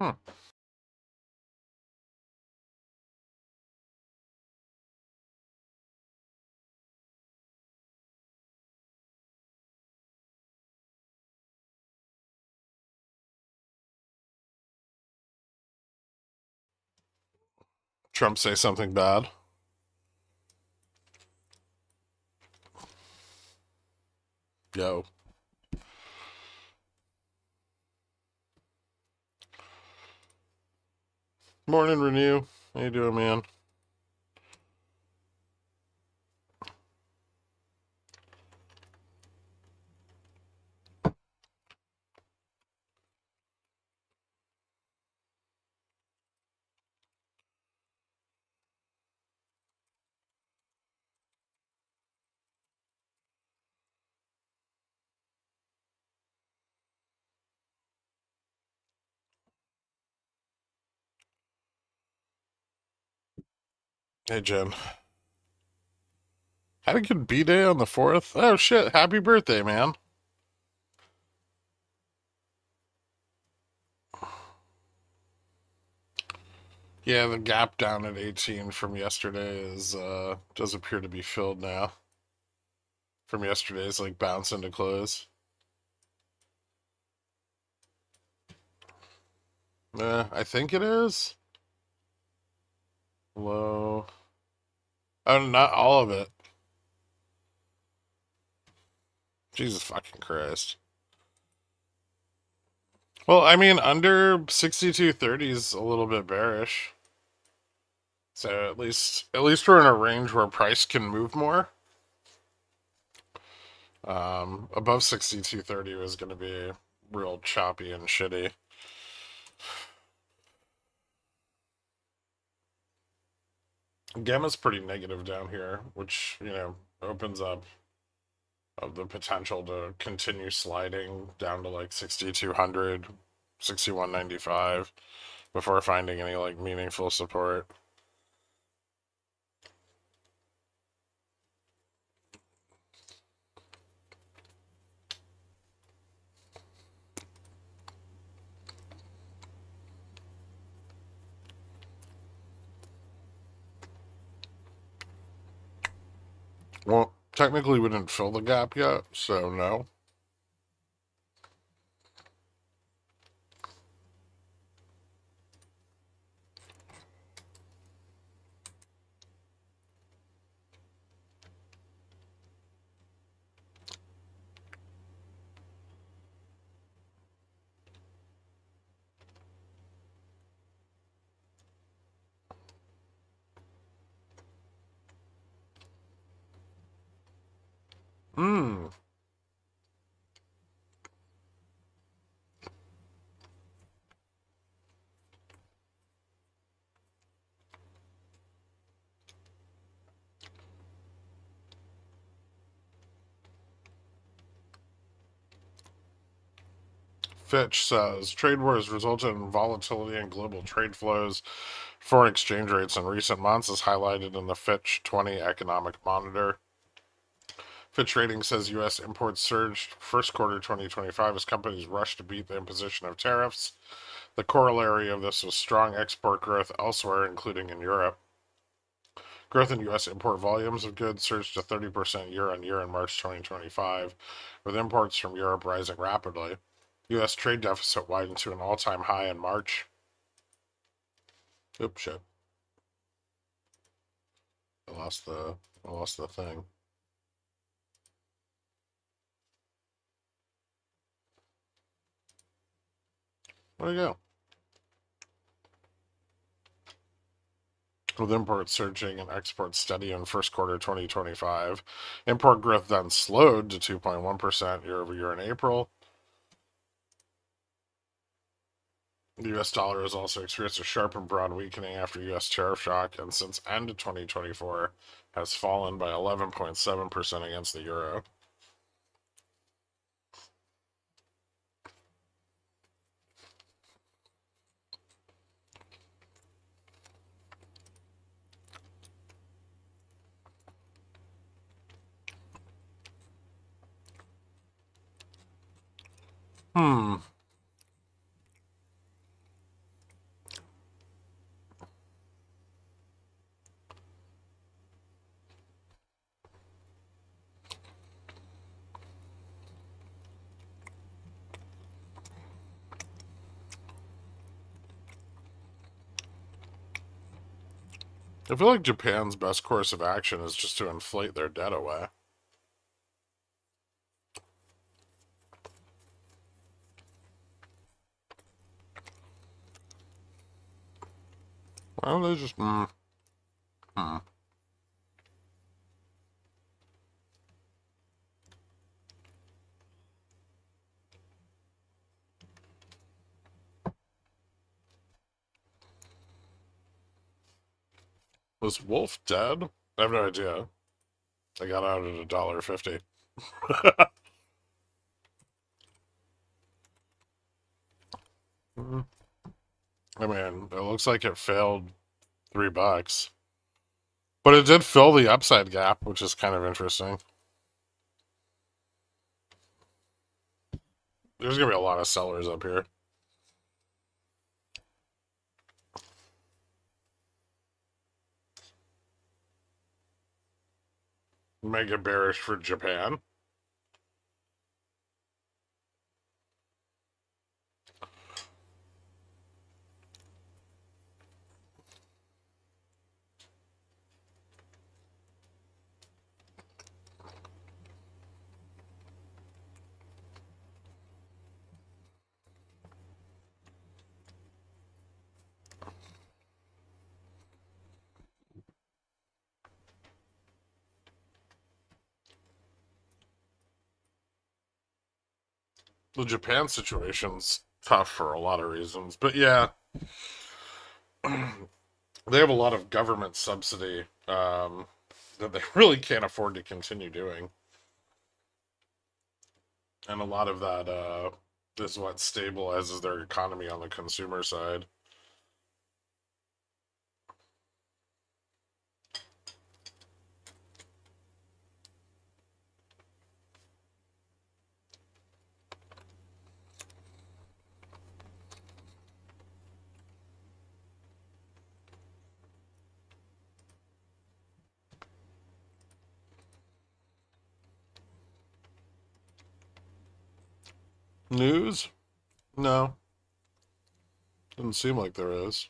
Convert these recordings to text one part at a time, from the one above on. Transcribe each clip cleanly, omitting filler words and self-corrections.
Hmm. Trump say something bad? Yo. Morning, Renew. How you doing, man? Hey, Jen. Had a good B-Day on the 4th? Oh, shit. Happy birthday, man. Yeah, the gap down at 18 from yesterday does appear to be filled now. From yesterday's, like, bounce into close. I think it is. Low. Oh, not all of it. Jesus fucking Christ. Well, I mean, under 6230 is a little bit bearish. So at least we're in a range where price can move more. Above 6230 was going to be real choppy and shitty. Gamma's pretty negative down here, which, opens up the potential to continue sliding down to like 6200, 6195 before finding any like meaningful support. Well, technically we didn't fill the gap yet, so no. Hmm. Fitch says trade wars resulted in volatility in global trade flows, foreign exchange rates in recent months, as highlighted in the Fitch 20 Economic Monitor. Fitch Ratings says U.S. imports surged first quarter 2025 as companies rushed to beat the imposition of tariffs. The corollary of this was strong export growth elsewhere, including in Europe. Growth in U.S. import volumes of goods surged to 30% year on year in March 2025, with imports from Europe rising rapidly. U.S. trade deficit widened to an all-time high in March. Oops, shit. I lost the thing. Where'd it go? With imports surging and exports steady in first quarter 2025. Import growth then slowed to 2.1% year over year in April. The US dollar has also experienced a sharp and broad weakening after US tariff shock, and since end of 2024 has fallen by 11.7% against the euro. Hmm. I feel like Japan's best course of action is just to inflate their debt away. Why don't they just... Hmm. Was Wolf dead? I have no idea. I got out at $1.50. I mean, it looks like it failed $3. But it did fill the upside gap, which is kind of interesting. There's going to be a lot of sellers up here. Mega bearish for Japan. The Japan situation's tough for a lot of reasons. But yeah, they have a lot of government subsidy that they really can't afford to continue doing. And a lot of that is what stabilizes their economy on the consumer side. News? No. Doesn't seem like there is.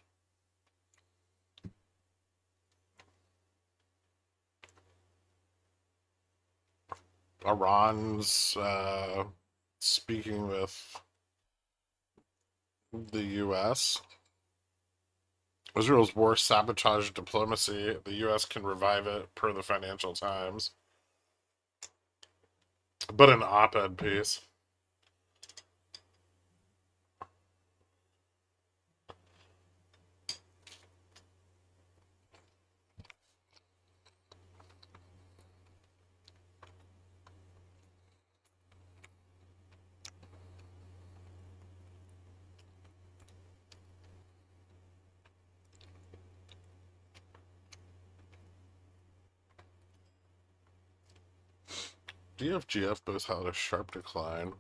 Iran's speaking with the U.S. Israel's war sabotaged diplomacy. The U.S. can revive it, per the Financial Times. But an op-ed piece. DFGF both had a sharp decline.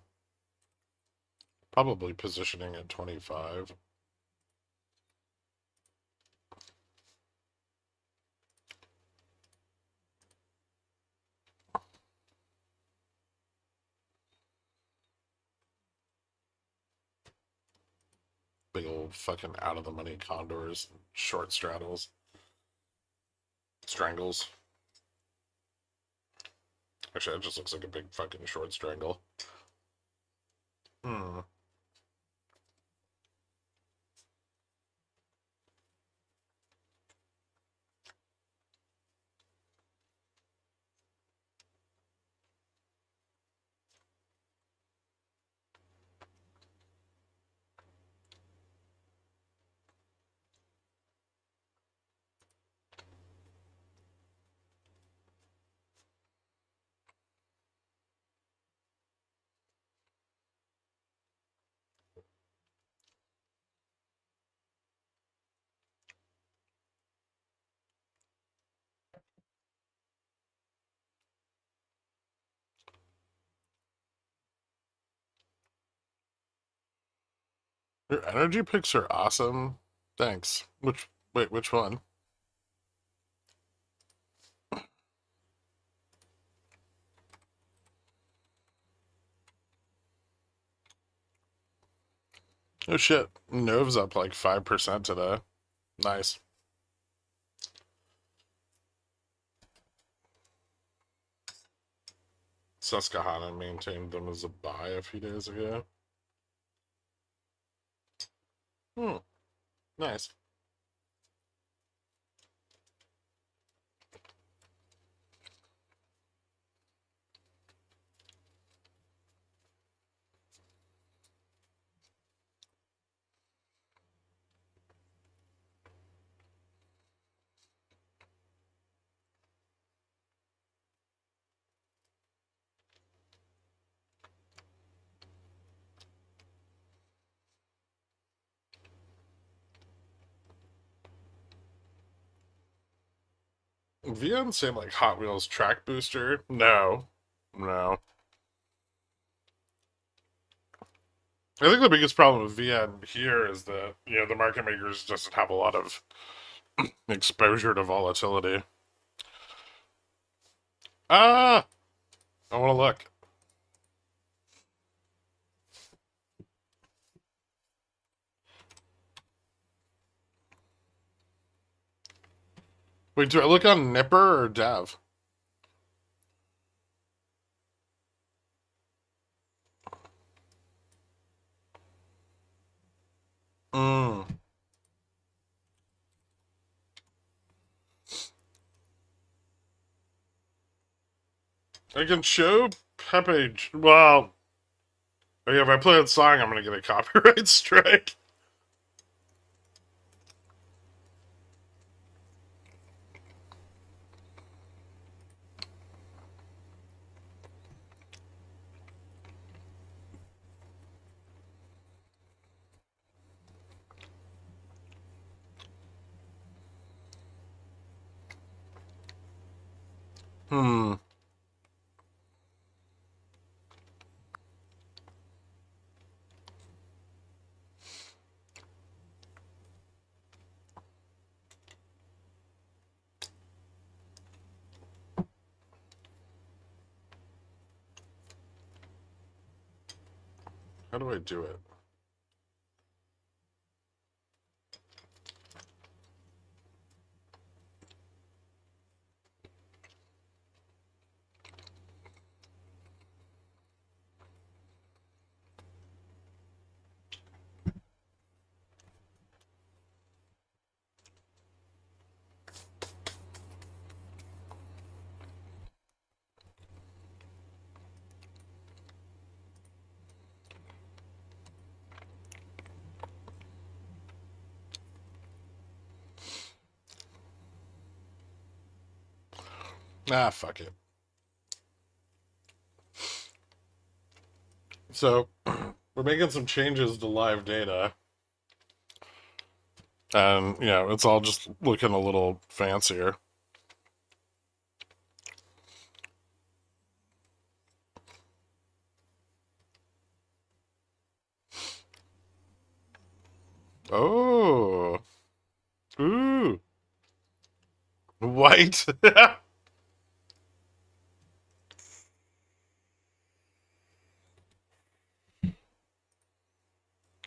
Probably positioning at 25. Big old fucking out of the money condors, short straddles, strangles. Actually, that just looks like a big fucking short strangle. Hmm. Your energy picks are awesome. Thanks. Wait, which one? Oh shit. Nove's up like 5% today. Nice. Susquehanna maintained them as a buy a few days ago. Nice. VN same like Hot Wheels track booster? No. No. I think the biggest problem with VN here is that, the market makers doesn't have a lot of exposure to volatility. Ah! I want to look. Wait, do I look on Nipper or Dev? Mm. I can show Pepe. Well, okay, if I play that song, I'm gonna get a copyright strike. Hmm. How do I do it? Ah, fuck it. So, we're making some changes to live data. And, it's all just looking a little fancier. Oh. Ooh. White.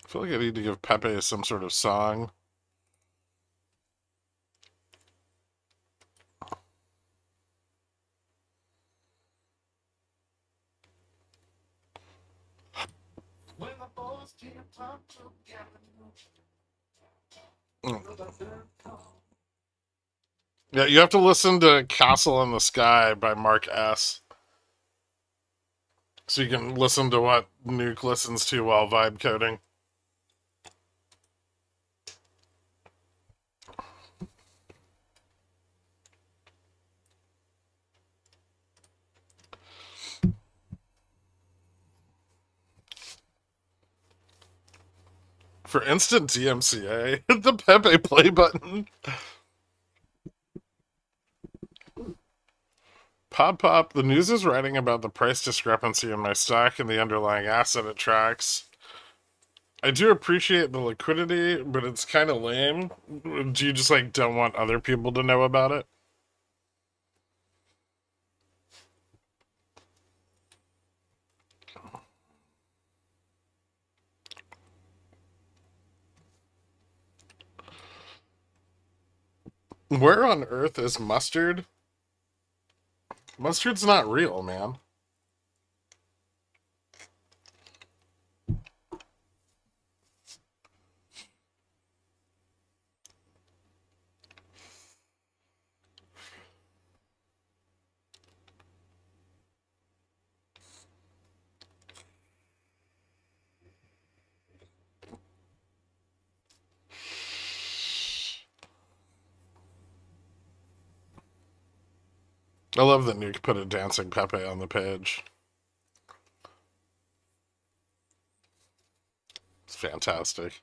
I feel like I need to give Pepe some sort of song. Yeah, you have to listen to Castle in the Sky by Mark S. So you can listen to what Nuke listens to while vibe coding. For instant DMCA, hit the Pepe play button. Pop, the news is writing about the price discrepancy in my stock and the underlying asset it tracks. I do appreciate the liquidity, but it's kind of lame. Do you just don't want other people to know about it? Where on earth is mustard? Mustard's not real, man. I love that Nuke put a dancing Pepe on the page. It's fantastic.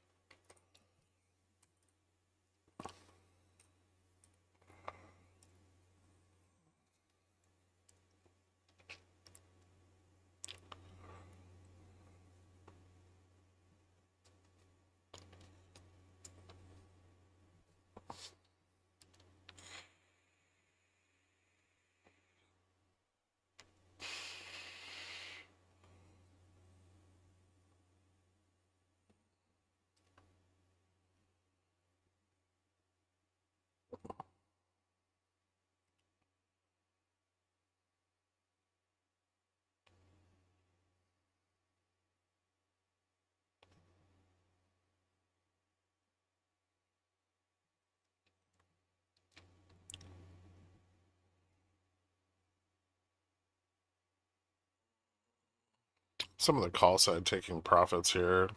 Some of the call side taking profits here.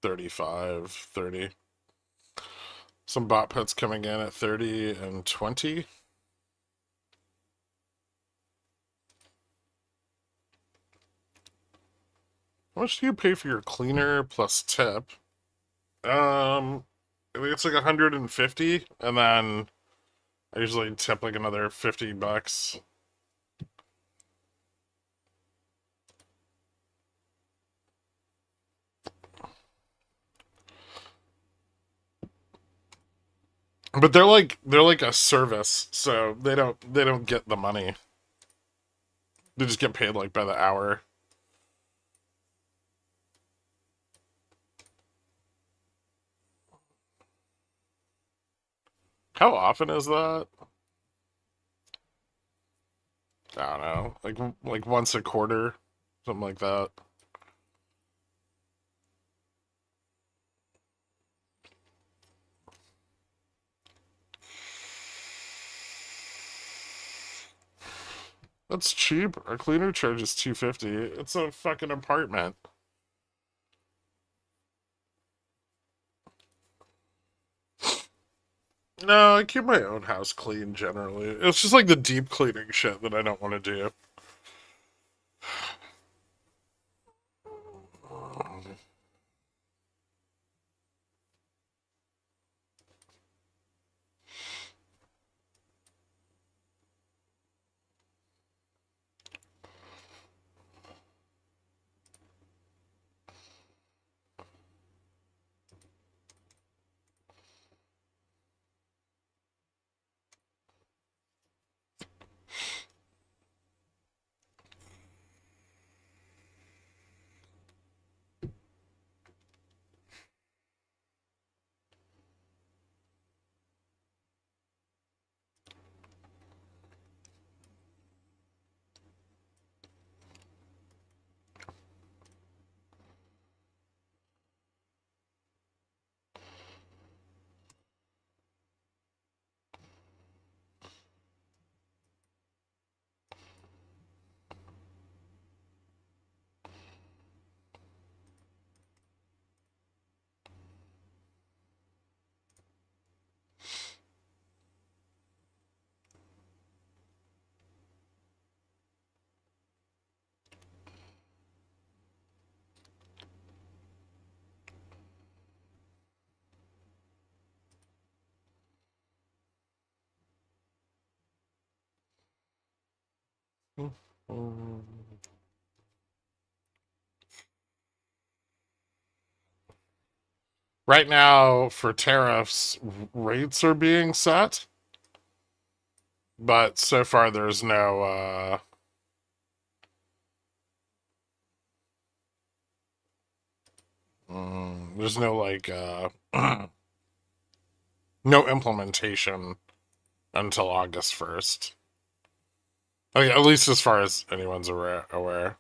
35, 30. Some bot puts coming in at 30 and 20. How much do you pay for your cleaner plus tip? I think it's like 150, and then I usually tip like another 50 bucks. But they're like a service, so they don't get the money. They just get paid like by the hour. How often is that? I don't know. Like once a quarter, something like that. That's cheap. Our cleaner charges 250. It's a fucking apartment. No, I keep my own house clean generally. It's just like the deep cleaning shit that I don't want to do. Right now, for tariffs, rates are being set, but so far there's no like no implementation until August 1st. Okay, at least as far as anyone's aware.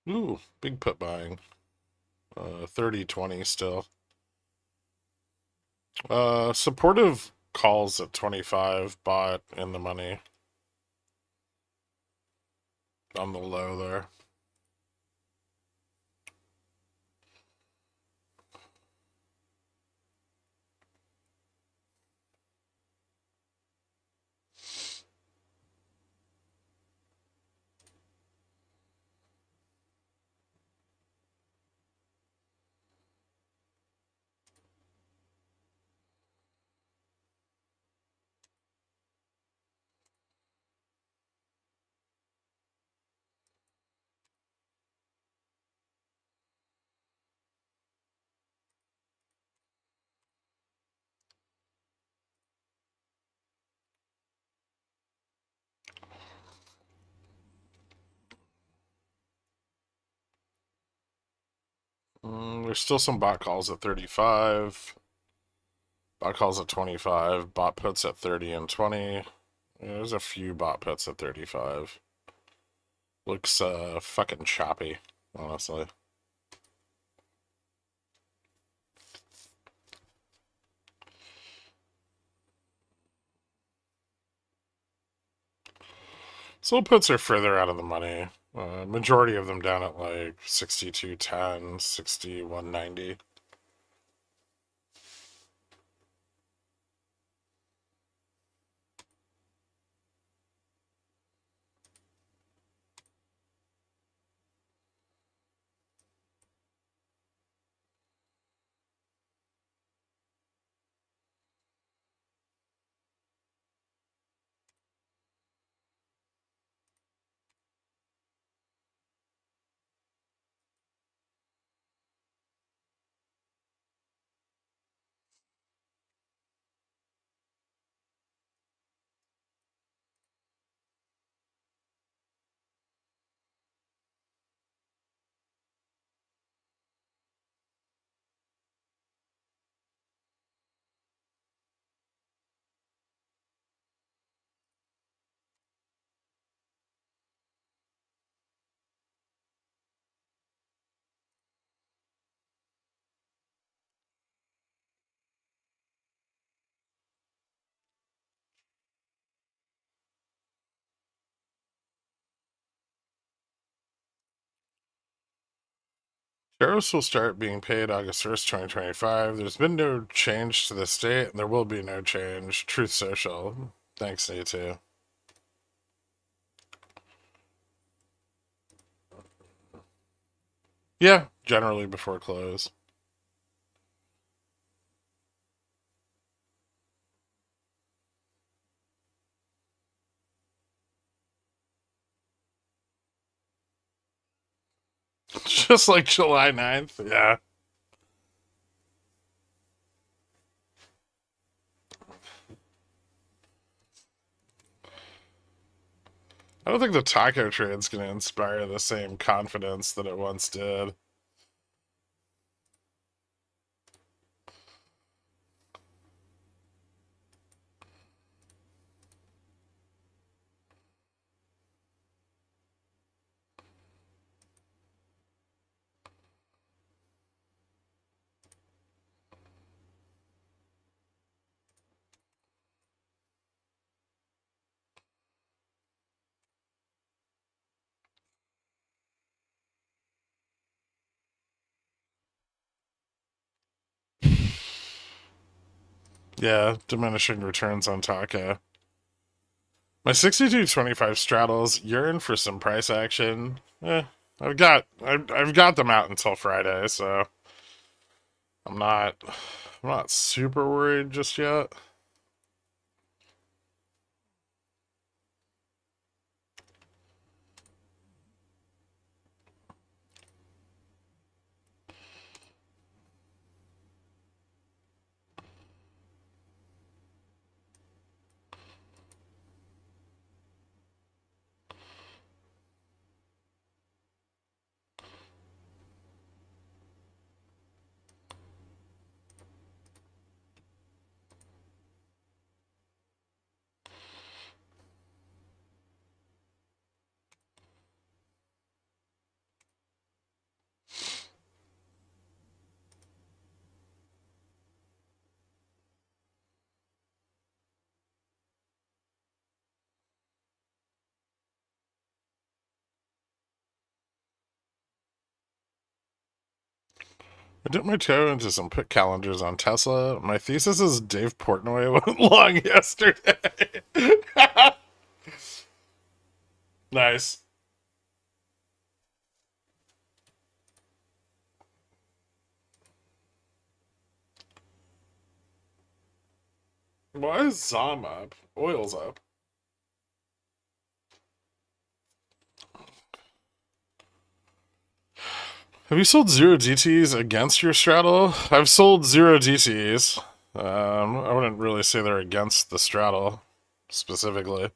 Ooh, big put buying. 30-20 still. Supportive calls at 25, bought in the money on the low there. There's still some bot calls at 35. Bot calls at 25. Bot puts at 30 and 20. Yeah, there's a few bot puts at 35. Looks fucking choppy, honestly. So puts are further out of the money. Majority of them down at like 62.10, 61.90. Tariffs will start being paid August 1st, 2025. There's been no change to this date, and there will be no change. Truth Social. Thanks, A2. Yeah, generally before close. Just like July 9th. Yeah. I don't think the taco trade's going to inspire the same confidence that it once did. Yeah, diminishing returns on taco. My 62.25 straddles yearn for some price action. I've got them out until Friday, so I'm not super worried just yet. I dipped my toe into some put calendars on Tesla. My thesis is Dave Portnoy went long yesterday. Nice. Why is Zom up? Oil's up. Have you sold zero DTs against your straddle? I've sold zero DTs. I wouldn't really say they're against the straddle specifically.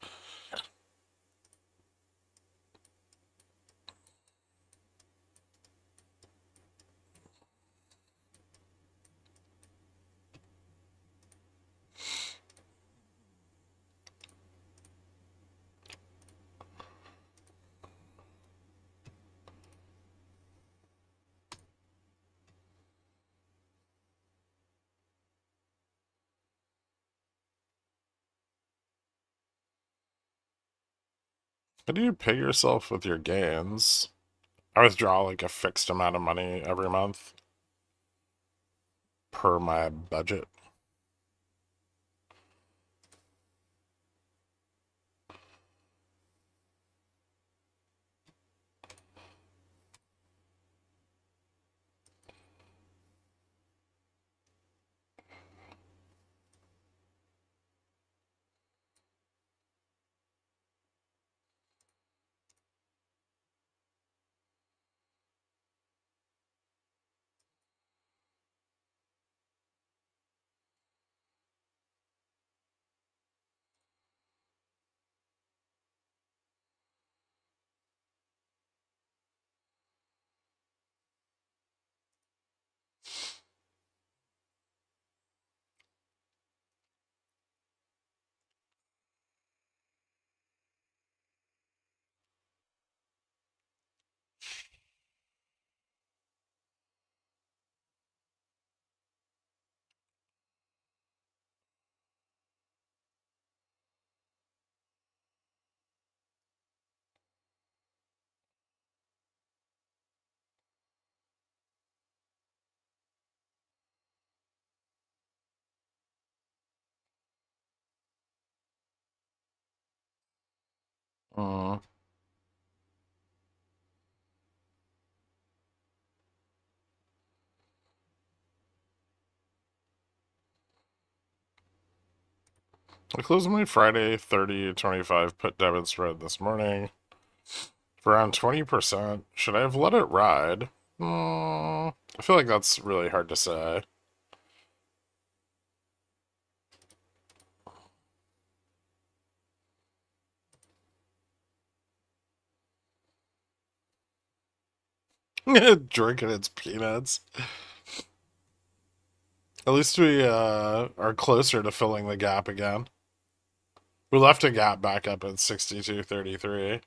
How do you pay yourself with your gains? I withdraw like a fixed amount of money every month per my budget. Mm. I closed my Friday 30-25 put debit spread this morning for around 20%. Should I have let it ride? I feel like that's really hard to say. Drinking its peanuts. At least we are closer to filling the gap again. We left a gap back up at 62.33.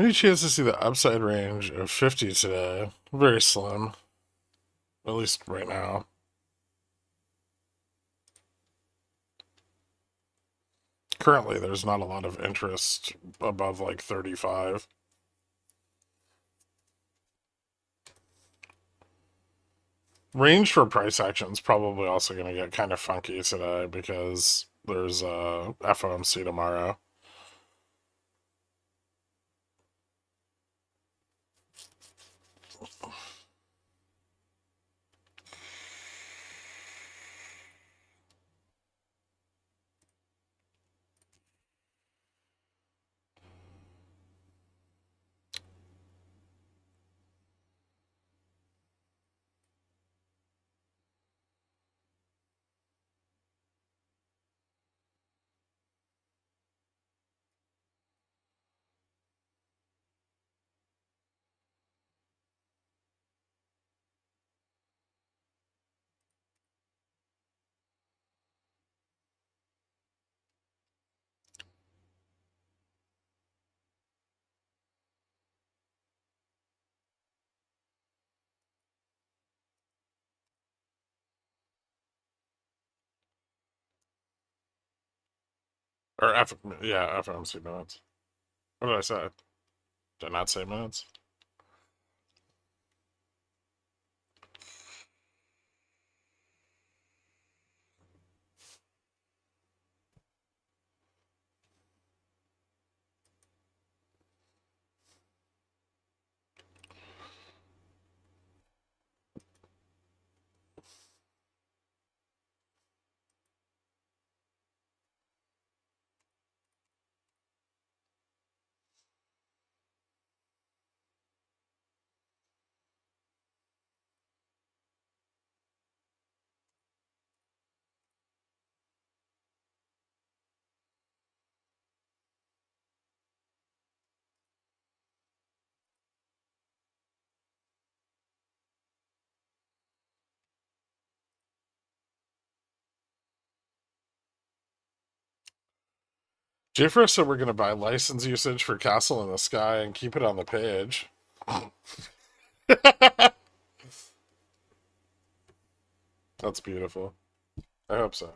Any chance to see the upside range of 50 today? Very slim, at least right now. Currently, there's not a lot of interest above like 35. Range for price action is probably also going to get kind of funky today because there's a FOMC tomorrow. Or yeah, FOMC minutes. What did I say? Did I not say minutes? JFR said we're going to buy license usage for Castle in the Sky and keep it on the page. That's beautiful. I hope so.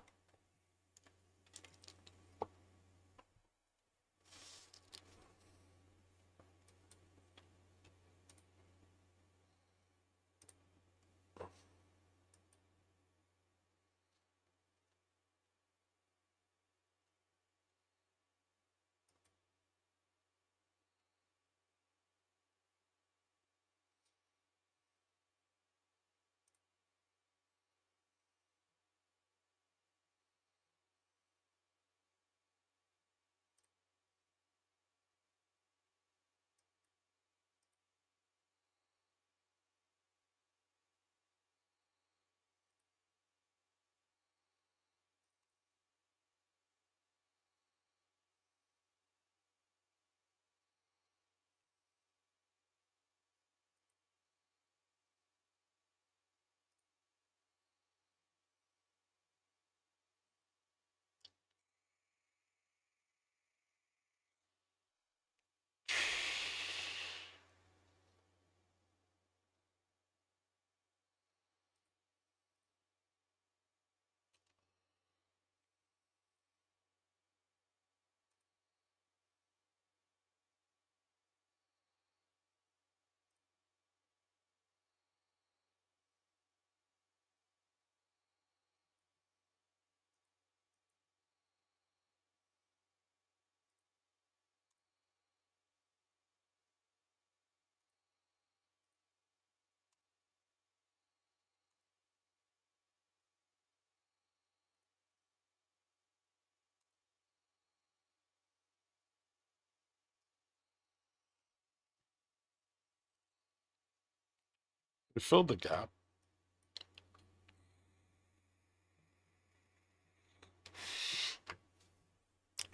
We filled the gap.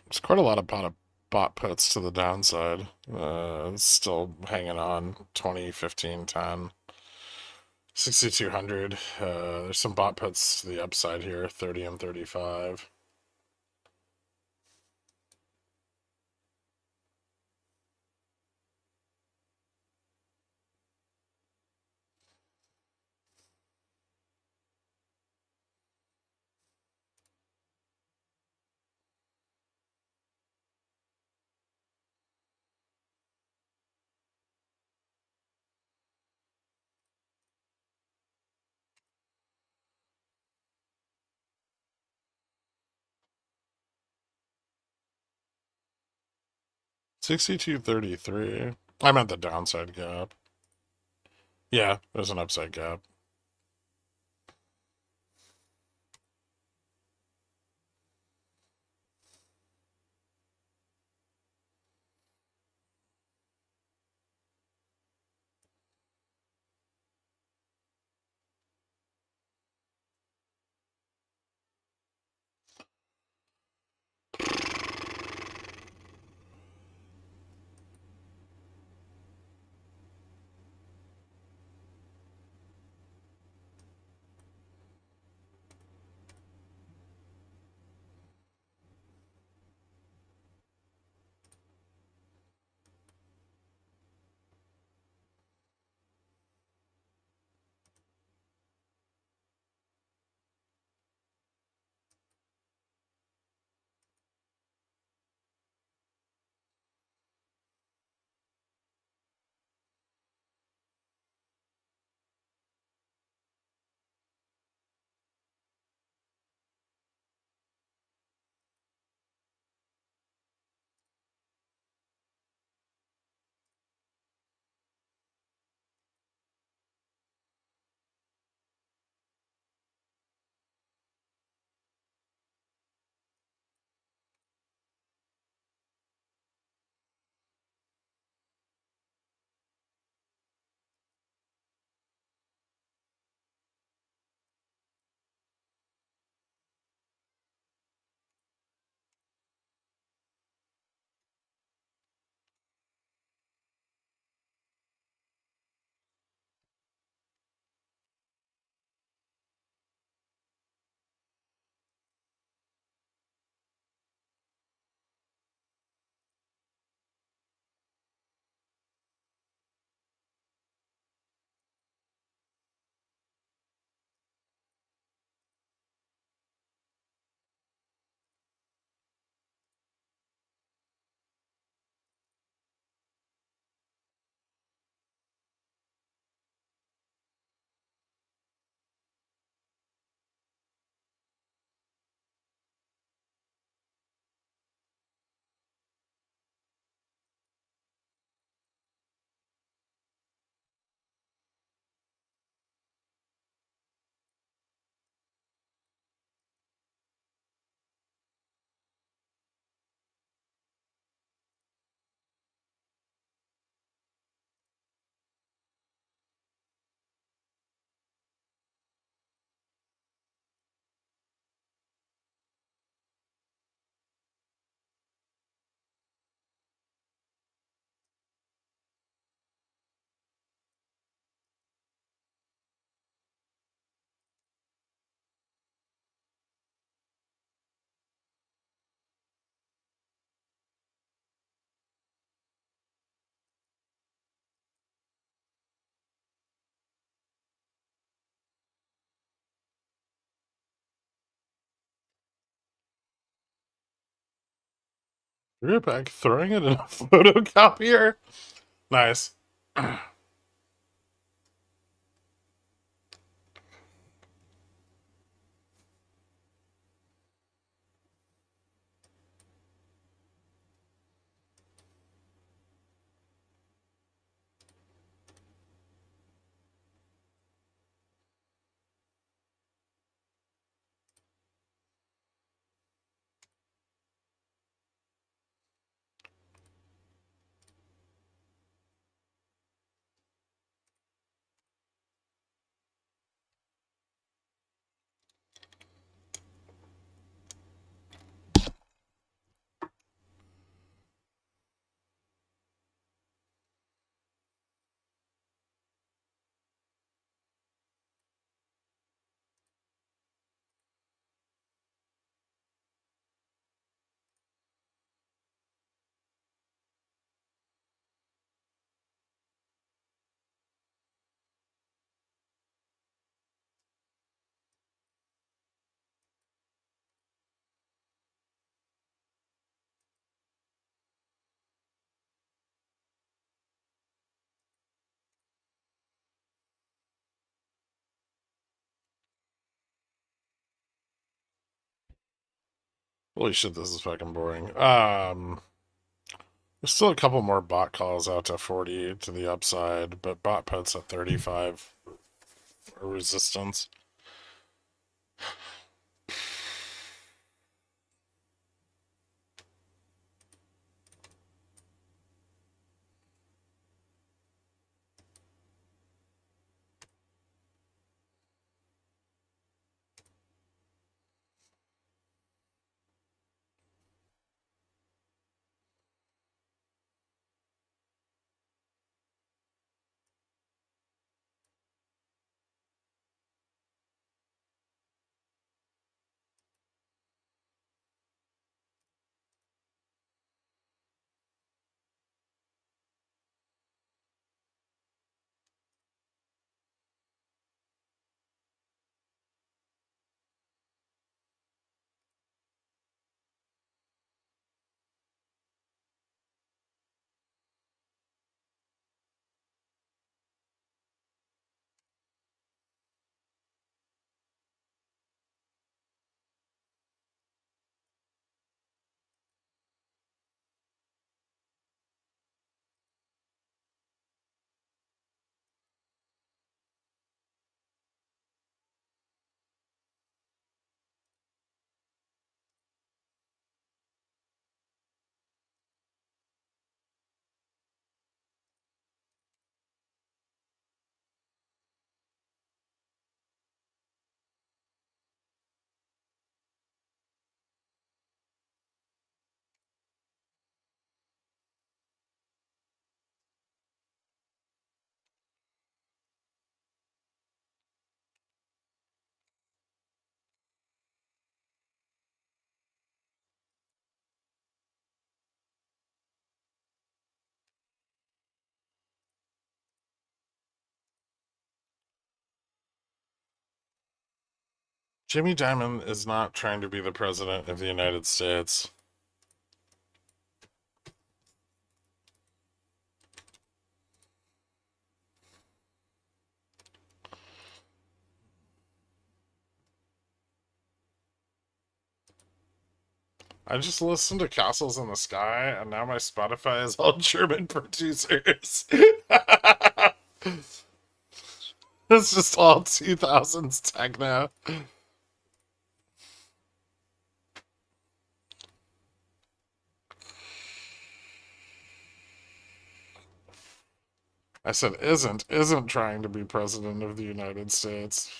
There's quite a lot of bot puts to the downside. It's still hanging on 20, 15, 10. 6,200. There's some bot puts to the upside here, 30 and 35. $62.33. I meant the downside gap. Yeah, there's an upside gap. We're back throwing it in a photocopier. Nice. Holy shit, this is fucking boring. There's still a couple more bot calls out to 40 to the upside, but bot puts at 35 resistance. Jimmy Dimon is not trying to be the president of the United States. I just listened to Castles in the Sky, and now my Spotify is all German producers. It's just all 2000s techno. I said isn't trying to be president of the United States.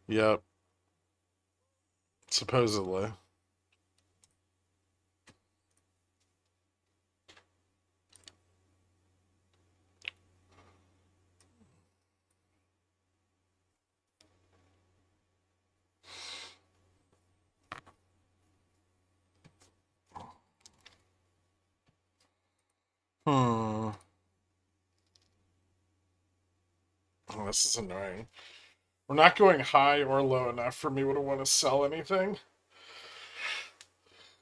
Yep, supposedly. Hmm. Oh, this is annoying. We're not going high or low enough for me to want to sell anything.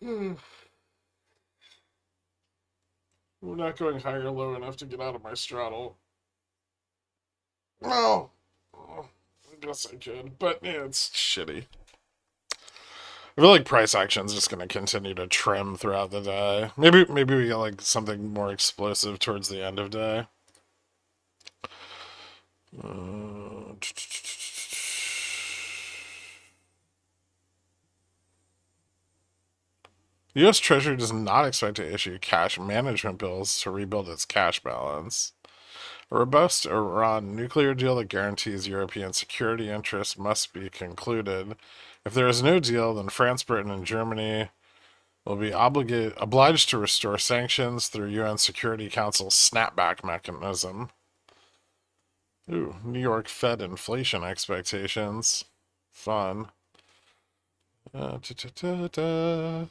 Hmm. We're not going high or low enough to get out of my straddle. Well, I guess I could, but yeah, it's shitty. I feel like price action is just going to continue to trim throughout the day. Maybe we get like something more explosive towards the end of day. The U.S. Treasury does not expect to issue cash management bills to rebuild its cash balance. A robust Iran nuclear deal that guarantees European security interests must be concluded. If there is no deal, then France, Britain, and Germany will be obliged to restore sanctions through UN Security Council's snapback mechanism. Ooh, New York Fed inflation expectations. Fun. Da, da, da.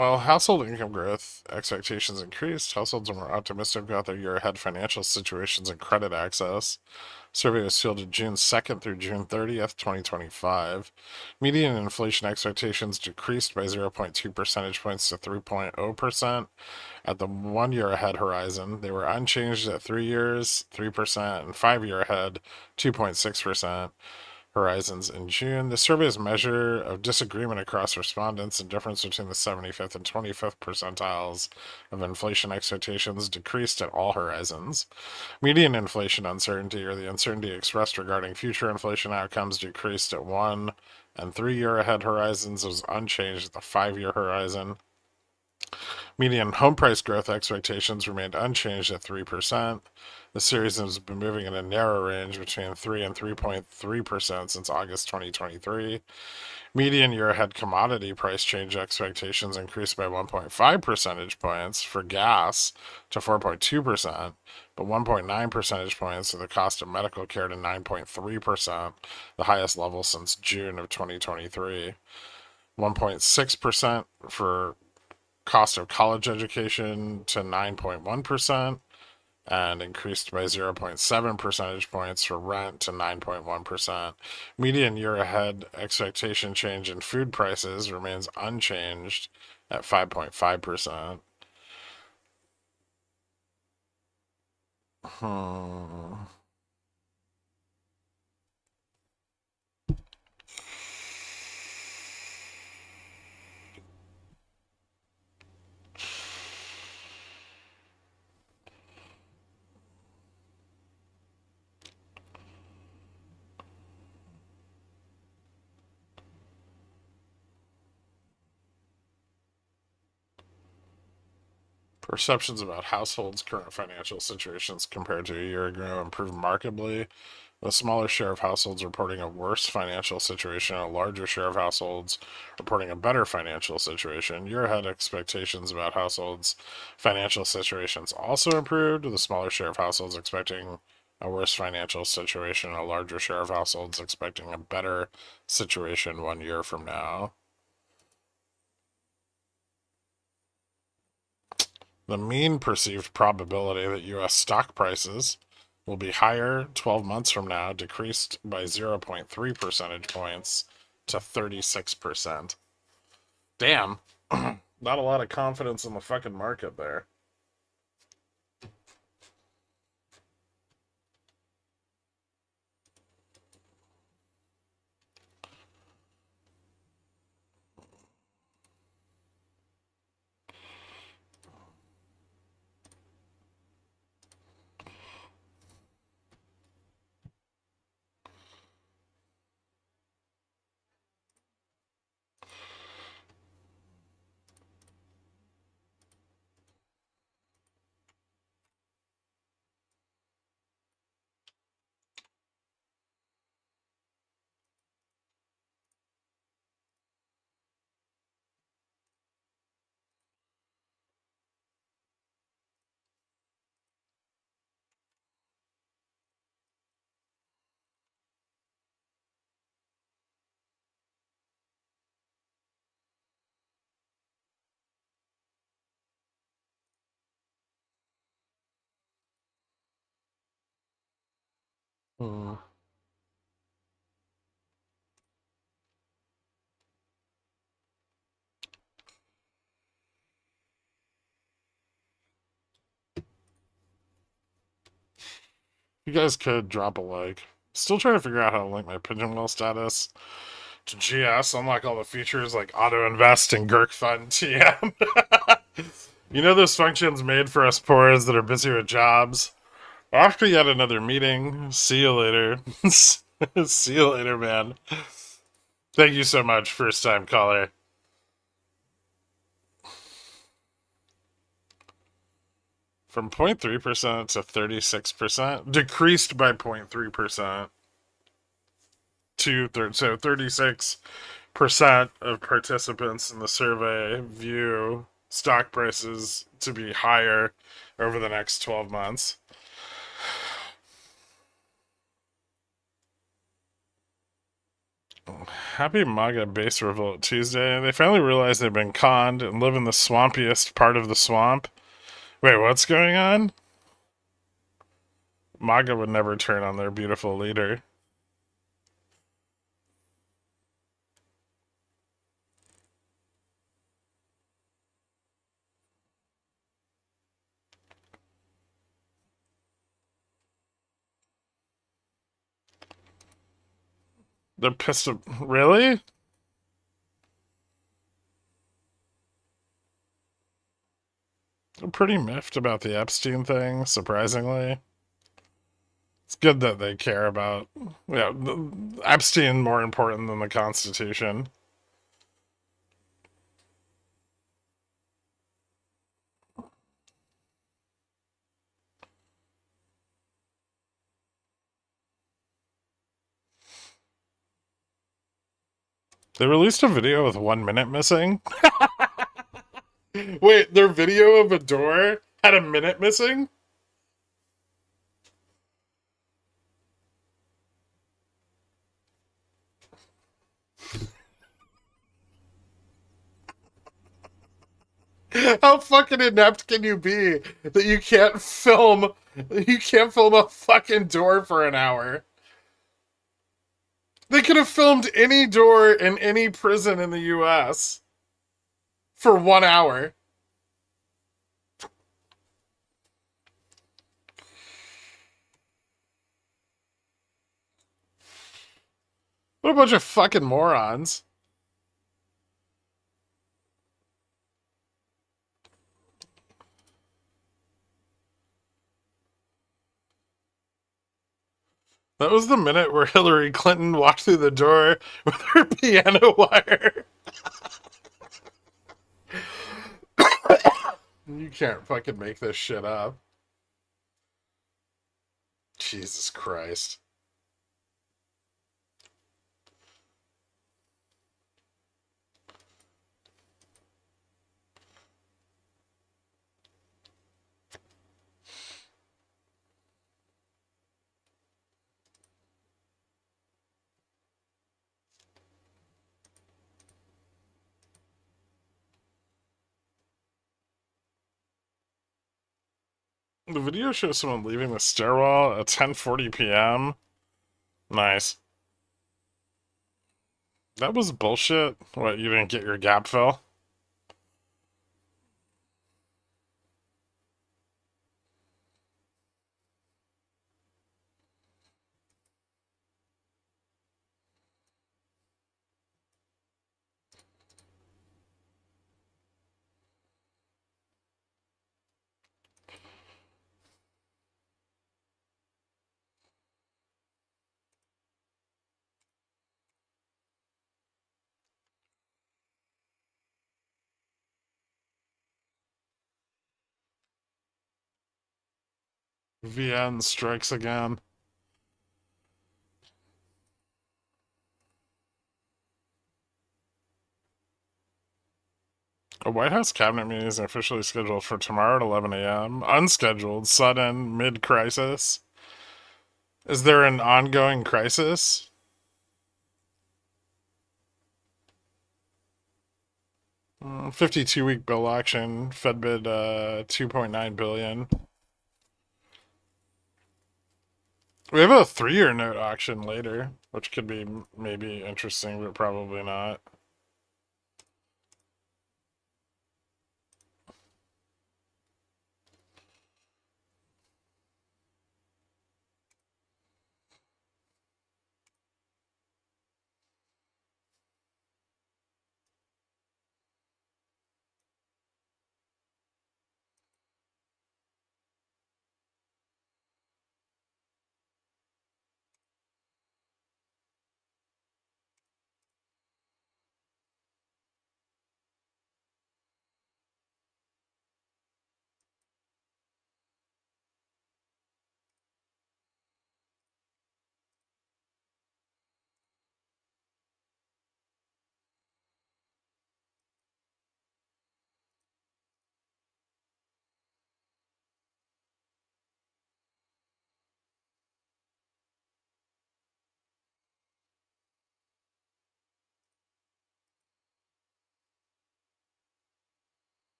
While household income growth expectations increased, households are more optimistic about their year ahead financial situations and credit access. Survey was fielded June 2nd through June 30th, 2025. Median inflation expectations decreased by 0.2 percentage points to 3.0%. At the 1 year ahead horizon, they were unchanged at 3 years, 3%, and 5 year ahead, 2.6% horizons in June. The survey's measure of disagreement across respondents and difference between the 75th and 25th percentiles of inflation expectations decreased at all horizons. Median inflation uncertainty, or the uncertainty expressed regarding future inflation outcomes, decreased at 1 and 3 year ahead horizons. It was unchanged at the 5 year horizon. Median home price growth expectations remained unchanged at 3%. The series has been moving in a narrow range between 3 and 3.3% since August 2023. Median year ahead commodity price change expectations increased by 1.5 percentage points for gas to 4.2%, but 1.9 percentage points for the cost of medical care to 9.3%, the highest level since June of 2023. 1.6% for cost of college education to 9.1%, and increased by 0.7 percentage points for rent to 9.1%. Median year ahead expectation change in food prices remains unchanged at 5.5%. Perceptions about households' current financial situations compared to a year ago improved markedly. A smaller share of households reporting a worse financial situation, and a larger share of households reporting a better financial situation. Year ahead expectations about households' financial situations also improved, with a smaller share of households expecting a worse financial situation, and a larger share of households expecting a better situation 1 year from now. The mean perceived probability that U.S. stock prices will be higher 12 months from now decreased by 0.3 percentage points to 36%. Damn. Not a lot of confidence in the fucking market there. Hmm. You guys could drop a like. Still trying to figure out how to link my Pigeonwheel status to GS, unlock all the features like auto invest and Gherkin TM. You know those functions made for us poors that are busy with jobs? After yet another meeting, see you later. See you later, man. Thank you so much, first time caller. From 0.3% to 36%, decreased by 0.3% so 36% of participants in the survey view stock prices to be higher over the next 12 months. Happy MAGA base revolt Tuesday. They finally realize they've been conned and live in the swampiest part of the swamp. Wait, what's going on? MAGA would never turn on their beautiful leader. They're pissed. Really? They're pretty miffed about the Epstein thing, surprisingly. It's good that they care about, yeah, Epstein more important than the Constitution. They released a video with 1 minute missing. Wait, their video of a door had a minute missing? How fucking inept can you be that you can't film a fucking door for an hour? They could have filmed any door in any prison in the US for 1 hour. What a bunch of fucking morons. That was the minute where Hillary Clinton walked through the door with her piano wire. You can't fucking make this shit up. Jesus Christ. The video shows someone leaving the stairwell at 10:40 p.m. Nice. That was bullshit. What, you didn't get your gap fill? VN strikes again. A White House cabinet meeting is officially scheduled for tomorrow at 11 a.m. Unscheduled, sudden, mid crisis. Is there an ongoing crisis? 52-week bill auction. Fed bid 2.9 billion. We have a 3-year note auction later, which could be maybe interesting, but probably not.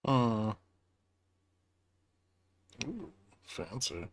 Mm. Ooh, fancy.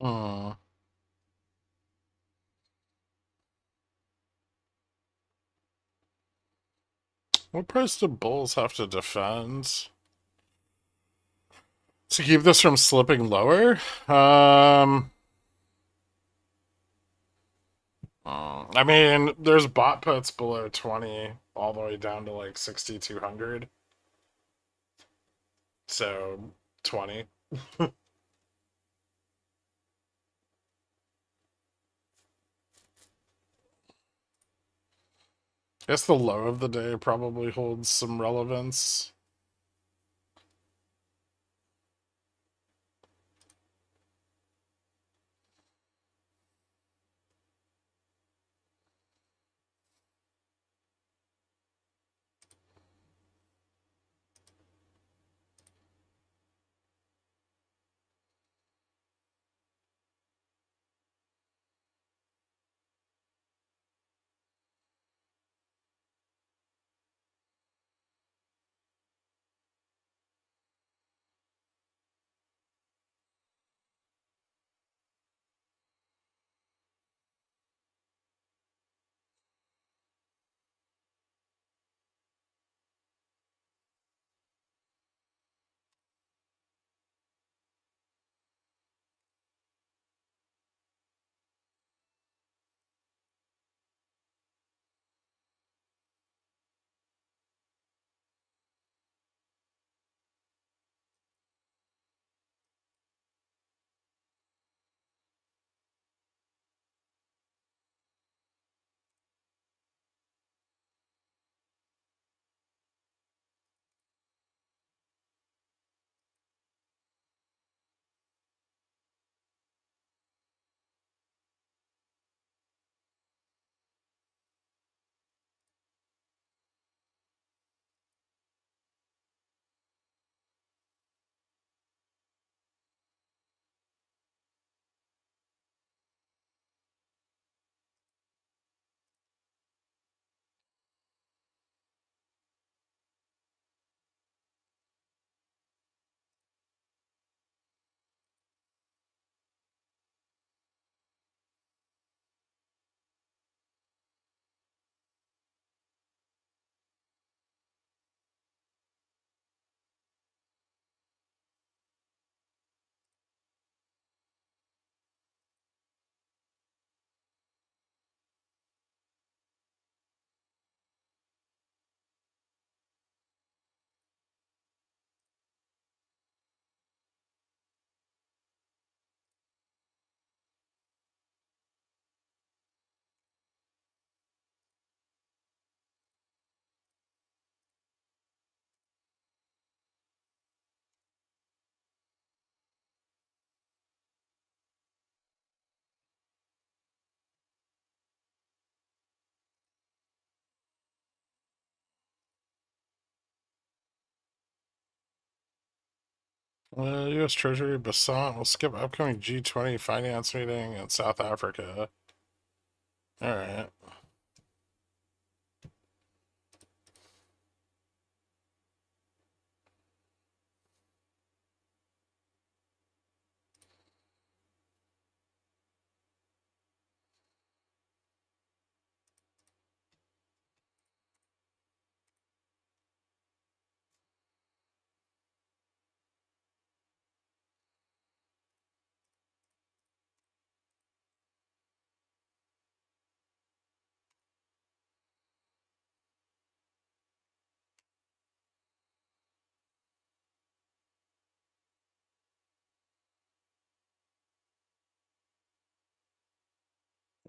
Mm. What price do bulls have to defend to keep this from slipping lower? I mean, there's bot puts below 20 all the way down to like 6,200. So 20. I guess the low of the day probably holds some relevance. U.S. Treasury Basant will skip upcoming G20 finance meeting in South Africa. All right.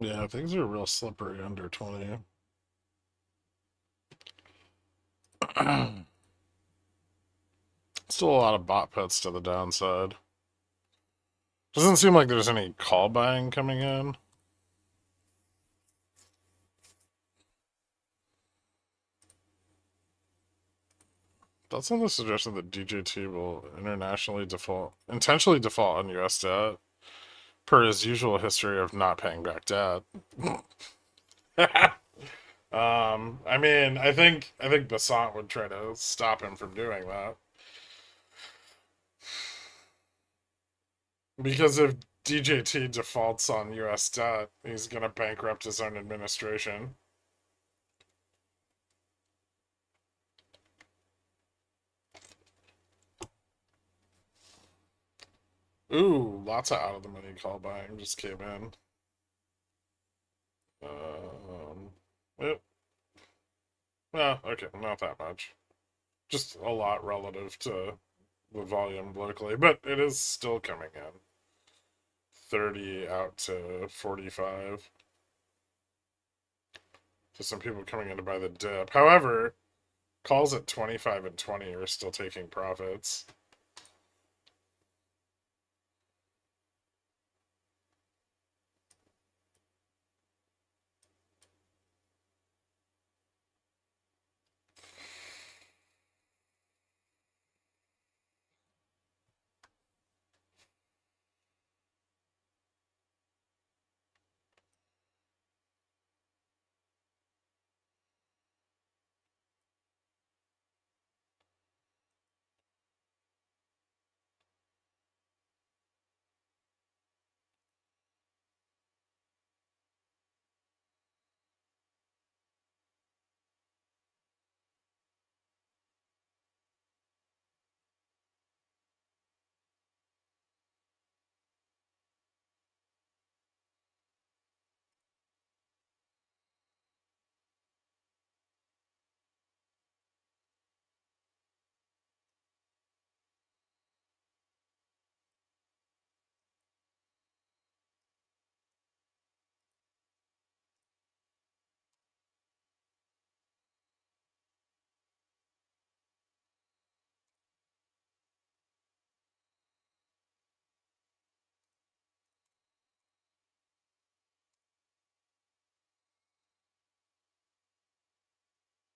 Yeah, things are real slippery under 20. Still a lot of bot puts to the downside. Doesn't seem like there's any call buying coming in. That's on the suggestion that DJT will intentionally default on US debt, per his usual history of not paying back debt. I mean, I think Basant would try to stop him from doing that. Because if DJT defaults on US debt, he's gonna bankrupt his own administration. Ooh, lots of out of the money call buying just came in. Yep. Well, okay, not that much. Just a lot relative to the volume locally, but it is still coming in. 30 out to 45. So some people coming in to buy the dip. However, calls at 25 and 20 are still taking profits.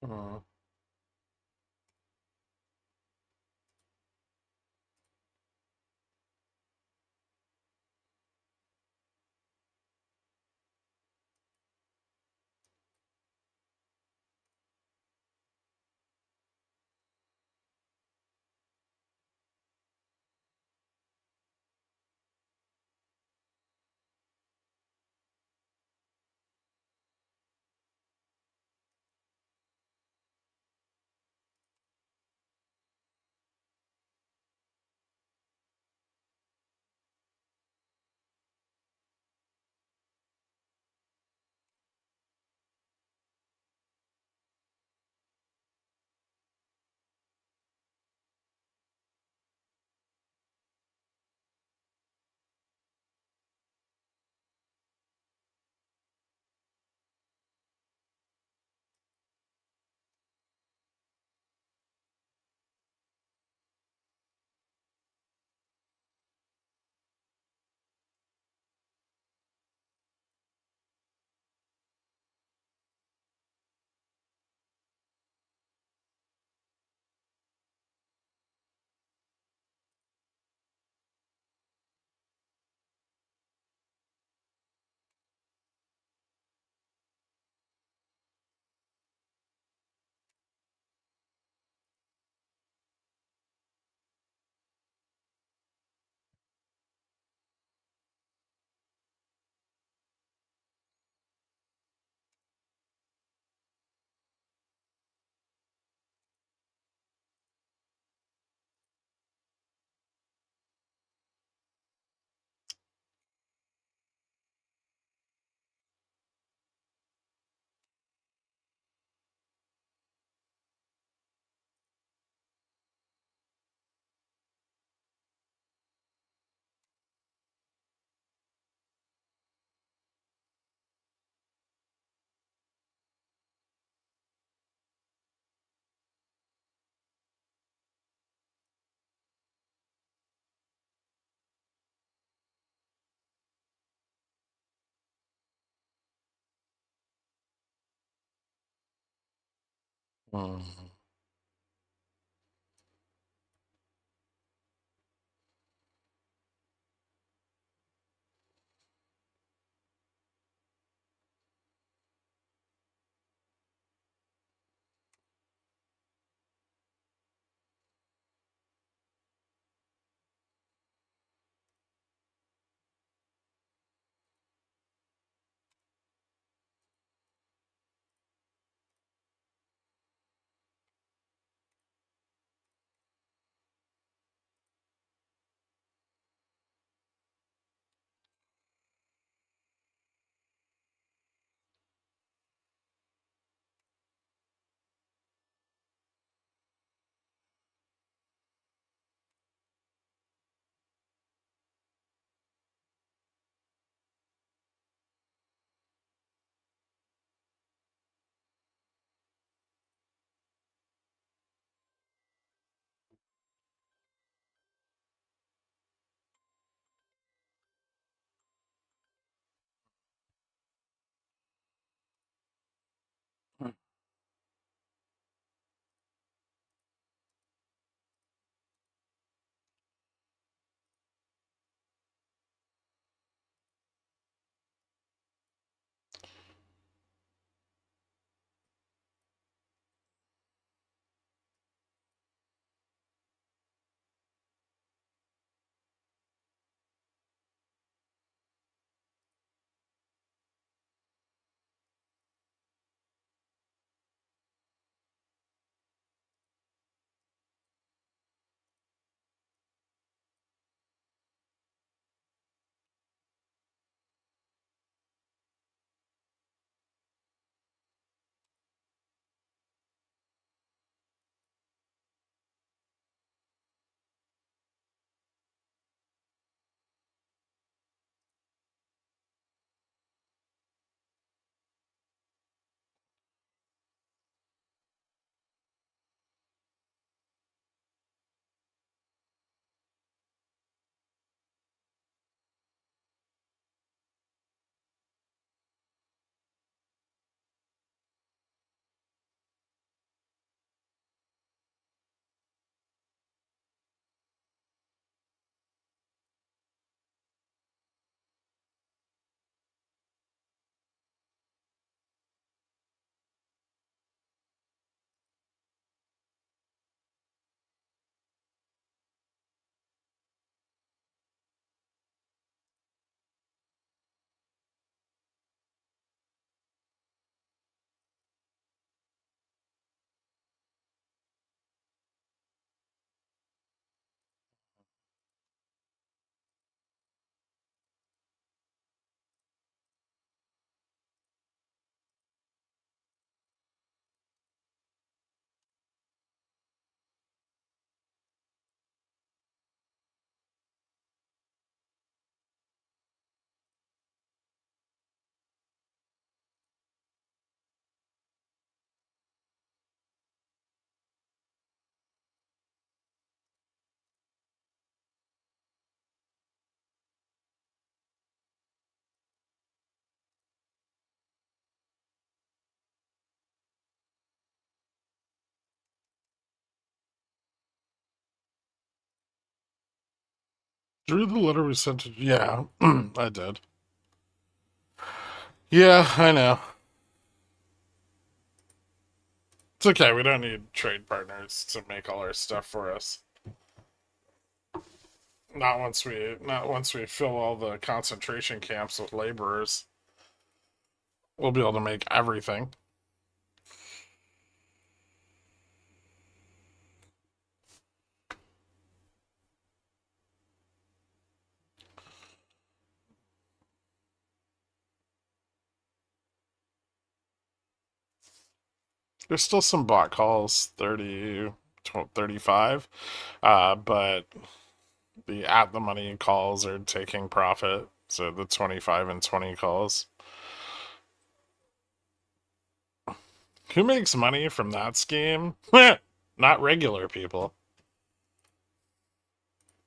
Hmm. Mm. Did you read the letter we sent to? Yeah, I did. Yeah, I know. It's okay. We don't need trade partners to make all our stuff for us. Not once we fill all the concentration camps with laborers. We'll be able to make everything. There's still some bot calls, 30, 35, but the at the money calls are taking profit. So the 25 and 20 calls. Who makes money from that scheme? Not regular people.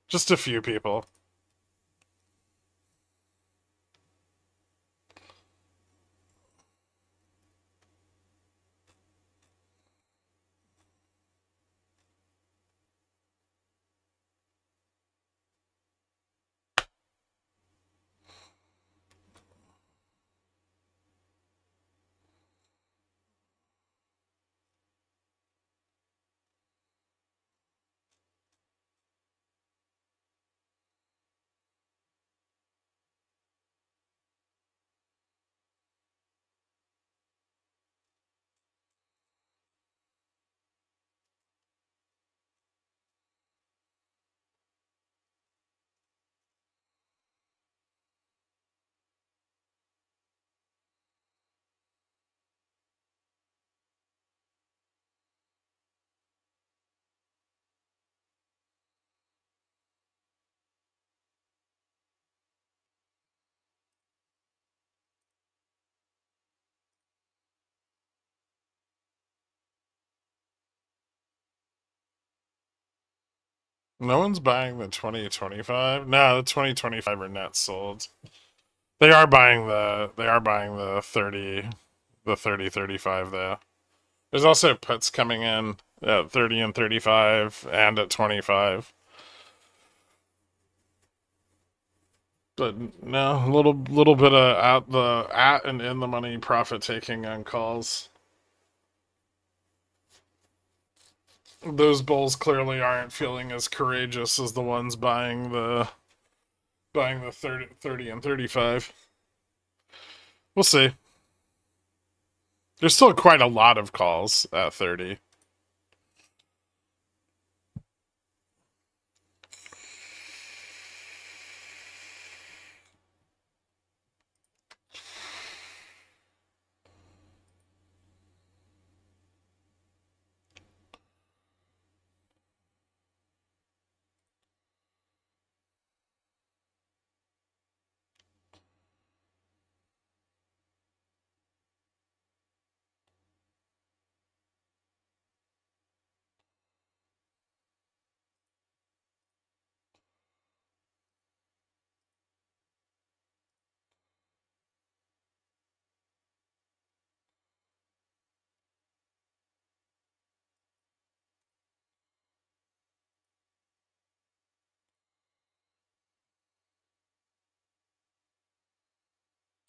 Just a few people. No one's buying the 2025. No, the 2025 are net sold. They are buying the 30 35 though. There's also puts coming in at 30 and 35 and at 25. But no, little bit of at and in the money profit taking on calls. Those bulls clearly aren't feeling as courageous as the ones buying the 30 and 35. We'll see. There's still quite a lot of calls at 30.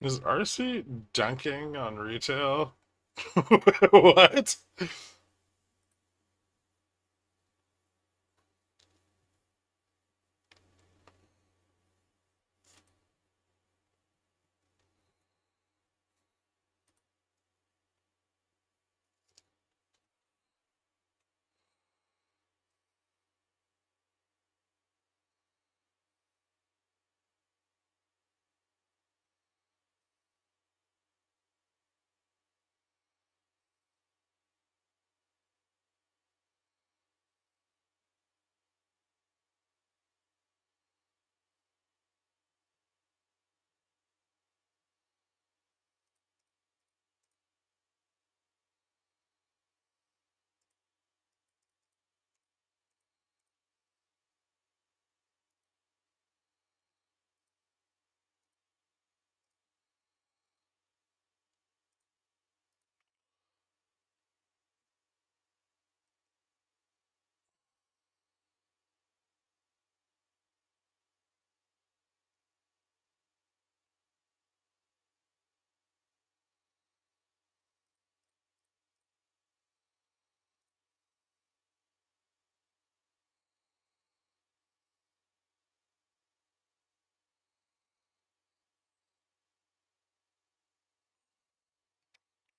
Is RC dunking on retail? What?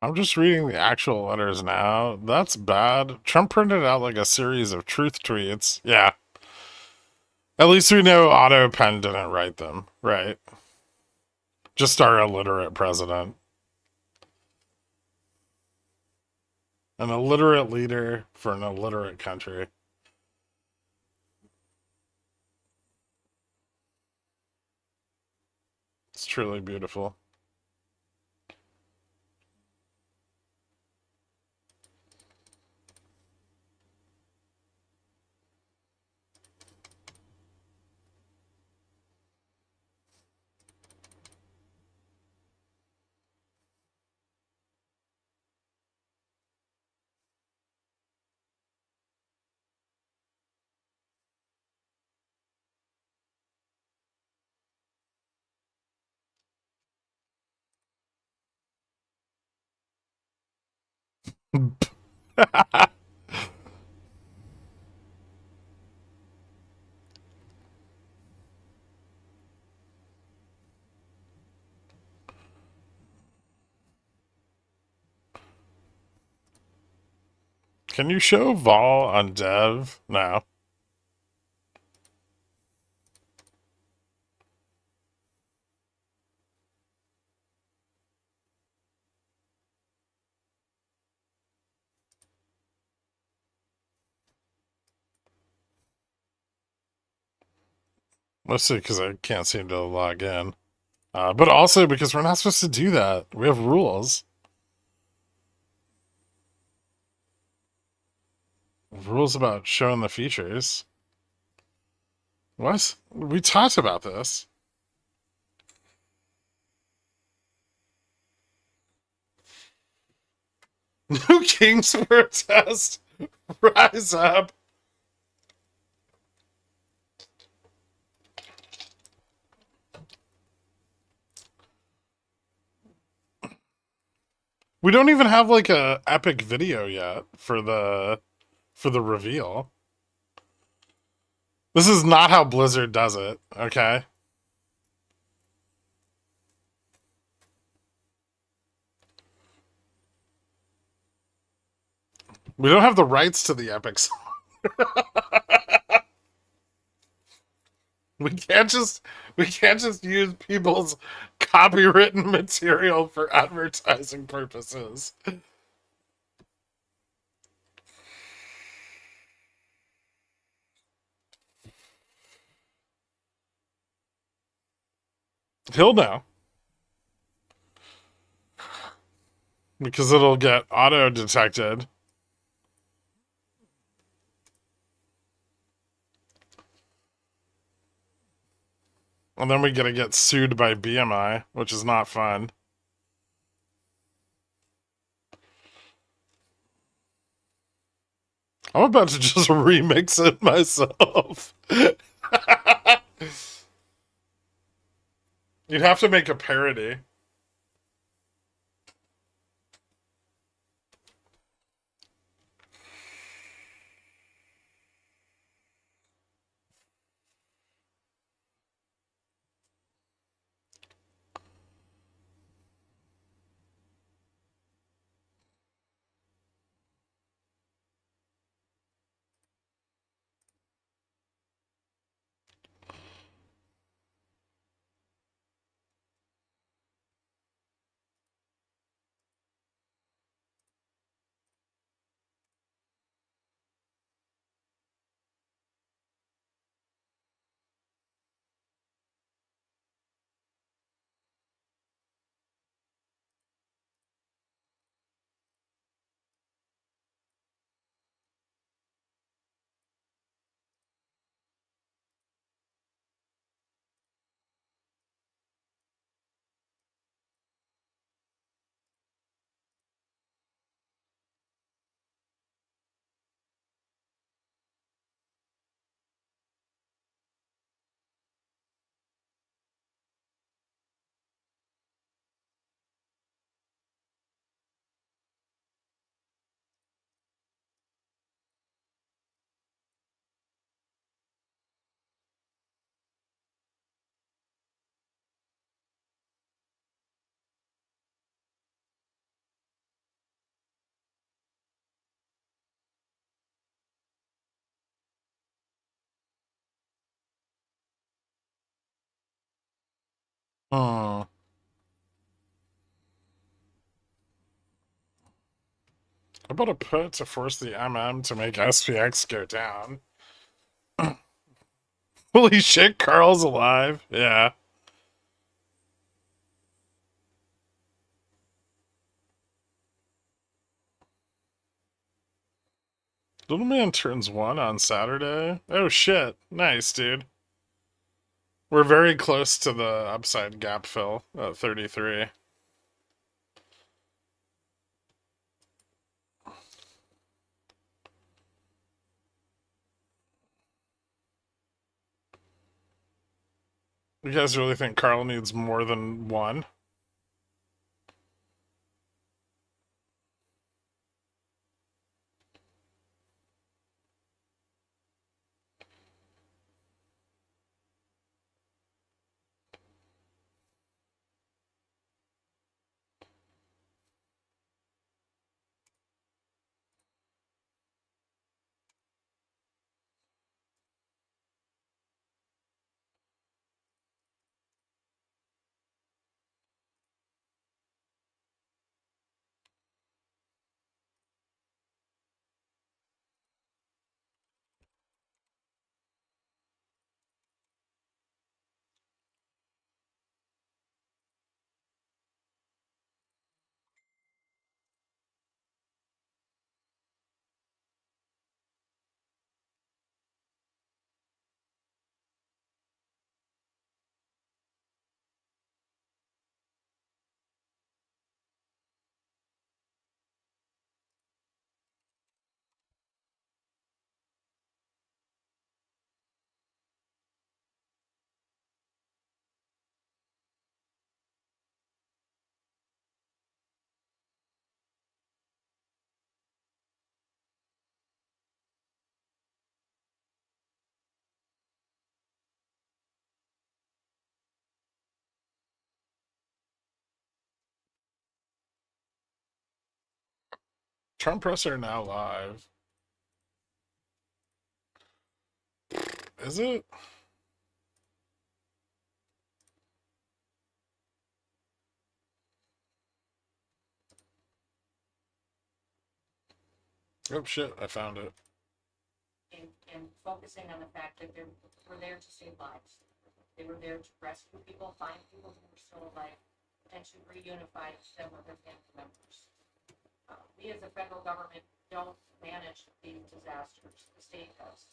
I'm just reading the actual letters now. That's bad. Trump printed out like a series of truth tweets. Yeah. At least we know Otto Penn didn't write them, right? Just our illiterate president. An illiterate leader for an illiterate country. It's truly beautiful. Can you show vol on dev? No. Mostly because I can't seem to log in. But also because we're not supposed to do that. We have rules. Rules about showing the features. What? We talked about this. New kings for a test. Rise up. We don't even have like a epic video yet for the reveal. This is not how Blizzard does it, okay? We don't have the rights to the epic song. We can't just use people's copywritten material for advertising purposes. He'll know because it'll get auto detected. And then we gotta get sued by BMI, which is not fun. I'm about to just remix it myself. You'd have to make a parody. Hmm. How about a put to force the MM to make SPX go down? Holy shit, Carl's alive. Yeah. Little man turns 1 on Saturday. Oh shit. Nice, dude. We're very close to the upside gap fill at 33. You guys really think Carl needs more than 1? Trump presser now live. Is it? Oh shit, I found it. And focusing on the fact that they were there to save lives. They were there to rescue people, find people who were still alive, and to reunify them with their family members. We as the federal government don't manage these disasters. The state does.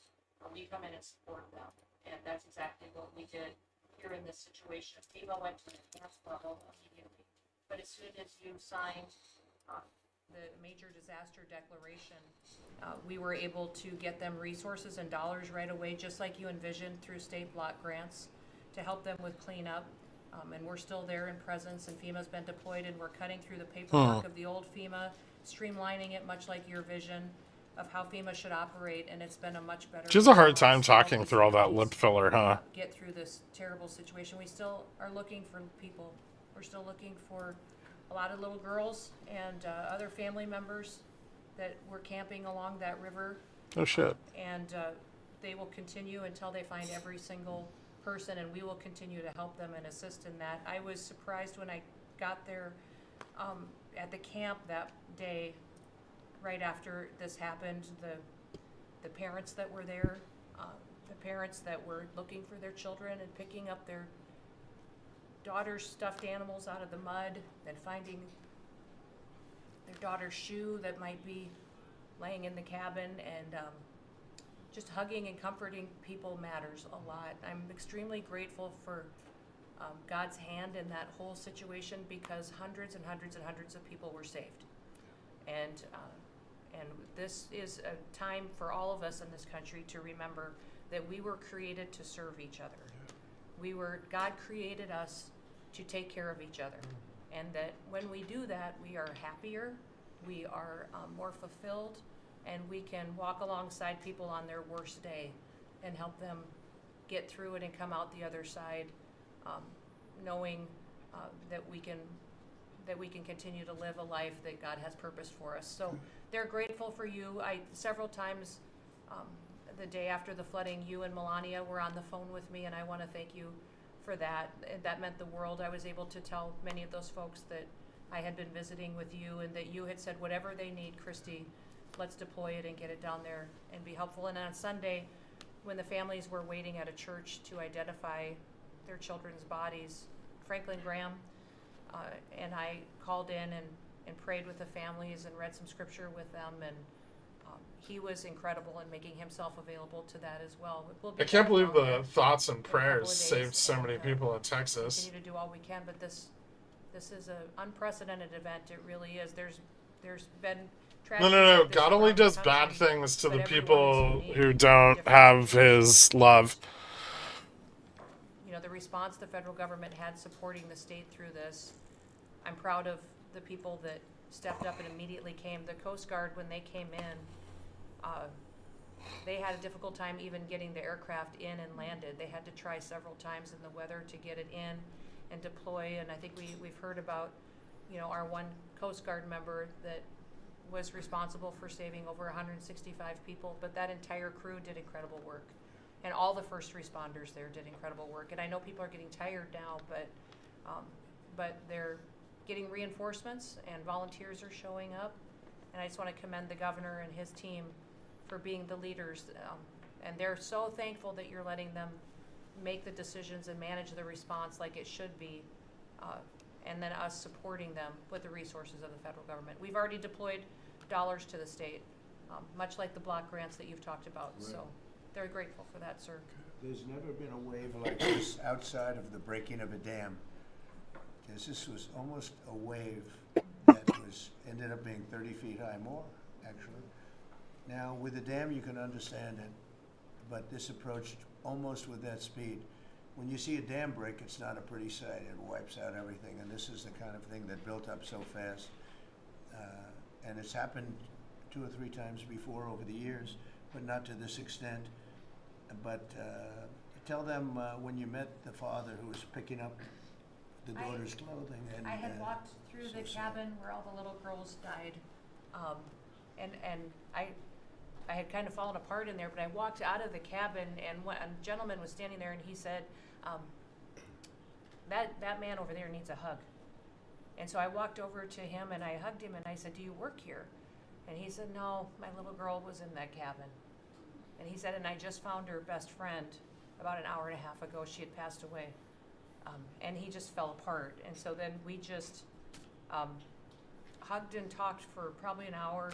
We come in and support them. And that's exactly what we did here in this situation. FEMA went to the enhanced level immediately. But as soon as you signed the major disaster declaration, we were able to get them resources and dollars right away, just like you envisioned through state block grants, to help them with cleanup. And we're still there in presence, and FEMA's been deployed, and we're cutting through the paperwork of the old FEMA, streamlining it much like your vision of how FEMA should operate, and it's been a much better. She has a hard time talking through all that lip filler, huh? Get through this terrible situation. We still are looking for people. We're still looking for a lot of little girls and other family members that were camping along that river. Oh shit. And they will continue until they find every single person, and we will continue to help them and assist in that. I was surprised when I got there at the camp that day, right after this happened, the parents that were there, the parents that were looking for their children and picking up their daughter's stuffed animals out of the mud and finding their daughter's shoe that might be laying in the cabin, and just hugging and comforting people matters a lot. I'm extremely grateful for God's hand in that whole situation, because hundreds and hundreds and hundreds of people were saved. And this is a time for all of us in this country to remember that we were created to serve each other. God created us to take care of each other. And that when we do that, we are happier, we are more fulfilled, and we can walk alongside people on their worst day and help them get through it and come out the other side, knowing that we can continue to live a life that God has purposed for us. So they're grateful for you. Several times the day after the flooding, you and Melania were on the phone with me, and I want to thank you for that. That meant the world. I was able to tell many of those folks that I had been visiting with you, and that you had said, whatever they need, Christy, let's deploy it and get it down there and be helpful. And on Sunday, when the families were waiting at a church to identify their children's bodies, Franklin Graham and I called in and prayed with the families and read some scripture with them, and he was incredible in making himself available to that as well. I can't believe the thoughts and prayers saved so many people in Texas. Continue to do all we can, but this is an unprecedented event. It really is. There's been tragedies. No. Like God only does bad things to the people who don't have his love. You know, the response the federal government had supporting the state through this, I'm proud of the people that stepped up and immediately came. The Coast Guard, when they came in, they had a difficult time even getting the aircraft in and landed. They had to try several times in the weather to get it in and deploy. And I think we've heard about, our one Coast Guard member that was responsible for saving over 165 people, but that entire crew did incredible work. And all the first responders there did incredible work. And I know people are getting tired now, but they're getting reinforcements, and volunteers are showing up. And I just want to commend the governor and his team for being the leaders. And they're so thankful that you're letting them make the decisions and manage the response like it should be. And then us supporting them with the resources of the federal government. We've already deployed dollars to the state, much like the block grants that you've talked about. Right. So they're grateful for that, sir. There's never been a wave like this outside of the breaking of a dam. Because this was almost a wave that ended up being 30 feet high, more actually. Now with the dam you can understand it, but this approached almost with that speed. When you see a dam break, it's not a pretty sight. It wipes out everything, and this is the kind of thing that built up so fast. And it's happened 2 or 3 times before over the years, but not to this extent. But tell them when you met the father who was picking up the daughter's clothing. And I had walked through the cabin where all the little girls died, and I had kind of fallen apart in there, but I walked out of the cabin, and a gentleman was standing there, and he said, that man over there needs a hug. And so I walked over to him, and I hugged him, and I said, do you work here? And he said, no, my little girl was in that cabin. And he said, and I just found her best friend about an hour and a half ago. She had passed away. And he just fell apart. And so then we just hugged and talked for probably an hour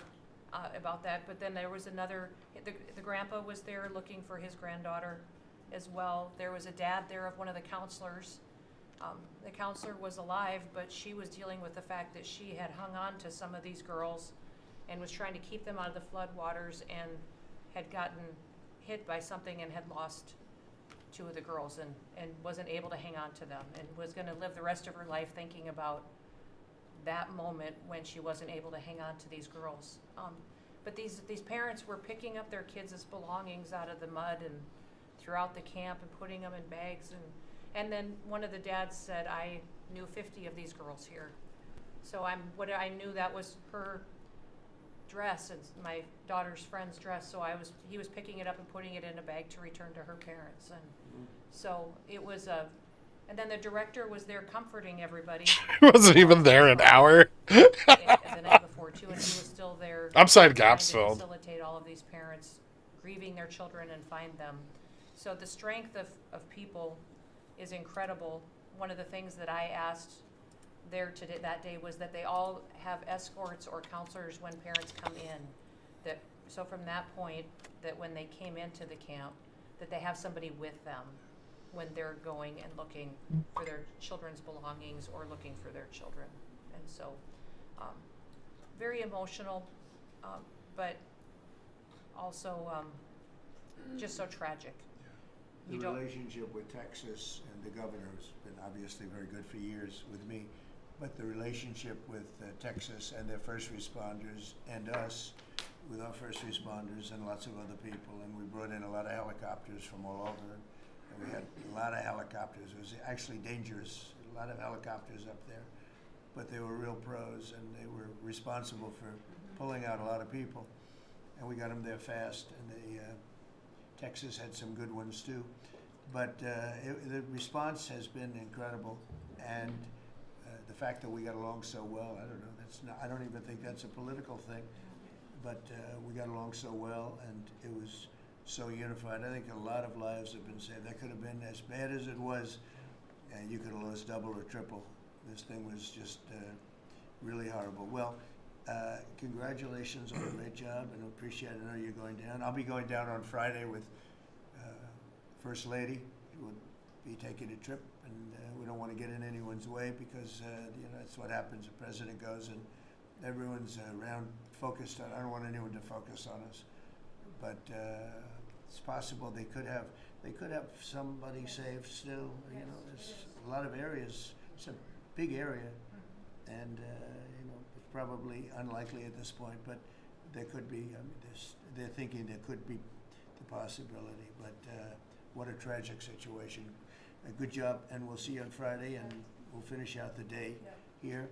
about that. But then there was another, the grandpa was there looking for his granddaughter as well. There was a dad there of one of the counselors. The counselor was alive, but she was dealing with the fact that she had hung on to some of these girls and was trying to keep them out of the floodwaters, and had gotten hit by something and had lost two of the girls, and wasn't able to hang on to them, and was going to live the rest of her life thinking about that moment when she wasn't able to hang on to these girls. But these parents were picking up their kids' belongings out of the mud and throughout the camp and putting them in bags, and then one of the dads said, I knew 50 of these girls here. So I knew that was her dress, and my daughter's friend's dress. So he was picking it up and putting it in a bag to return to her parents. And so it was and then the director was there comforting everybody. He wasn't even there an hour. The night before too, and he was still there. Upside trying gaps to filled. facilitate all of these parents grieving their children and find them. So the strength of people is incredible. One of the things that I asked there that day was that they all have escorts or counselors when parents come in. So from that point, that when they came into the camp, that they have somebody with them when they're going and looking for their children's belongings or looking for their children. And so, very emotional, but also just so tragic. The relationship with Texas and the governor has been obviously very good for years with me, but the relationship with Texas and their first responders and us with our first responders and lots of other people, and we brought in a lot of helicopters from all over, and we had a lot of helicopters. It was actually dangerous, a lot of helicopters up there, but they were real pros, and they were responsible for pulling out a lot of people, and we got them there fast, and Texas had some good ones too, but the response has been incredible, and the fact that we got along so well, I don't know, I don't even think that's a political thing, but we got along so well, and it was so unified. I think a lot of lives have been saved. That could have been as bad as it was, and you could have lost double or triple. This thing was just really horrible. Well, congratulations on a great job, and appreciate it. I know you're going down. I'll be going down on Friday with First Lady. We'll be taking a trip, and we don't want to get in anyone's way because that's what happens. The president goes and everyone's around focused on. I don't want anyone to focus on us, but it's possible they could have somebody saved still. There's a lot of areas. It's a big area, and it's probably unlikely at this point, but there could be. They're thinking there could be the possibility, but what a tragic situation. Good job, and we'll see you on Friday, and we'll finish out the day here.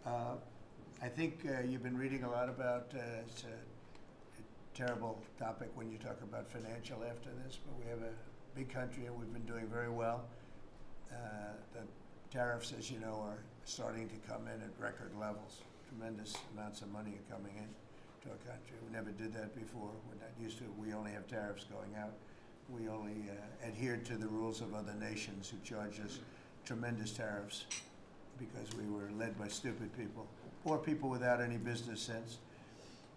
I think you've been reading a lot about, it's a terrible topic when you talk about financial after this, but we have a big country and we've been doing very well. The tariffs, as you know, are starting to come in at record levels. Tremendous amounts of money are coming in to our country. We never did that before. We're not used to it. We only have tariffs going out. We only adhered to the rules of other nations who charged us tremendous tariffs because we were led by stupid people or people without any business sense.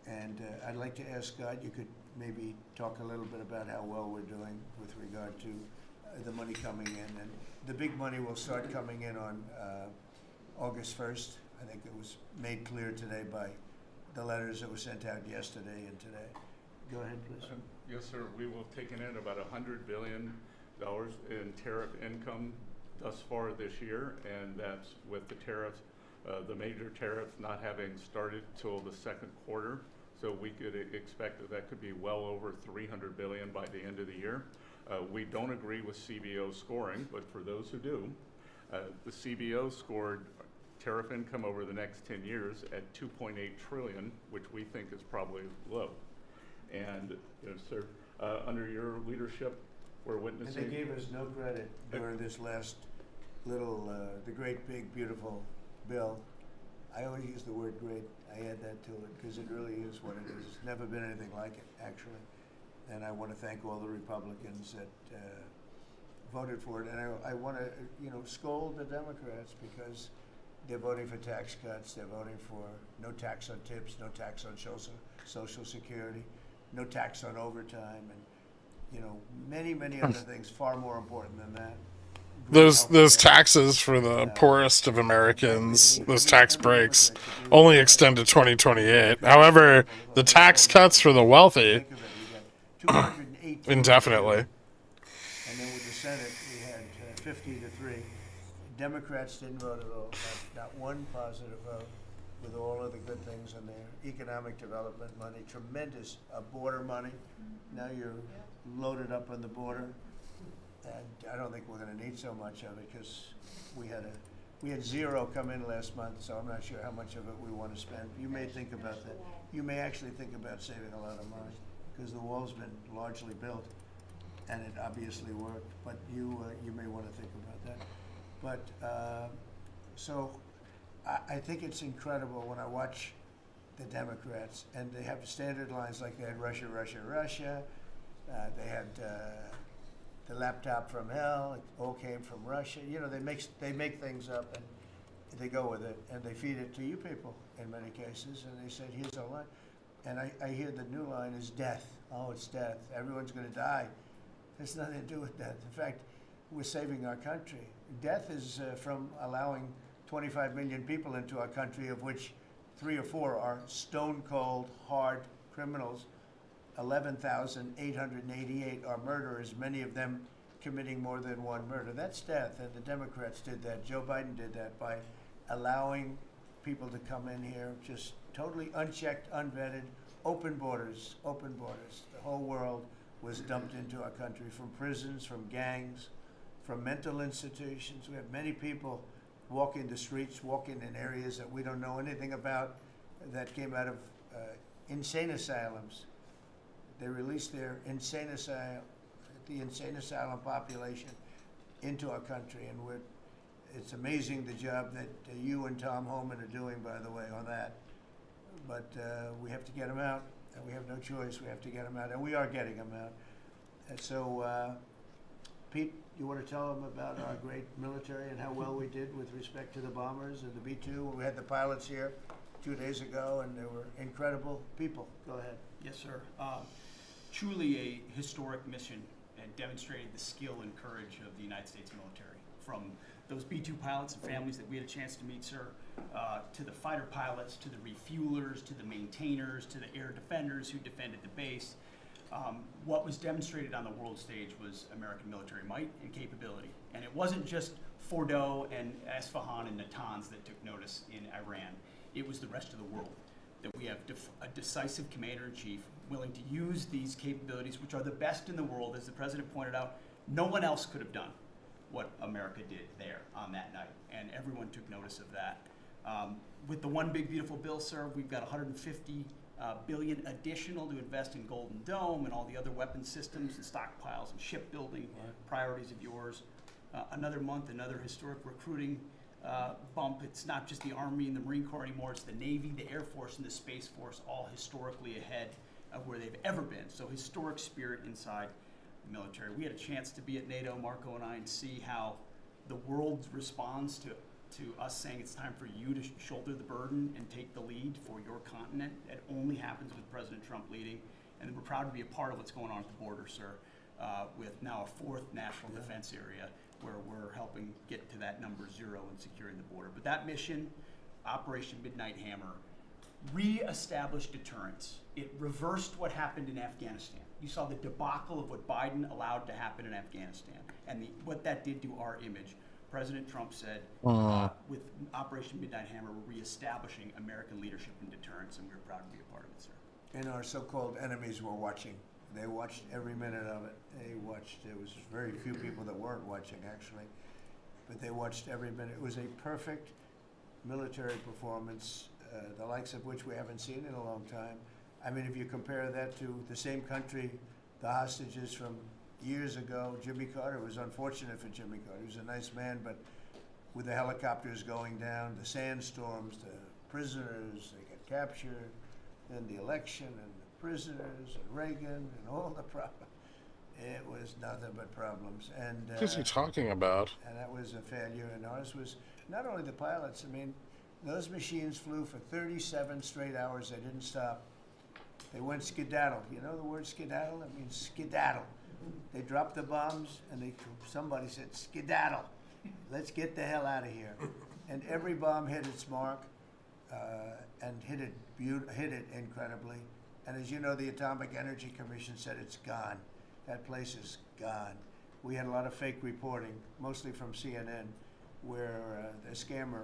And I'd like to ask Scott, you could maybe talk a little bit about how well we're doing with regard to the money coming in. And the big money will start coming in on August 1st. I think it was made clear today by the letters that were sent out yesterday and today. Go ahead, please. Yes, sir. We will have taken in about $100 billion in tariff income thus far this year, and that's with the tariffs, the major tariff not having started till the second quarter. So we could expect that could be well over $300 billion by the end of the year. We don't agree with CBO scoring, but for those who do, the CBO scored tariff income over the next 10 years at 2.8 trillion, which we think is probably low. And, sir, under your leadership, we're And witnessing. they gave us no credit during this last little, the great, big, beautiful bill. I always use the word great. I add that to it because it really is what it is. It's never been anything like it, actually. And I want to thank all the Republicans that voted for it. And I want to, scold the Democrats because they're voting for tax cuts. They're voting for no tax on tips, no tax on Social Security, no tax on overtime, and many, many other things far more important than that. Those taxes for the poorest of Americans, those tax breaks, only extend to 2028. However, the tax cuts for the wealthy, Think of it, we got 218 indefinitely. And then with the Senate, we had 50-3. Democrats didn't vote at all, not one positive vote, with all of the good things in there. Economic development money, tremendous border money. Now you're loaded up on the border. And I don't think we're gonna need so much of it because we had zero come in last month, so I'm not sure how much of it we want to spend. You may think about that. You may actually think about saving a lot of money because the wall's been largely built and it obviously worked, but you may want to think about that. But, so I think it's incredible when I watch the Democrats and they have standard lines like they had Russia, Russia, Russia. They had the laptop from hell. It all came from Russia. They make things up and they go with it and they feed it to you people in many cases. And they said, here's our line. And I hear the new line is death. Oh, it's death. Everyone's going to die. There's nothing to do with death. In fact, we're saving our country. Death is from allowing 25 million people into our country, of which 3 or 4 are stone cold, hard criminals. 11,888 are murderers, many of them committing more than one murder. That's death, and the Democrats did that. Joe Biden did that by allowing people to come in here just totally unchecked, unvetted, open borders, open borders. The whole world was dumped into our country from prisons, from gangs, from mental institutions. We have many people walking the streets, walking in areas that we don't know anything about that came out of insane asylums. They released their the insane asylum population into our country, and it's amazing the job that you and Tom Homan are doing, by the way, on that. But we have to get them out, and we have no choice. We have to get them out, and we are getting them out. And so, Pete, you want to tell them about our great military and how well we did with respect to the bombers and the B-2? We had the pilots here 2 days ago, and they were incredible people. Go ahead. Yes, sir. Truly a historic mission and demonstrated the skill and courage of the United States military. From those B-2 pilots and families that we had a chance to meet, sir, to the fighter pilots, to the refuelers, to the maintainers, to the air defenders who defended the base. What was demonstrated on the world stage was American military might and capability. And it wasn't just Fordo and Esfahan and Natanz that took notice in Iran. It was the rest of the world. That we have a decisive commander-in-chief willing to use these capabilities, which are the best in the world. As the president pointed out, no one else could have done what America did there on that night, and everyone took notice of that. With the one big beautiful bill, sir, we've got $150 billion additional to invest in Golden Dome and all the other weapon systems and stockpiles and shipbuilding priorities of yours. Another month, another historic recruiting bump. It's not just the Army and the Marine Corps anymore, it's the Navy, the Air Force, and the Space Force, all historically ahead of where they've ever been. So historic spirit inside the military. We had a chance to be at NATO, Marco and I, and see how the world responds to us saying it's time for you to shoulder the burden and take the lead for your continent. It only happens with President Trump leading. And we're proud to be a part of what's going on at the border, sir, with now a 4th national defense area where we're helping get to that number 0 and securing the border. But that mission, Operation Midnight Hammer, re-established deterrence. It reversed what happened in Afghanistan. You saw the debacle of what Biden allowed to happen in Afghanistan and what that did to our image. President Trump said, with Operation Midnight Hammer, we're reestablishing American leadership and deterrence, and we're proud to be a part of it, sir. And our so-called enemies were watching. They watched every minute of it. They watched. There was very few people that weren't watching, actually, but they watched every minute. It was a perfect military performance, the likes of which we haven't seen in a long time. I mean, if you compare that to the same country, the hostages from years ago, Jimmy Carter, was unfortunate for Jimmy Carter. He was a nice man, but with the helicopters going down, the sandstorms, the prisoners, they get captured, then the election and the prisoners and Reagan and all the problems. It was nothing but problems. And What is he talking about? and that was a failure. And ours was not only the pilots. I mean, those machines flew for 37 straight hours. They didn't stop. They went skedaddle. You know the word skedaddle? It means skedaddle. They dropped the bombs, and somebody said, skedaddle. Let's get the hell out of here. And every bomb hit its mark, and hit it incredibly. And as you know, the Atomic Energy Commission said it's gone. That place is gone. We had a lot of fake reporting, mostly from CNN, where the scammer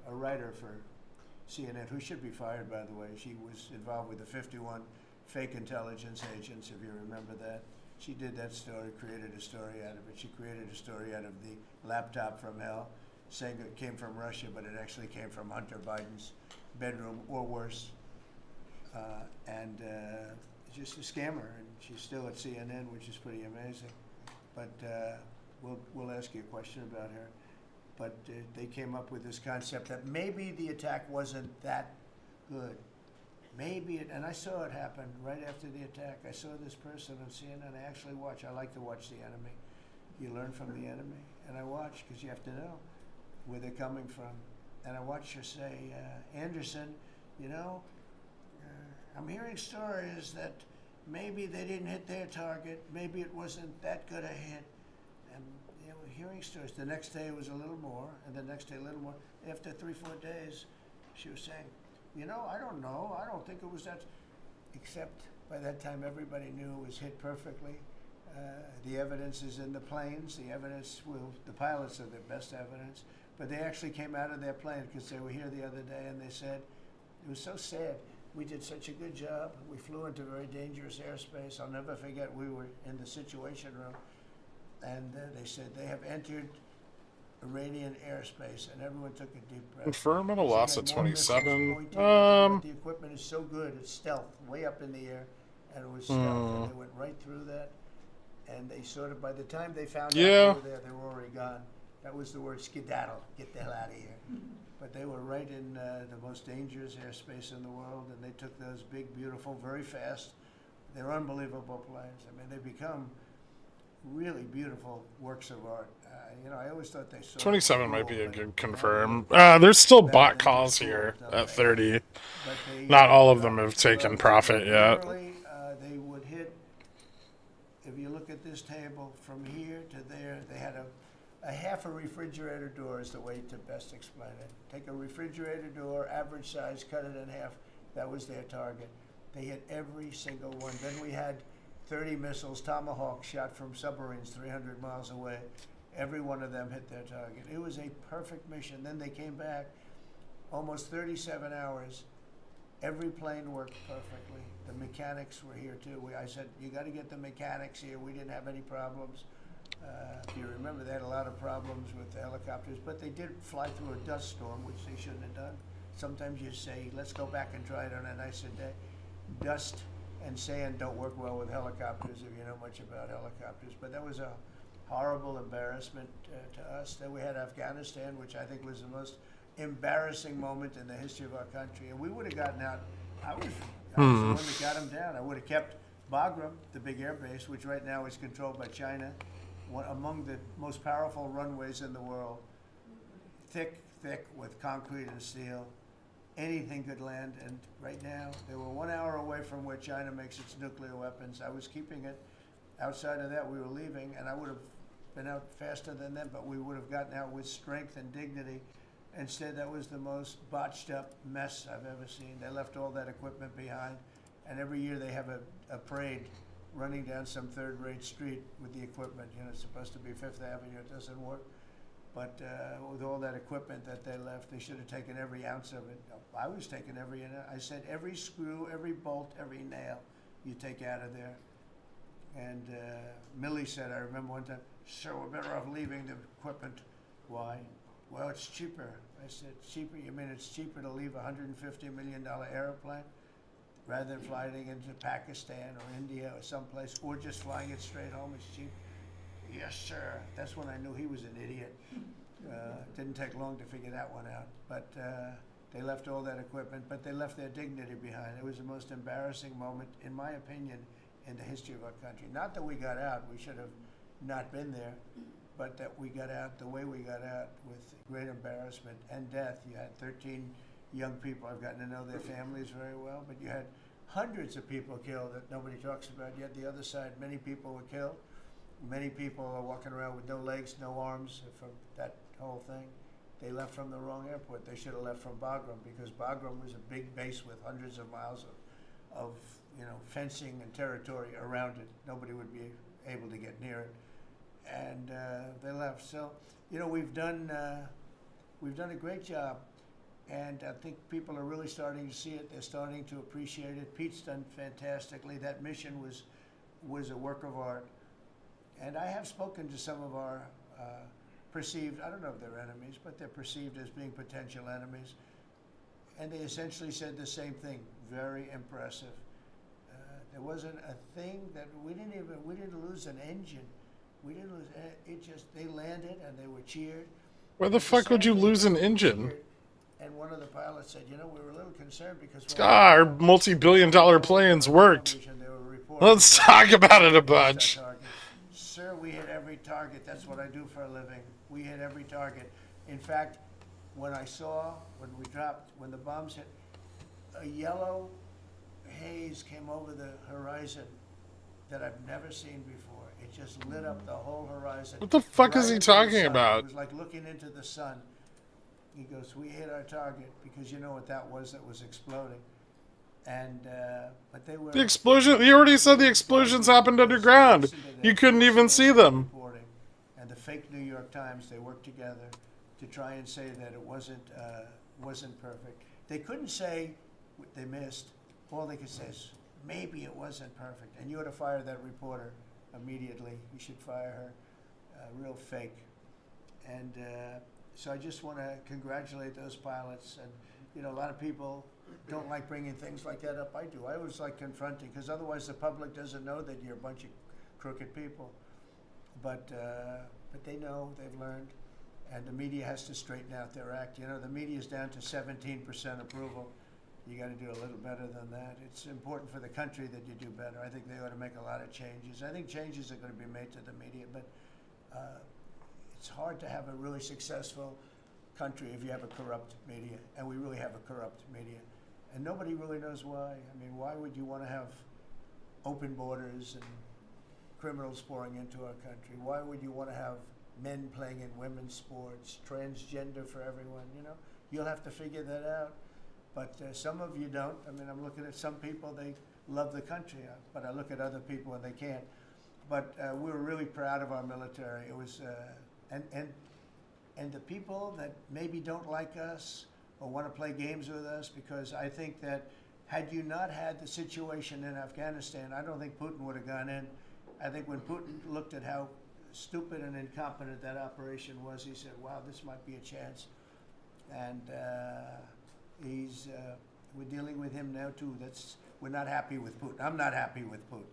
a writer for CNN, who should be fired, by the way. She was involved with the 51 fake intelligence agents, if you remember that. She did that story, created a story out of it. She created a story out of the laptop from hell, saying it came from Russia, but it actually came from Hunter Biden's bedroom, or worse. Just a scammer, and she's still at CNN, which is pretty amazing. But we'll ask you a question about her. But they came up with this concept that maybe the attack wasn't that good. And I saw it happen right after the attack. I saw this person on CNN. I like to watch the enemy. You learn from the enemy. And I watch, because you have to know where they're coming from. And I watched her say, Anderson, I'm hearing stories that maybe they didn't hit their target. Maybe it wasn't that good a hit. And hearing stories. The next day it was a little more, and the next day a little more. After 3-4 days, she was saying, I don't know. I don't think it was that. Except by that time, everybody knew it was hit perfectly. The evidence is in the planes. The pilots are the best evidence. But they actually came out of their plane, because they were here the other day, and they said, it was so sad. We did such a good job. We flew into very dangerous airspace. I'll never forget, we were in the Situation Room, and they said they have entered Iranian airspace, and everyone took a deep breath. Confirm at a They loss had at more missiles 27. pointing, but the equipment is so good, it's stealth, way up in the air, and it was stealth, and they went right through that, and they sort of, by the time they found out they were there, they were already gone. That was the word skedaddle, get the hell out of here. But they were right in the most dangerous airspace in the world, and they took those big, beautiful, very fast. They're unbelievable planes. I mean, they become really beautiful works of art. I always thought they saw 27 might be a good confirm. There's still bot calls here at 30. Not all of them have taken profit yet. They would hit, if you look at this table, from here to there, they had a half a refrigerator door is the way to best explain it. Take a refrigerator door, average size, cut it in half. That was their target. They hit every single one. Then we had 30 missiles, Tomahawk, shot from submarines 300 miles away. Every one of them hit their target. It was a perfect mission. Then they came back, almost 37 hours. Every plane worked perfectly. The mechanics were here too. I said, you got to get the mechanics here. We didn't have any problems. If you remember, they had a lot of problems with the helicopters, but they did fly through a dust storm, which they shouldn't have done. Sometimes you say, let's go back and try it on a nicer day. Dust and sand don't work well with helicopters, if you know much about helicopters. But that was a horrible embarrassment to us. Then we had Afghanistan, which I think was the most embarrassing moment in the history of our country. And we would have gotten out. I was the one that got them down. I would have kept Bagram, the big air base, which right now is controlled by China, one among the most powerful runways in the world, thick with concrete and steel. Anything could land, and right now, they were 1 hour away from where China makes its nuclear weapons. I was keeping it. Outside of that, we were leaving, and I would have been out faster than them, but we would have gotten out with strength and dignity. Instead, that was the most botched up mess I've ever seen. They left all that equipment behind, and every year they have a parade running down some third-rate street with the equipment. It's supposed to be Fifth Avenue. It doesn't work. But with all that equipment that they left, they should have taken every ounce of it. I was taking every ounce. I said every screw, every bolt, every nail you take out of there. And Millie said, I remember one time, sir, we're better off leaving the equipment. Why? well, it's cheaper. I said, cheaper? You mean it's cheaper to leave a $150 million airplane rather than flying it into Pakistan or India or someplace, or just flying it straight home is cheap? Yes, sir. That's when I knew he was an idiot. Didn't take long to figure that one out. But they left all that equipment, but they left their dignity behind. It was the most embarrassing moment, in my opinion, in the history of our country. Not that we got out, we should have not been there, but that we got out the way we got out, with great embarrassment and death. You had 13 young people. I've gotten to know their families very well, but you had hundreds of people killed that nobody talks about. Yet the other side, many people were killed. Many people are walking around with no legs, no arms from that whole thing. They left from the wrong airport. They should have left from Bagram, because Bagram was a big base with hundreds of miles of fencing and territory around it. Nobody would be able to get near it, and they left. So, we've done a great job, and I think people are really starting to see it. They're starting to appreciate it. Pete's done fantastically. That mission was a work of art, and I have spoken to some of our perceived, I don't know if they're enemies, but they're perceived as being potential enemies, and they essentially said the same thing. Very impressive. There wasn't a thing that we didn't lose an engine. We didn't lose it. They landed and they were cheered. Where the fuck would you lose an engine? And one of the pilots said, we were a little concerned because Our multi-billion-dollar planes worked. Let's talk about it a bunch. Sir, we hit every target. That's what I do for a living. We hit every target. In fact, when the bombs hit, a yellow haze came over the horizon that I've never seen before. It just lit up the whole horizon. What the fuck is he into the talking sun. about? It was like looking into the sun. He goes, we hit our target, because you know what that was exploding. And, but they were... The explosion, he already said the explosions happened underground. You couldn't even see them. And the fake New York Times, they worked together to try and say that it wasn't perfect. They couldn't say they missed. All they could say is, maybe it wasn't perfect. And you ought to fire that reporter immediately. You should fire her. Real fake. And so I just want to congratulate those pilots. And, a lot of people don't like bringing things like that up. I do. I always like confronting, because otherwise the public doesn't know that you're a bunch of crooked people. But they know, they've learned. And the media has to straighten out their act. The media's down to 17% approval. You got to do a little better than that. It's important for the country that you do better. I think they ought to make a lot of changes. I think changes are going to be made to the media, but it's hard to have a really successful country if you have a corrupt media, and we really have a corrupt media. And nobody really knows why. I mean, why would you want to have open borders and criminals pouring into our country? Why would you want to have men playing in women's sports, transgender for everyone? You'll have to figure that out. But some of you don't. I mean, I'm looking at some people, they love the country, but I look at other people and they can't. But we were really proud of our military. It was, and the people that maybe don't like us or want to play games with us, because I think that had you not had the situation in Afghanistan, I don't think Putin would have gone in. I think when Putin looked at how stupid and incompetent that operation was, he said, wow, this might be a chance. And we're dealing with him now too. We're not happy with Putin. I'm not happy with Putin.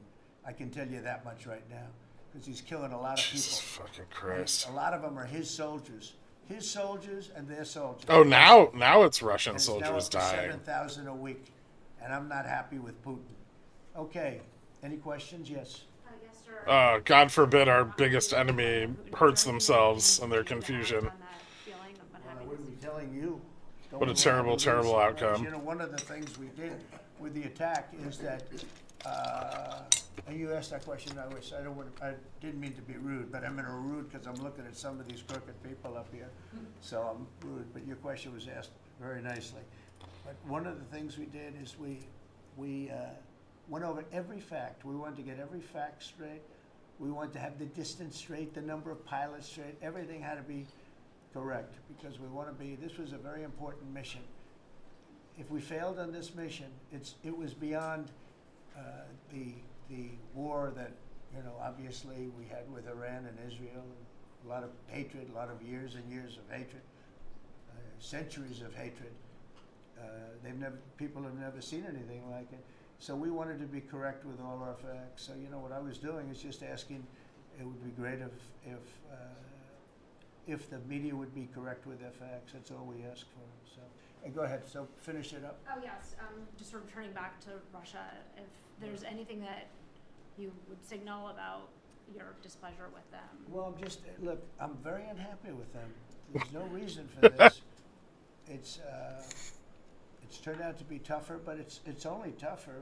I can tell you that much right now, because he's killing a lot of people. Jesus fucking Christ. A lot of them are his soldiers and their soldiers. Oh, now it's Russian and soldiers it's now up to dying. 7,000 a week, and I'm not happy with Putin. Okay, any questions? Yes. Yes, sir. God forbid our biggest enemy hurts themselves in their confusion. I wouldn't be telling you. Don't What a lie. terrible, terrible outcome. One of the things we did with the attack is that, and you asked that question, I didn't mean to be rude, but I'm going to rude because I'm looking at some of these crooked people up here, so I'm rude, but your question was asked very nicely. But one of the things we did is we went over every fact. We wanted to get every fact straight. We wanted to have the distance straight, the number of pilots straight. Everything had to be correct, because we want to be, this was a very important mission. If we failed on this mission, it was beyond the war that, obviously we had with Iran and Israel, and a lot of hatred, a lot of years and years of hatred. centuries of hatred. People have never seen anything like it. So we wanted to be correct with all our facts. So what I was doing is just asking. It would be great if the media would be correct with their facts. That's all we ask for. So, and go ahead. So finish it up. Oh, yes, just returning back to Russia, if there's anything that you would signal about your displeasure with them. Well, look, I'm very unhappy with them. There's no reason for this. It's turned out to be tougher, but it's only tougher.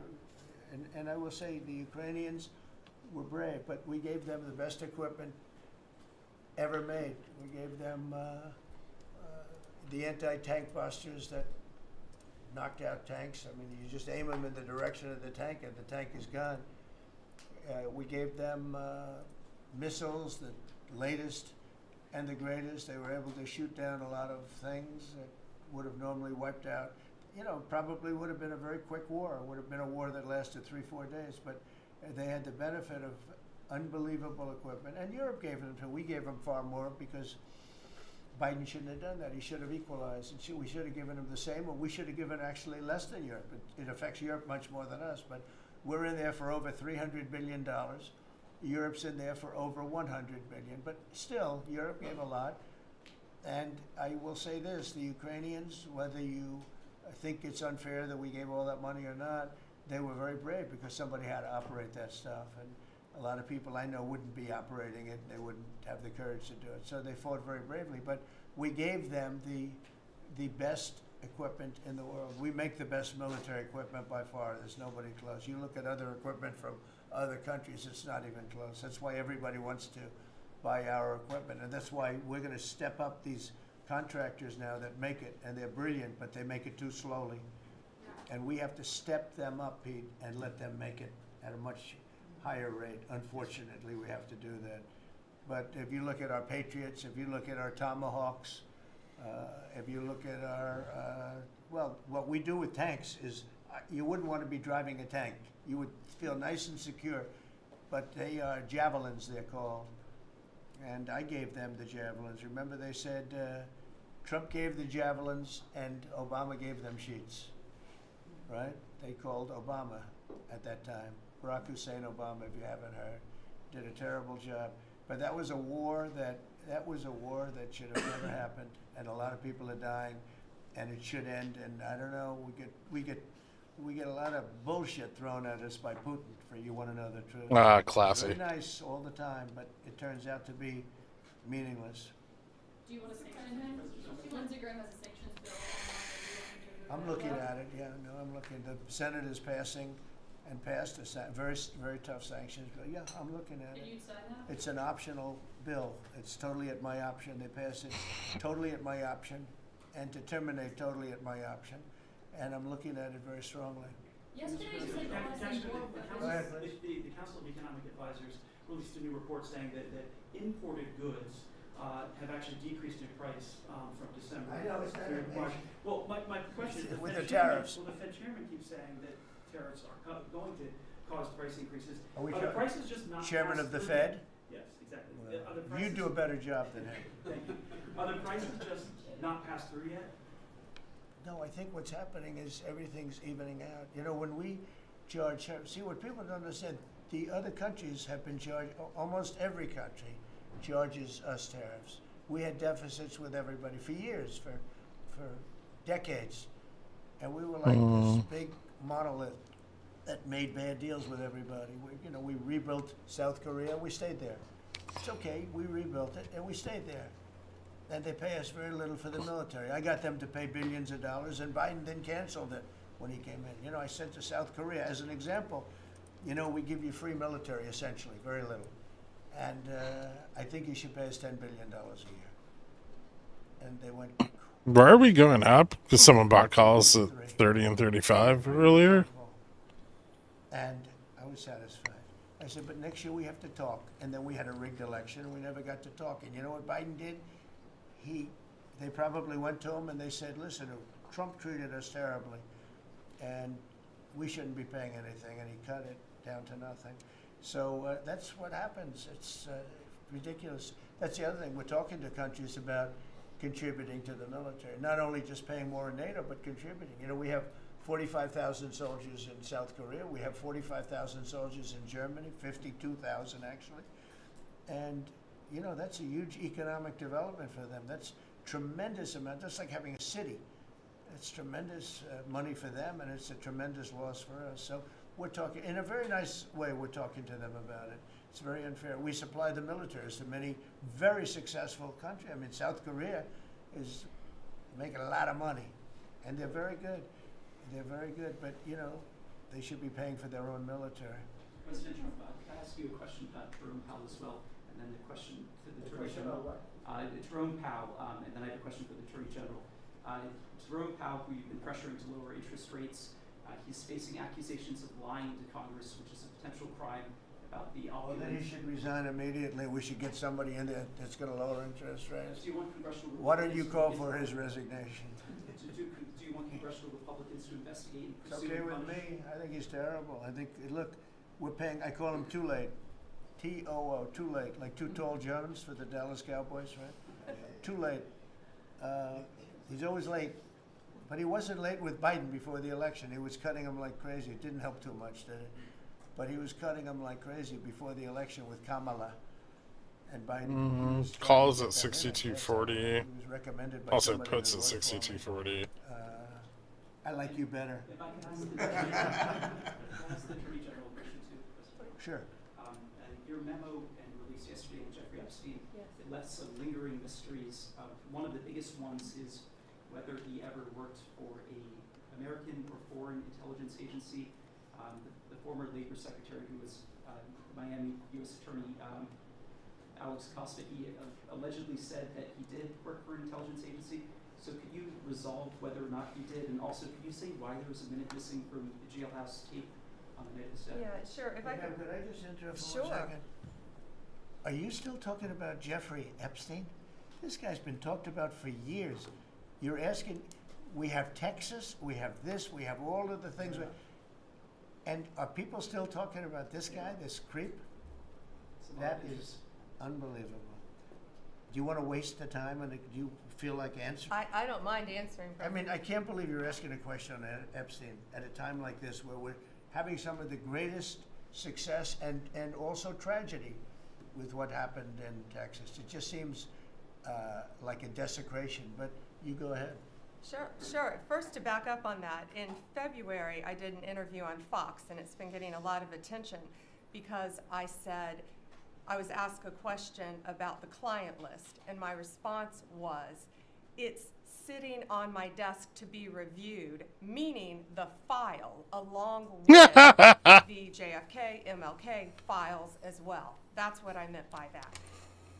And I will say the Ukrainians were brave, but we gave them the best equipment ever made. We gave them the anti-tank busters that knocked out tanks. I mean, you just aim them in the direction of the tank and the tank is gone. We gave them missiles, the latest and the greatest. They were able to shoot down a lot of things that would have normally wiped out. Probably would have been a very quick war. It would have been a war that lasted 3-4 days. But they had the benefit of unbelievable equipment. And Europe gave them too. We gave them far more because Biden shouldn't have done that. He should have equalized. And we should have given them the same, or we should have given actually less than Europe. It affects Europe much more than us. But we're in there for over $300 billion. Europe's in there for over $100 billion. But still, Europe gave a lot. And I will say this, the Ukrainians, whether you think it's unfair that we gave all that money or not, they were very brave because somebody had to operate that stuff. And a lot of people I know wouldn't be operating it. They wouldn't have the courage to do it. So they fought very bravely. But we gave them the best equipment in the world. We make the best military equipment by far. There's nobody close. You look at other equipment from other countries, it's not even close. That's why everybody wants to buy our equipment. And that's why we're going to step up these contractors now that make it. And they're brilliant, but they make it too slowly. And we have to step them up, Pete, and let them make it at a much higher rate. Unfortunately, we have to do that. But if you look at our Patriots, if you look at our Tomahawks, if you look at our, what we do with tanks is, you wouldn't want to be driving a tank. You would feel nice and secure, but they are javelins, they're called. And I gave them the javelins. Remember they said Trump gave the javelins and Obama gave them sheets, right? They called Obama at that time. Barack Hussein Obama, if you haven't heard, did a terrible job. But that was a war that should have never happened, and a lot of people are dying, and it should end. And I don't know, we get a lot of bullshit thrown at us by Putin. For you want to know the truth. Classy. Very nice all the time, but it turns out to be meaningless. Do you want a sanction? Lindsey Graham has a sanctions bill. I'm looking at it. Yeah, no, I'm looking. The Senate is passing and passed a very, very tough sanctions bill. Yeah, I'm looking at it. Can you sign that? It's an optional bill. It's totally at my option. They pass it totally at my option, and to terminate totally at my option. And I'm looking at it very strongly. Yesterday you said you want to see more Go ahead, weapons. please. The Council of Economic Advisors released a new report saying that imported goods have actually decreased in price from December. I know, it's not through a- March. Well, my question is, With Fed the chairman- tariffs. Well, the Fed chairman keeps saying that tariffs are going to cause price increases. Are we the prices just not Chairman passed of the through Fed? yet? Yes, exactly. Well, Are the you prices- do a better job than him. Thank you. Are the prices just not passed through yet? No, I think what's happening is everything's evening out. When we charge, see what people don't understand, the other countries have been charged, almost every country charges us tariffs. We had deficits with everybody for years, for decades. And we were like this big monolith that made bad deals with everybody. We rebuilt South Korea, we stayed there. It's okay, we rebuilt it and we stayed there. And they pay us very little for the military. I got them to pay billions of dollars, and Biden then canceled it when he came in. I sent to South Korea as an example. We give you free military, essentially, very little. And I think you should pay us $10 billion a year. And they went, Where are we going up? Because someone bought calls at 30 and 35 earlier. and I was satisfied. I said, but next year we have to talk. And then we had a rigged election, and we never got to talk. And you know what Biden did? They probably went to him and they said, listen, Trump treated us terribly, and we shouldn't be paying anything, and he cut it down to nothing. So that's what happens. It's ridiculous. That's the other thing. We're talking to countries about contributing to the military. Not only just paying more in NATO, but contributing. You know, we have 45,000 soldiers in South Korea. We have 45,000 soldiers in Germany, 52,000 actually. And, you know, that's a huge economic development for them. That's tremendous amount. That's like having a city. It's tremendous money for them, and it's a tremendous loss for us. So we're talking, in a very nice way, we're talking to them about it. It's very unfair. We supply the militaries to many very successful countries. I mean, South Korea is making a lot of money, and they're very good. They're very good, but, you know, they should be paying for their own military. President Trump, can I ask you a question about Jerome Powell as well, and then the question to the Attorney General? Jerome Powell, and then I have a question for the Attorney General. Jerome Powell, who you've been pressuring to lower interest rates, he's facing accusations of lying to Congress, which is a potential crime about the Well, opulence. then he should resign immediately. We should get somebody in there that's going to lower interest rates. Do you want congressional Why don't you Republicans call to for his investigate- resignation? Do you want congressional Republicans to investigate and It's pursue okay and with punish? me. I think he's terrible. I think, look, we're paying, I call him too late. T-O-O, too late, like Too Tall Jones for the Dallas Cowboys, right? Too late. He's always late. But he wasn't late with Biden before the election. He was cutting him like crazy. It didn't help too much, did it? But he was cutting him like crazy before the election with Kamala and Biden. He was trying Calls to at get them in, I guess. 6240. He was recommended by Also somebody puts that at worked for him. 6240. I like you better. If I can ask the Attorney General, a question too, President. Sure. Your memo and release yesterday on Jeffrey Epstein, it left some lingering mysteries. One of the biggest ones is whether he ever worked for a American or foreign intelligence agency. The former Labor Secretary, who was Miami U.S. Attorney Alex Costa, he allegedly said that he did work for an intelligence agency. So could you resolve whether or not he did, and also could you say why there was a minute missing from the jailhouse tape on the night of the step? Yeah, sure, if I Hey, could. could I just interrupt for Sure. 1 second? Are you still talking about Jeffrey Epstein? This guy's been talked about for years. You're asking, we have Texas, we have this, we have all of the things. And are people still talking about this guy, this creep? Some That other is unbelievable. Do you want to waste the time, and do you feel like answering? I don't mind answering. I mean, I can't believe you're asking a question on Epstein at a time like this where we're having some of the greatest success and also tragedy with what happened in Texas. It just seems like a desecration, but you go ahead. Sure. First, to back up on that, in February, I did an interview on Fox, and it's been getting a lot of attention because I said, I was asked a question about the client list, and my response was, it's sitting on my desk to be reviewed, meaning the file along with the JFK, MLK files as well. That's what I meant by that.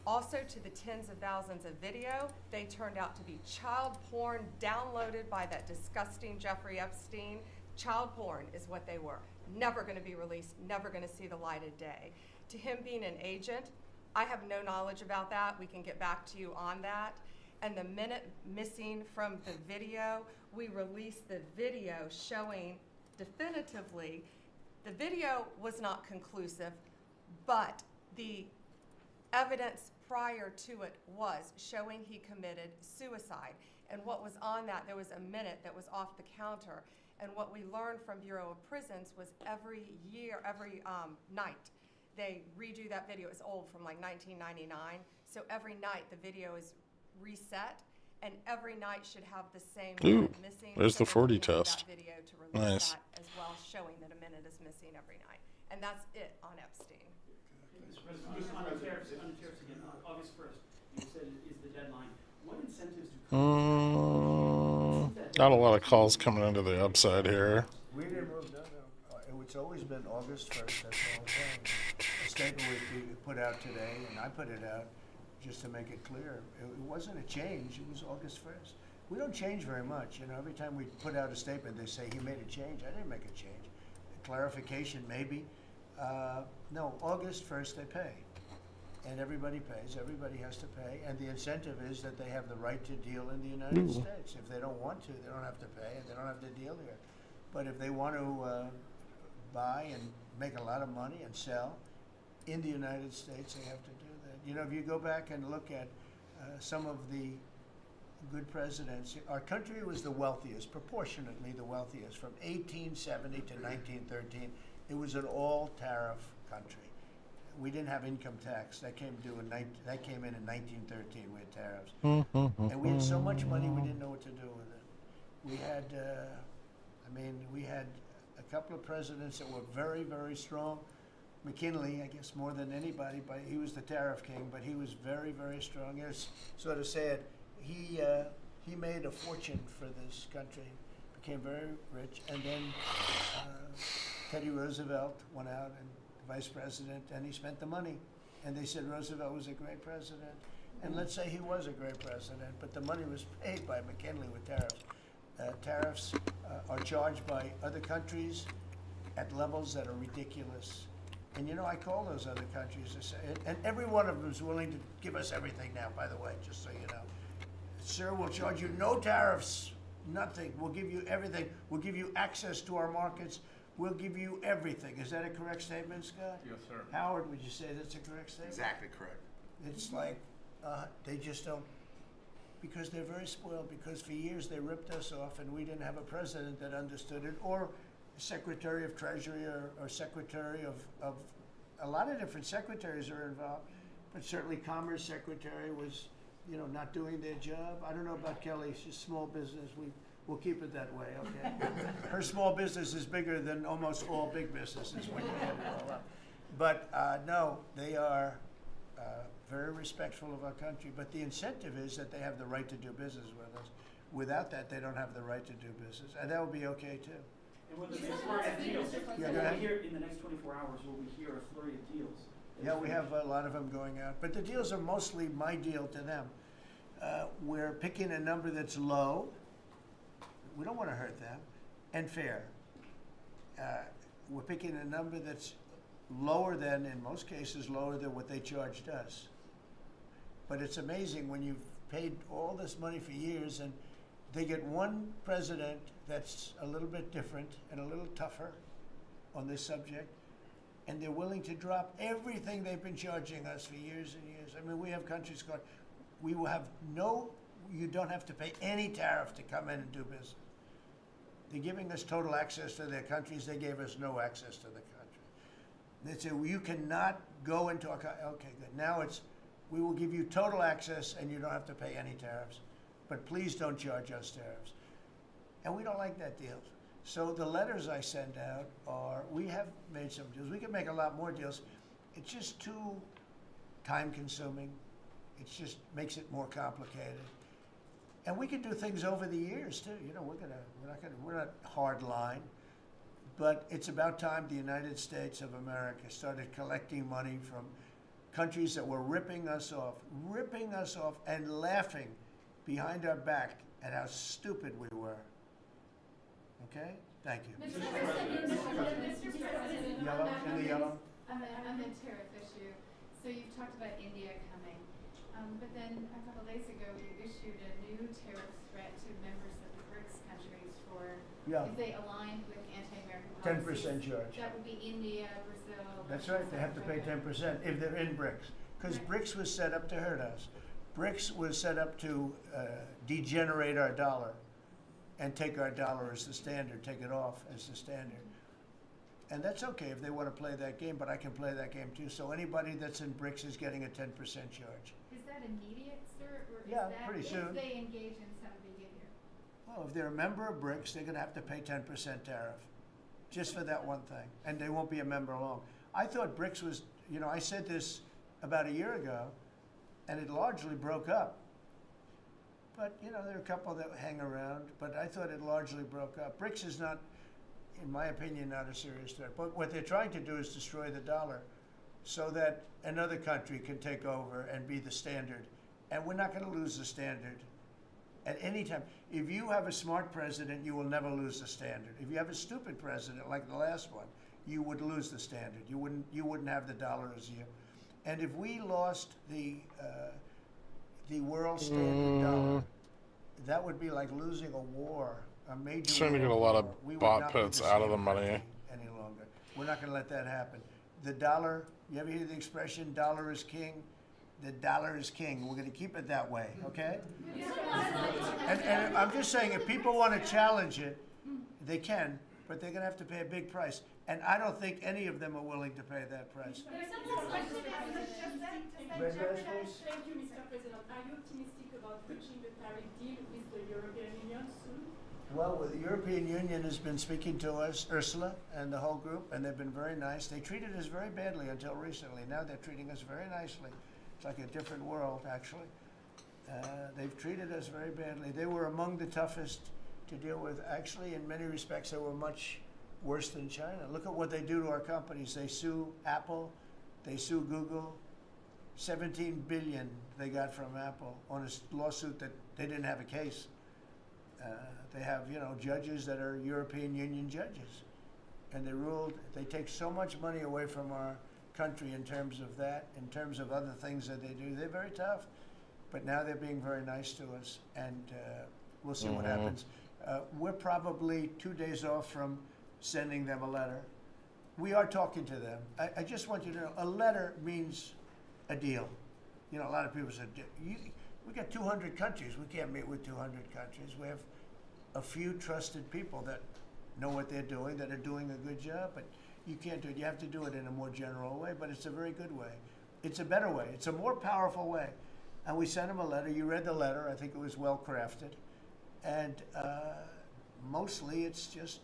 Also, to the tens of thousands of video, they turned out to be child porn downloaded by that disgusting Jeffrey Epstein. Child porn is what they were. Never going to be released, never going to see the light of day. To him being an agent, I have no knowledge about that. We can get back to you on that. And the minute missing from the video, we released the video showing definitively the video was not conclusive, but the evidence prior to it was showing he committed suicide. And what was on that, there was a minute that was off the counter. And what we learned from Bureau of Prisons was every night, they redo that video. It's old, from like 1999. So every night the video is reset, and every night should have the same Ooh, minute missing. there's So the they 40 repeated test. That video to release Nice. that as well, showing that a minute is missing every night. And that's it on Epstein. Mr. President, just on the tariffs again, August 1st, you said is the deadline. What incentives do Not a lot of calls coming into the upside here. We didn't move, no. It's always been August 1st, that's the whole thing. A statement was put out today, and I put it out just to make it clear. It wasn't a change, it was August 1st. We don't change very much, you know. Every time we put out a statement, they say he made a change. I didn't make a change. Clarification, maybe. No, August 1st they pay. And everybody pays, everybody has to pay, and the incentive is that they have the right to deal in the United States. If they don't want to, they don't have to pay, and they don't have to deal here. But if they want to buy and make a lot of money and sell in the United States, they have to do that. You know, if you go back and look at some of the good presidents. Our country was the wealthiest, proportionately the wealthiest, from 1870 to 1913. It was an all-tariff country. We didn't have income tax. That came in 1913. We had tariffs, and we had so much money we didn't know what to do with it. We had, we had a couple of presidents that were very, very strong. McKinley, I guess, more than anybody, but he was the tariff king. But he was very, very strong. It's sort of sad. He made a fortune for this country, became very rich, and then Teddy Roosevelt went out and vice president, and he spent the money. And they said Roosevelt was a great president. And let's say he was a great president, but the money was paid by McKinley with tariffs. Tariffs are charged by other countries at levels that are ridiculous. And I call those other countries, and every one of them is willing to give us everything now, by the way, just so you know. Sir, we'll charge you no tariffs, nothing. We'll give you everything. We'll give you access to our markets. We'll give you everything. Is that a correct statement, Scott? Yes, sir. Howard, would you say that's a correct statement? Exactly correct. It's like they just don't, because they're very spoiled, because for years they ripped us off and we didn't have a president that understood it, or Secretary of Treasury or Secretary of a lot of different secretaries are involved, but certainly Commerce Secretary was, not doing their job. I don't know about Kelly, she's small business. We'll keep it that way, okay? Her small business is bigger than almost all big businesses when you add it all up. But no, they are very respectful of our country. But the incentive is that they have the right to do business with us. Without that, they don't have the right to do business. And that would be okay, too. And when the next flurry of deals, Yeah, go ahead. in the next 24 hours, will we hear a flurry of deals? Yeah, we have a lot of them going out. But the deals are mostly my deal to them. We're picking a number that's low. We don't want to hurt them. And fair. We're picking a number that's lower than, in most cases, lower than what they charged us. But it's amazing when you've paid all this money for years and they get one president that's a little bit different and a little tougher on this subject, and they're willing to drop everything they've been charging us for years and years. I mean, we have countries going, you don't have to pay any tariff to come in and do business. They're giving us total access to their countries. They gave us no access to the country. They say, well, you cannot go into our country. Okay, good. Now we will give you total access and you don't have to pay any tariffs. But please don't charge us tariffs. And we don't like that deal. So the letters I send out are, we have made some deals. We can make a lot more deals. It's just too time consuming. It just makes it more complicated. And we can do things over the years too. We're not hard line, but it's about time the United States of America started collecting money from countries that were ripping us off and laughing behind our back at how stupid we were. Okay? Thank you. Mr. President, Yellow, in the yellow. on the tariff issue, so you've talked about India coming, but then a couple days ago, you issued a new tariff threat to members of the BRICS countries for Yeah. if they aligned with anti-American policies. 10% charge. That would be India, Brazil. That's Russia, right, they have to South pay Africa. 10% if they're in BRICS. Because Right. BRICS was set up to hurt us. BRICS was set up to degenerate our dollar and take our dollar as the standard, take it off as the standard. And that's okay if they want to play that game, but I can play that game too. So anybody that's in BRICS is getting a 10% charge. Is that immediate, sir, or is Yeah, that pretty soon. if they engage in some behavior? Well, if they're a member of BRICS, they're going to have to pay 10% tariff, just for that one thing, and they won't be a member long. I thought BRICS was, I said this about a year ago, and it largely broke up. But, there are a couple that hang around, but I thought it largely broke up. BRICS is not, in my opinion, not a serious threat. But what they're trying to do is destroy the dollar so that another country can take over and be the standard. And we're not going to lose the standard at any time. If you have a smart president, you will never lose the standard. If you have a stupid president, like the last one, you would lose the standard. You wouldn't have the dollar as you. And if we lost the world standard dollar, that would be like losing a war, a major Trying to get a world lot of war. We would bot not be pits the out of the standard money. any longer. We're not going to let that happen. The dollar, you ever hear the expression, dollar is king? the dollar is king. We're going to keep it that way, okay? And I'm just saying, if people want to challenge it, they can, but they're going to have to pay a big price. And I don't think any of them are willing to pay that price. Red Dress, please. Thank you, Mr. President. Are you optimistic about reaching the tariff deal with the European Union soon? Well, the European Union has been speaking to us, Ursula and the whole group, and they've been very nice. They treated us very badly until recently. Now they're treating us very nicely. It's like a different world, actually. They've treated us very badly. They were among the toughest to deal with. Actually, in many respects, they were much worse than China. Look at what they do to our companies. They sue Apple. They sue Google. 17 billion they got from Apple on a lawsuit that they didn't have a case. They have, judges that are European Union judges. And they ruled, they take so much money away from our country in terms of that, in terms of other things that they do. They're very tough. But now they're being very nice to us, and we'll see what happens. We're probably 2 days off from sending them a letter. We are talking to them. I just want you to know, a letter means a deal. A lot of people said, we got 200 countries. We can't meet with 200 countries. We have a few trusted people that know what they're doing, that are doing a good job, but you can't do it. You have to do it in a more general way, but it's a very good way. It's a better way. It's a more powerful way. And we sent them a letter. You read the letter. I think it was well crafted. And mostly it's just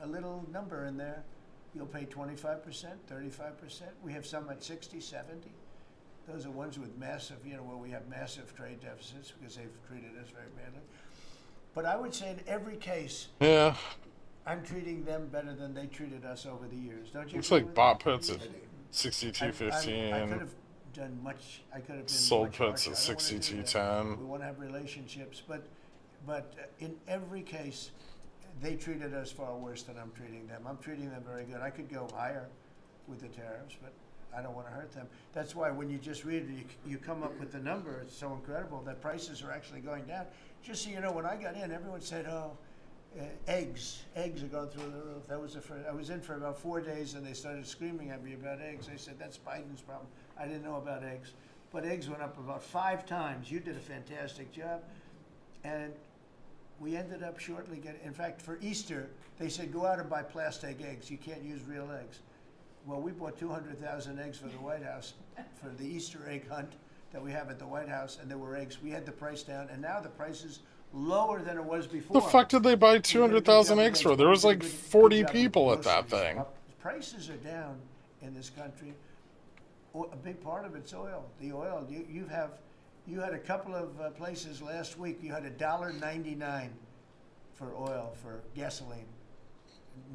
a little number in there. You'll pay 25%, 35%. We have some at 60, 70. Those are ones with massive, where we have massive trade deficits because they've treated us very badly. But I would say in every case, Yeah. I'm treating them better than they treated us over the years. Don't you? Looks agree like with bought that? puts at 62.15. I could have done much. I could have been Sold much puts harsher. at I don't wanna do that. 62.10. We want to have relationships, but in every case, they treated us far worse than I'm treating them. I'm treating them very good. I could go higher with the tariffs, but I don't want to hurt them. That's why when you just read it, you come up with the number. It's so incredible that prices are actually going down. Just so you know, when I got in, everyone said, "Oh, eggs are going through the roof." That was the first. I was in for about 4 days, and they started screaming at me about eggs. They said, "That's Biden's problem." I didn't know about eggs, but eggs went up about 5 times. You did a fantastic job, and we ended up shortly getting. In fact, for Easter, they said, "Go out and buy plastic eggs. You can't use real eggs." Well, we bought 200,000 eggs for the White House for the Easter egg hunt that we have at the White House, and there were eggs. We had the price down, and now the price is lower than it was before. The fuck did they buy 200,000 eggs for? There was like 40 people at that thing. Prices are down in this country. A big part of it's oil. The oil. You had a couple of places last week. You had $1.99 for oil, for gasoline.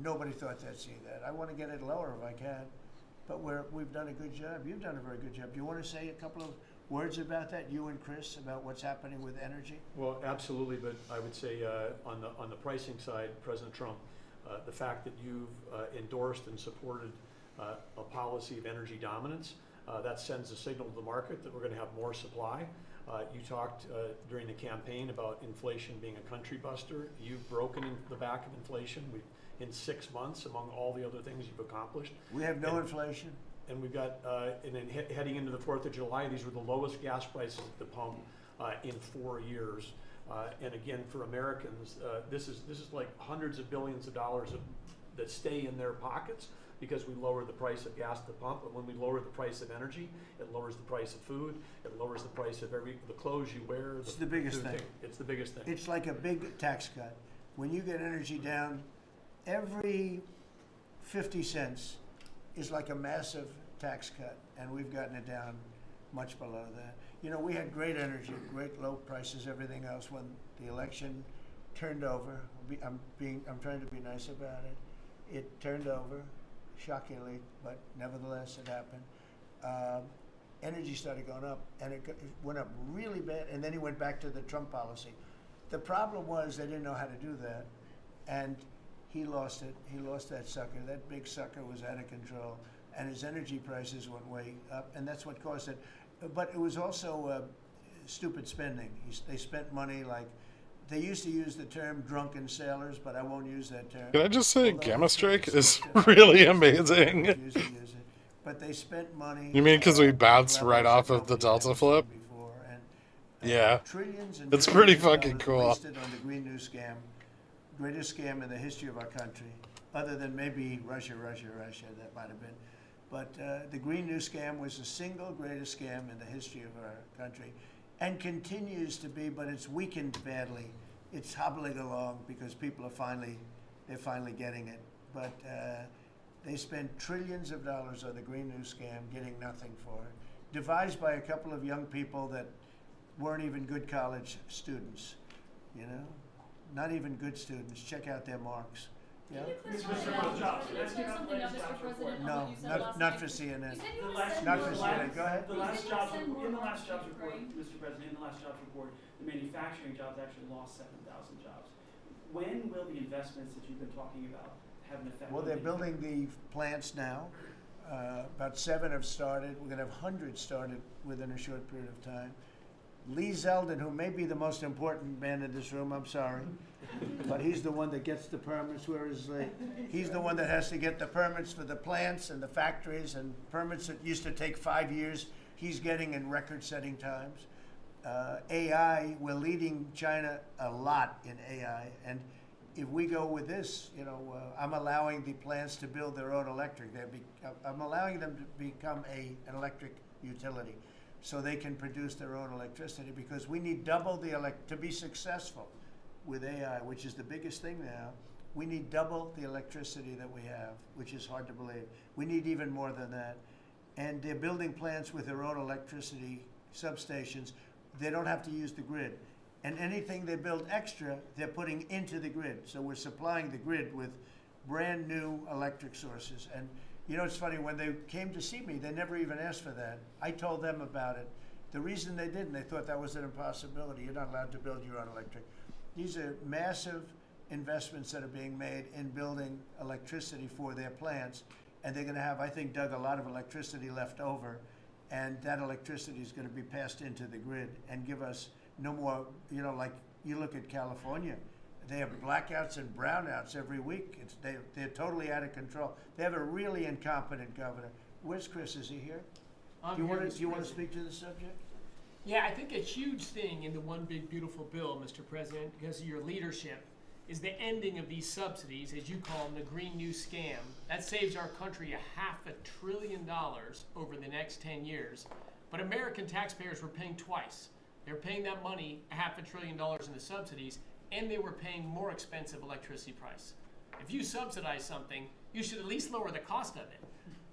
Nobody thought they'd see that. I want to get it lower if I can, but we've done a good job. You've done a very good job. Do you want to say a couple of words about that, you and Chris, about what's happening with energy? Well, absolutely, but I would say on the pricing side, President Trump, the fact that you've endorsed and supported a policy of energy dominance, that sends a signal to the market that we're going to have more supply. You talked during the campaign about inflation being a country buster. You've broken the back of inflation. In 6 months, among all the other things you've accomplished. We have no inflation. And we've got, and then heading into the 4th of July, these were the lowest gas prices at the pump in 4 years. And again, for Americans, this is like hundreds of billions of dollars that stay in their pockets because we lower the price of gas at the pump. But when we lower the price of energy, it lowers the price of food. It lowers the price of the clothes you wear. It's the biggest thing. It's the biggest thing. It's like a big tax cut. When you get energy down, every 50 cents is like a massive tax cut, and we've gotten it down much below that. We had great energy, great low prices, everything else. When the election turned over, I'm trying to be nice about it. It turned over, shockingly, but nevertheless it happened. Energy started going up, and it went up really bad, and then he went back to the Trump policy. The problem was they didn't know how to do that, and he lost it. He lost that sucker. That big sucker was out of control, and his energy prices went way up, and that's what caused it. But it was also stupid spending. They spent money like, they used to use the term drunken sailors, but I won't use that term. Can I just say Although Gamma Strike is it's really amazing? use it. but they spent money. You mean 'cause we bounced levels right off that of the nobody's Delta ever flip? seen before, and, Yeah. trillions and It's pretty trillions of fucking dollars cool. wasted on the Green New Scam, greatest scam in the history of our country, other than maybe Russia, that might have been. But the Green New Scam was the single greatest scam in the history of our country, and continues to be, but it's weakened badly. It's hobbling along because people are finally getting it. But they spent trillions of dollars on the Green New Scam, getting nothing for it. Devised by a couple of young people that weren't even good college students, you know? Not even good students. Check out their marks. Yeah? No, not for CNN. Not for CNN. Go ahead. In the last jobs report, Mr. President, in the last jobs report, the manufacturing jobs actually lost 7,000 jobs. When will the investments that you've been talking about have an effect? Well, they're building the plants now. About 7 have started. We're going to have hundreds started within a short period of time. Lee Zeldin, who may be the most important man in this room, I'm sorry, but he's the one that gets the permits. Where is Lee? He's the one that has to get the permits for the plants and the factories, and permits that used to take 5 years, he's getting in record-setting times. AI, we're leading China a lot in AI, and if we go with this, you know, I'm allowing the plants to build their own electric. I'm allowing them to become an electric utility, so they can produce their own electricity, because we need double to be successful with AI, which is the biggest thing now. We need double the electricity that we have, which is hard to believe. We need even more than that. And they're building plants with their own electricity substations. They don't have to use the grid. And anything they build extra, they're putting into the grid. So we're supplying the grid with brand new electric sources. And you know, it's funny, when they came to see me, they never even asked for that. I told them about it. The reason they didn't, they thought that was an impossibility. You're not allowed to build your own electric. These are massive investments that are being made in building electricity for their plants. And they're going to have, I think, Doug, a lot of electricity left over. And that electricity is going to be passed into the grid and give us no more, you know, like you look at California. They have blackouts and brownouts every week. They're totally out of control. They have a really incompetent governor. Where's Chris? Is he here? Do you want to speak to the subject? Yeah, I think a huge thing in the One Big Beautiful Bill, Mr. President, because of your leadership, is the ending of these subsidies, as you call them, the Green New Scam. That saves our country $500 billion over the next 10 years. But American taxpayers were paying twice. They're paying that money, $500 billion in the subsidies, and they were paying more expensive electricity price. If you subsidize something, you should at least lower the cost of it.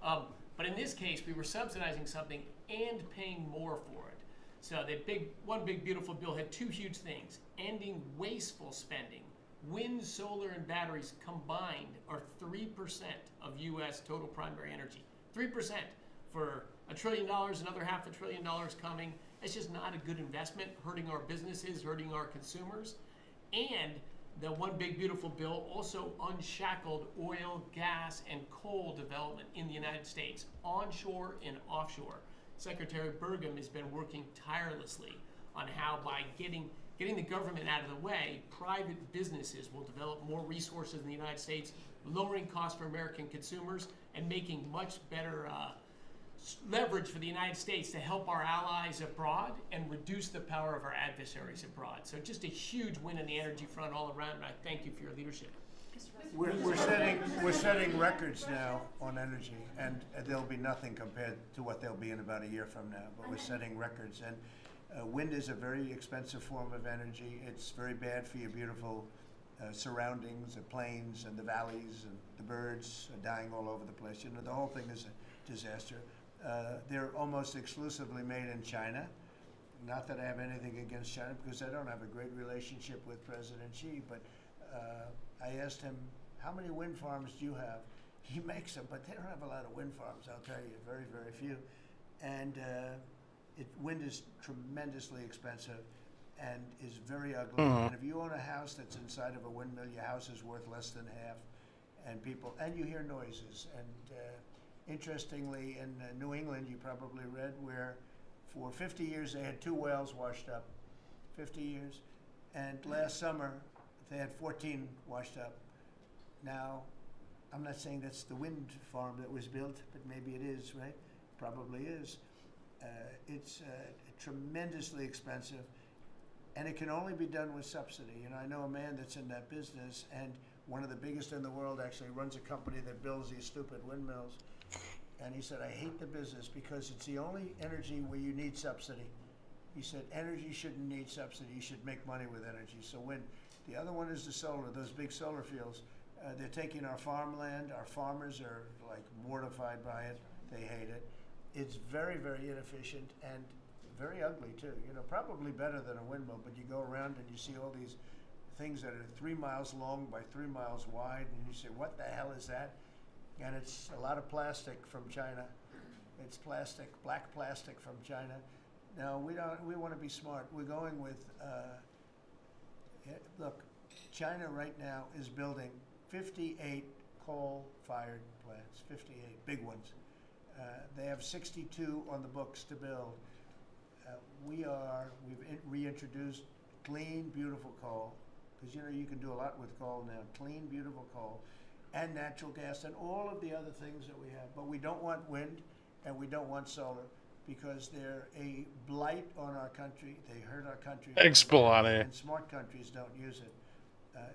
But in this case, we were subsidizing something and paying more for it. So the One Big Beautiful Bill had two huge things: ending wasteful spending. Wind, solar, and batteries combined are 3% of U.S. total primary energy. 3% for $1 trillion, another $500 billion coming. It's just not a good investment, hurting our businesses, hurting our consumers. And the One Big Beautiful Bill also unshackled oil, gas, and coal development in the United States, onshore and offshore. Secretary Burgum has been working tirelessly on how, by getting the government out of the way, private businesses will develop more resources in the United States, lowering costs for American consumers and making much better leverage for the United States to help our allies abroad and reduce the power of our adversaries abroad. So just a huge win on the energy front all around, and I thank you for your leadership. We're setting records now on energy, and there'll be nothing compared to what they'll be in about a year from now. But we're setting records, and wind is a very expensive form of energy. It's very bad for your beautiful surroundings, the plains and the valleys, and the birds are dying all over the place. You know, the whole thing is a disaster. They're almost exclusively made in China. Not that I have anything against China, because I don't have a great relationship with President Xi, but I asked him, how many wind farms do you have? He makes them, but they don't have a lot of wind farms, I'll tell you, very, very few. And wind is tremendously expensive and is very ugly. And if you own a house that's inside of a windmill, your house is worth less than half. And you hear noises. And interestingly, in New England, you probably read, where for 50 years they had 2 wells washed up. 50 years. And last summer, they had 14 washed up. Now, I'm not saying that's the wind farm that was built, but maybe it is, right? Probably is. It's tremendously expensive, and it can only be done with subsidy. You know, I know a man that's in that business, and one of the biggest in the world actually runs a company that builds these stupid windmills. And he said, I hate the business because it's the only energy where you need subsidy. He said, energy shouldn't need subsidy. You should make money with energy. So when the other one is the solar, those big solar fields, they're taking our farmland. Our farmers are like mortified by it. They hate it. It's very, very inefficient and very ugly too. You know, probably better than a windmill, but you go around and you see all these things that are 3 miles long by 3 miles wide, and you say, what the hell is that? And it's a lot of plastic from China. It's plastic, black plastic from China. Now, we want to be smart. We're going with, look, China right now is building 58 coal-fired plants, 58 big ones. They have 62 on the books to build. We've reintroduced clean, beautiful coal, because you know you can do a lot with coal now. Clean, beautiful coal, and natural gas, and all of the other things that we have. But we don't want wind, and we don't want solar, because they're a blight on our country. They hurt our country. Thanks, Bolani. And smart countries don't use it.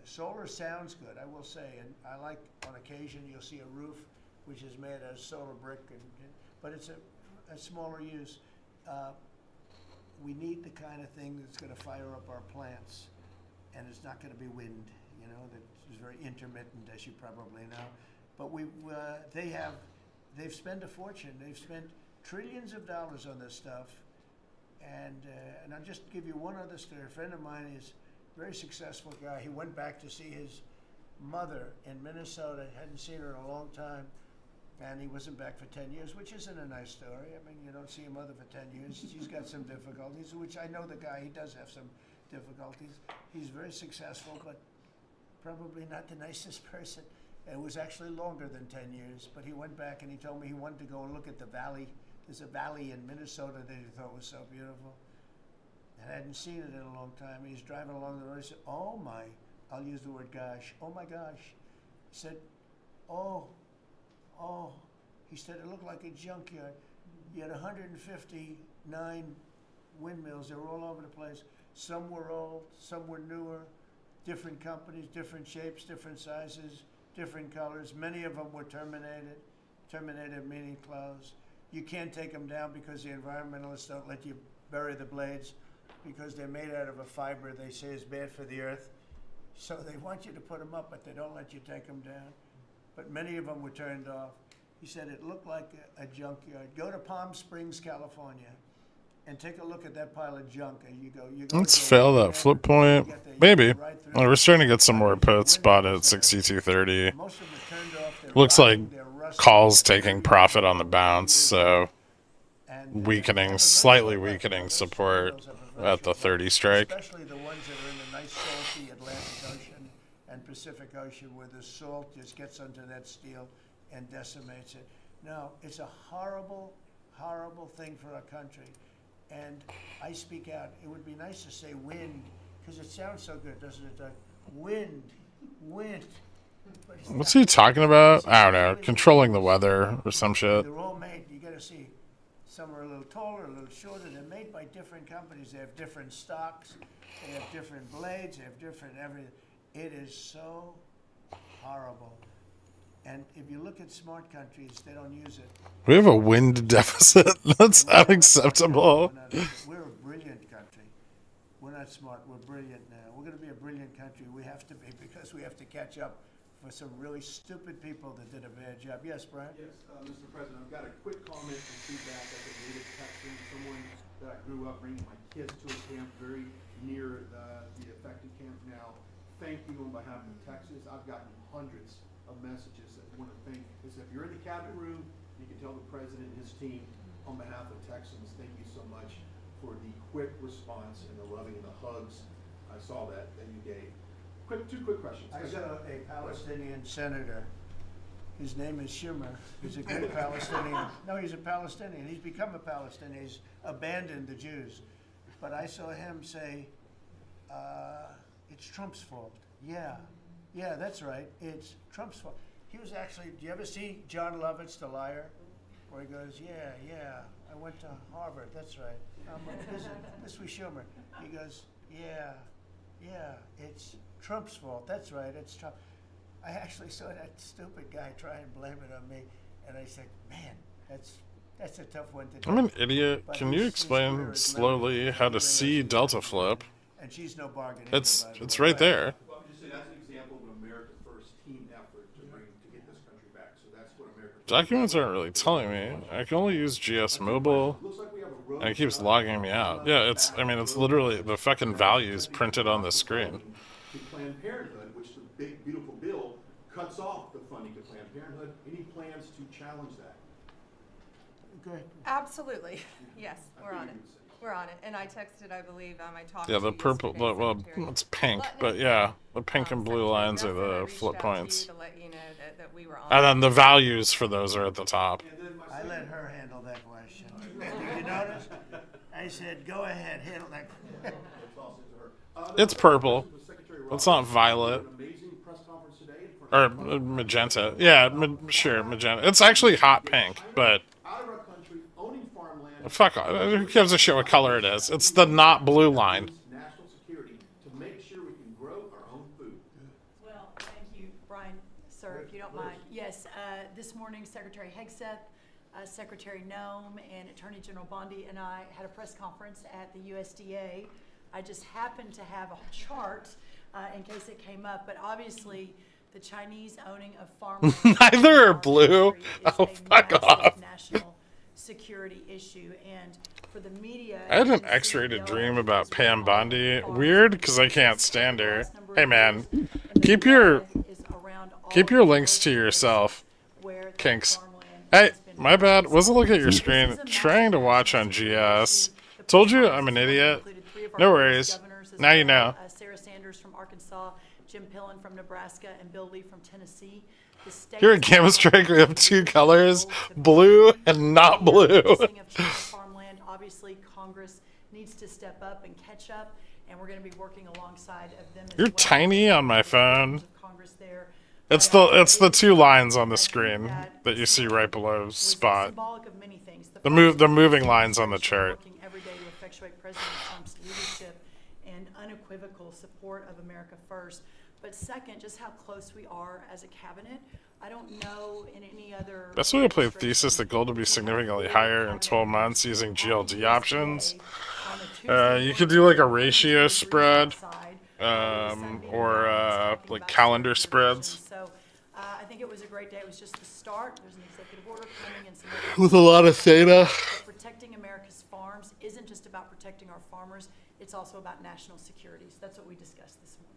Solar sounds good, I will say, and I like on occasion you'll see a roof which is made out of solar brick, but it's a smaller use. We need the kind of thing that's going to fire up our plants, and it's not going to be wind. You know, that is very intermittent, as you probably know. But they've spent a fortune. They've spent trillions of dollars on this stuff, and I'll just give you one other story. A friend of mine is a very successful guy. He went back to see his mother in Minnesota. Hadn't seen her in a long time. And he wasn't back for 10 years, which isn't a nice story. I mean, you don't see your mother for 10 years. She's got some difficulties, which I know the guy, he does have some difficulties. He's very successful, but probably not the nicest person. It was actually longer than 10 years, but he went back and he told me he wanted to go and look at the valley. There's a valley in Minnesota that he thought was so beautiful. And I hadn't seen it in a long time. He's driving along the road. He said, oh my, I'll use the word gosh. Oh my gosh. He said, oh, he said it looked like a junkyard. You had 159 windmills. They were all over the place. Some were old, some were newer, different companies, different shapes, different sizes, different colors. Many of them were terminated. Terminated meaning closed. You can't take them down because the environmentalists don't let you bury the blades because they're made out of a fiber they say is bad for the earth. So they want you to put them up, but they don't let you take them down. But many of them were turned off. He said it looked like a junkyard. Go to Palm Springs, California, and take a look at that pile of junk. And you go. Let's fail that flip point. Maybe. Well, we're starting to get some more puts spotted at 62.30. Most of them are turned off. They're Looks like rotting, they're rusting. calls taking profit on the bounce, so slightly weakening support at the 30 strike. Especially the ones that are in the nice salty Atlantic Ocean and Pacific Ocean, where the salt just gets onto that steel and decimates it. No, it's a horrible, horrible thing for our country. And I speak out. It would be nice to say wind, because it sounds so good, doesn't it, Doug? Wind. What's he talking about? I don't know. Controlling the weather or some shit. They're all made, you gotta see. Some are a little taller, a little shorter. They're made by different companies. They have different stocks. They have different blades. They have different everything. It is so horrible. And if you look at smart countries, they don't use it. We have a wind deficit. That's unacceptable. We're a brilliant country. We're not smart. We're brilliant now. We're going to be a brilliant country. We have to be, because we have to catch up for some really stupid people that did a bad job. Yes, Brian? Yes, Mr. President, I've got a quick comment and feedback as a native Texan, someone that I grew up bringing my kids to a camp very near the affected camp now. Thank you on behalf of Texas. I've gotten hundreds of messages that want to thank, because if you're in the cabinet room, you can tell the president and his team on behalf of Texans, thank you so much for the quick response and the loving and the hugs. I saw that you gave. Two quick questions. I saw a Palestinian senator. His name is Schumer. He's a good Palestinian. No, he's a Palestinian. He's become a Palestinian. He's abandoned the Jews. But I saw him say, it's Trump's fault. Yeah, that's right. It's Trump's fault. he was actually, do you ever see John Lovett's The Liar? Where he goes, yeah, I went to Harvard, that's right. This was Schumer. He goes, yeah, it's Trump's fault, that's right, it's Trump. I actually saw that stupid guy try and blame it on me, and I said, man, that's a tough one to do. I'm an idiot. But Can you his career explain is slowly limited. how to He see ran delta as a flip? And she's no bargain. It's either, by the it's way. right there. Well, I'm just saying, that's an example of an America First team effort to get this country back. So that's what America First. Documents aren't really telling me. I can only use GS Mobile, Looks like we have a road and it keeps shot. logging me out. Yeah, it's literally the fucking values printed on the screen. To Planned Parenthood, which the big beautiful bill cuts off the funding to Planned Parenthood. Any plans to challenge that? Good. Absolutely. Yes, I we're on figured it. you would say. We're on it. And I texted, I believe, I talked Yeah, to the purple, yesterday, well, Secretary it's pink, Lutnick. but yeah, the pink and blue Secretary lines are Griffin, I the reached flip out to points. you to let you know that we were on And it. then the values for those are at the top. And then my I second- let her handle that question. Did you notice? I said, go ahead, handle that. I'll toss it to her. It's purple. With Secretary It's Ross. not violet. An amazing press conference today in front Or of magenta. Yeah, sure, magenta. It's actually hot pink, but out of our country, owning farmland. fuck off. Who gives a shit what color it is? It's the not blue line. National security to make sure we can grow our own food. Well, thank you, Brian, sir, if you don't mind. Yes, this morning Secretary Hegseth, Secretary Nome, and Attorney General Bondi and I had a press conference at the USDA. I just happened to have a chart in case it came up, but obviously the Chinese owning of farmland. Neither are blue. Oh, fuck off. National security issue, and for the media. I had an you can see X-rated yellow dream about is Pam where Bondi. farms Weird, are. because I can't stand her. Last number Hey of man, years, and the keep your red is around all keep of your the links to locations yourself. where that Kinks. farmland Hey, has been my bad. raised. Wasn't looking at your So this screen. is a Trying to massive watch on national GS. security issue. The Told you press I'm an conference idiot. included 3 of our No previous worries. governors as Now you well, know. Sarah Sanders from Arkansas, Jim Pillen from Nebraska, and Bill Lee from Tennessee. The states Here at Gamma Strike, we have 2 colors, blue and not blue. Leasing of China farmland. Obviously, Congress needs to step up and catch up, and we're going to be working alongside of them. As You're well. tiny on my There's phone. members of Congress there. It's But, the 2 lines on the I think screen that you see right below was spot. symbolic of many things. The first moving is lines on the administration chart. Working every day to effectuate President Trump's leadership and unequivocal support of America First. But second, just how close we are as a cabinet. I don't know in any other. Best way to play the thesis that gold will be significantly higher in 12 months using GLD options. You could do like a ratio spread, or like calendar spreads. So I think it was a great day. It was just the start. There's an executive order coming and some other. With a lot of theta. But protecting America's farms isn't just about protecting our farmers. It's also about national security. So that's what we discussed this morning.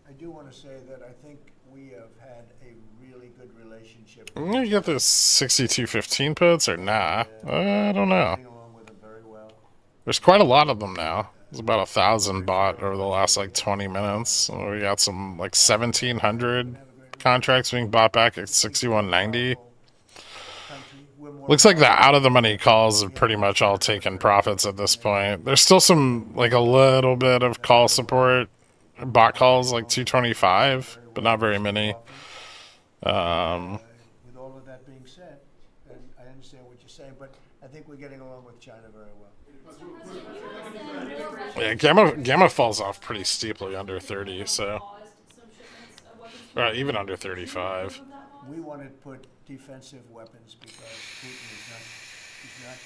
I do want to say that I think we have had a really good relationship. You get those 6215 puts or nah? I don't know. Getting along with them very well. There's quite a lot of them now. There's about 1,000 bought over the last like 20 minutes. We got some like 1,700 contracts being bought back at 6190. Looks like the out of the money calls have pretty much all taken profits at this point. There's still some like a little bit of call support, bot calls like 225, but not very many. With all of that being said, and I understand what you're saying, but I think we're getting along with China very well. Yeah, gamma falls off pretty steeply under 30, so even under 35. We want to put defensive weapons because Putin is not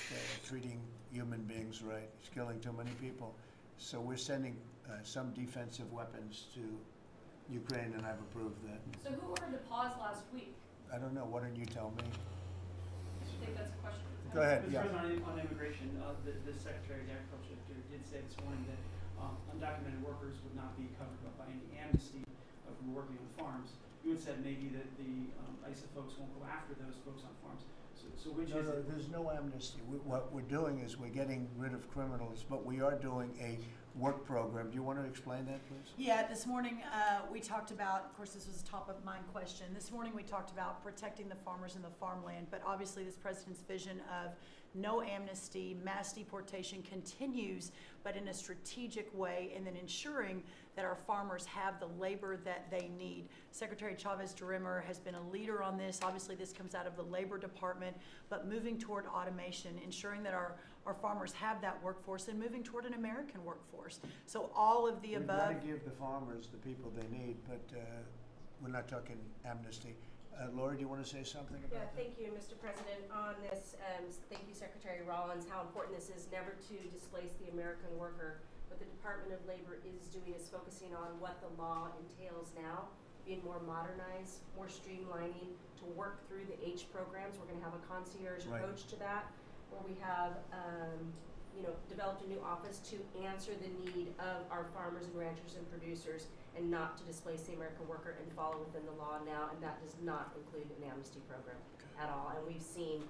treating human beings right. He's killing too many people. So we're sending some defensive weapons to Ukraine, and I've approved that. So who ordered the pause last week? I don't know. Why don't you tell me? I think that's a question. Go ahead. Mr. Yeah. President, on immigration, the Secretary of Agriculture did say this morning that undocumented workers would not be covered by any amnesty from working on farms. You had said maybe that the ISA folks won't go after those folks on farms. So which No, is it? there's no amnesty. What we're doing is we're getting rid of criminals, but we are doing a work program. Do you want to explain that, please? Yeah, this morning we talked about, of course, this was a top of mind question. This morning we talked about protecting the farmers and the farmland, but obviously this president's vision of no amnesty, mass deportation continues, but in a strategic way, and then ensuring that our farmers have the labor that they need. Secretary Chavez-DeRimmer has been a leader on this. Obviously, this comes out of the Labor Department, but moving toward automation, ensuring that our farmers have that workforce, and moving toward an American workforce. So all of the We've above. got to give the farmers the people they need, but we're not talking amnesty. Laura, do you want to say something about that? Thank you, Mr. President. On this, thank you, Secretary Rollins, how important this is never to displace the American worker. What the Department of Labor is doing is focusing on what the law entails now, being more modernized, more streamlining, to work through the H programs. We're going to have a concierge approach to that, where we have developed a new office to answer the need of our farmers and ranchers and producers, and not to displace the American worker, and follow within the law now, and that does not include an amnesty program at all. And we've seen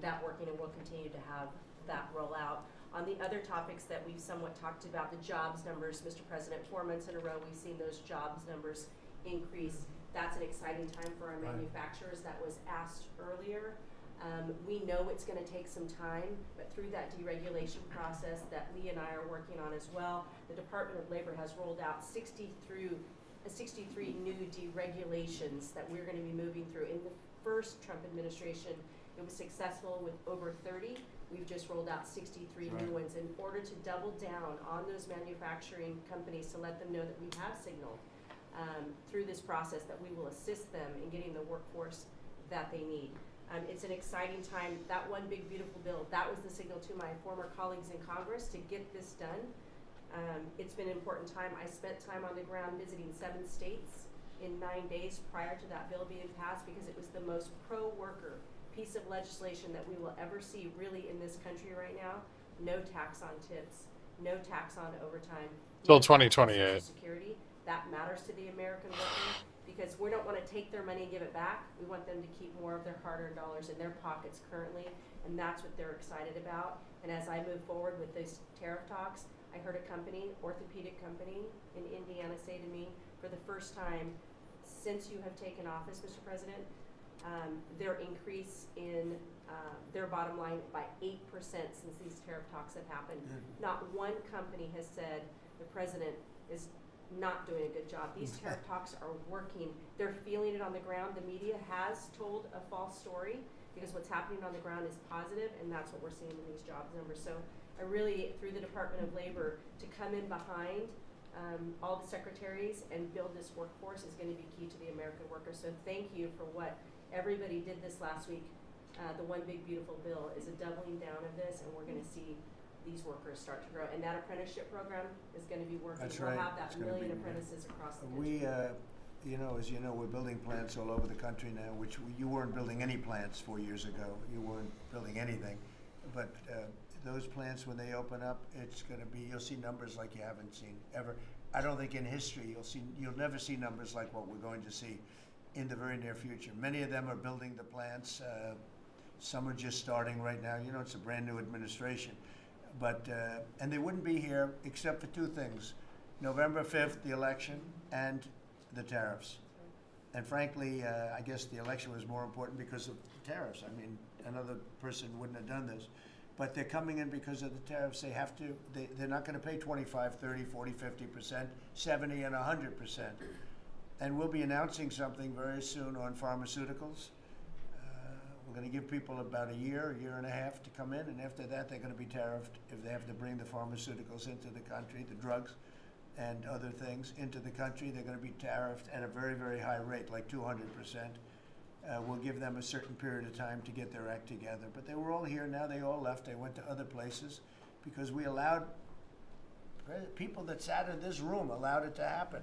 that working, and we'll continue to have that roll out. On the other topics that we've somewhat talked about, the jobs numbers, Mr. President, 4 months in a row we've seen those jobs numbers increase. That's an exciting time for our manufacturers. That was asked earlier. We know it's going to take some time, but through that deregulation process that Lee and I are working on as well, the Department of Labor has rolled out 63 new deregulations that we're going to be moving through. In the first Trump administration, it was successful with over 30. We've just rolled out 63 new ones in order to double down on those manufacturing companies, to let them know that we have signaled through this process that we will assist them in getting the workforce that they need. It's an exciting time. That one big beautiful bill, that was the signal to my former colleagues in Congress to get this done. It's been an important time. I spent time on the ground visiting 7 states in 9 days prior to that bill being passed, because it was the most pro-worker piece of legislation that we will ever see really in this country right now. No tax on tips, no tax on overtime. Till no tax on 2028. Social Security. That matters to the American worker, because we don't want to take their money and give it back. We want them to keep more of their hard-earned dollars in their pockets currently, and that's what they're excited about. And as I move forward with these tariff talks, I heard a company, orthopedic company in Indiana, say to me, for the first time since you have taken office, Mr. President, their increase in their bottom line by 8% since these tariff talks have happened. Not one company has said the president is not doing a good job. These tariff talks are working. They're feeling it on the ground. The media has told a false story, because what's happening on the ground is positive, and that's what we're seeing in these jobs numbers. So I really, through the Department of Labor, to come in behind all the secretaries and build this workforce is going to be key to the American worker. So thank you for what everybody did this last week. The one big beautiful bill is a doubling down of this, and we're going to see these workers start to grow. And that apprenticeship program is going to be working. That's we'll right. have that It's gonna million be- apprentices across the country. We, as you know, we're building plants all over the country now, which you weren't building any plants 4 years ago. You weren't building anything. But those plants, when they open up, it's going to be, you'll see numbers like you haven't seen ever. I don't think in history you'll never see numbers like what we're going to see in the very near future. Many of them are building the plants. Some are just starting right now. You know, it's a brand new administration. But, and they wouldn't be here except for 2 things: November 5th, the election, and the tariffs. And frankly, I guess the election was more important because of the tariffs. I mean, another person wouldn't have done this. But they're coming in because of the tariffs. They have to, they're not going to pay 25, 30, 40, 50%, 70, and 100%. And we'll be announcing something very soon on pharmaceuticals. We're going to give people about a year and a half to come in, and after that they're going to be tariffed if they have to bring the pharmaceuticals into the country, the drugs and other things into the country. They're going to be tariffed at a very, very high rate, like 200%. We'll give them a certain period of time to get their act together. But they were all here, now they all left. They went to other places because we allowed, people that sat in this room allowed it to happen.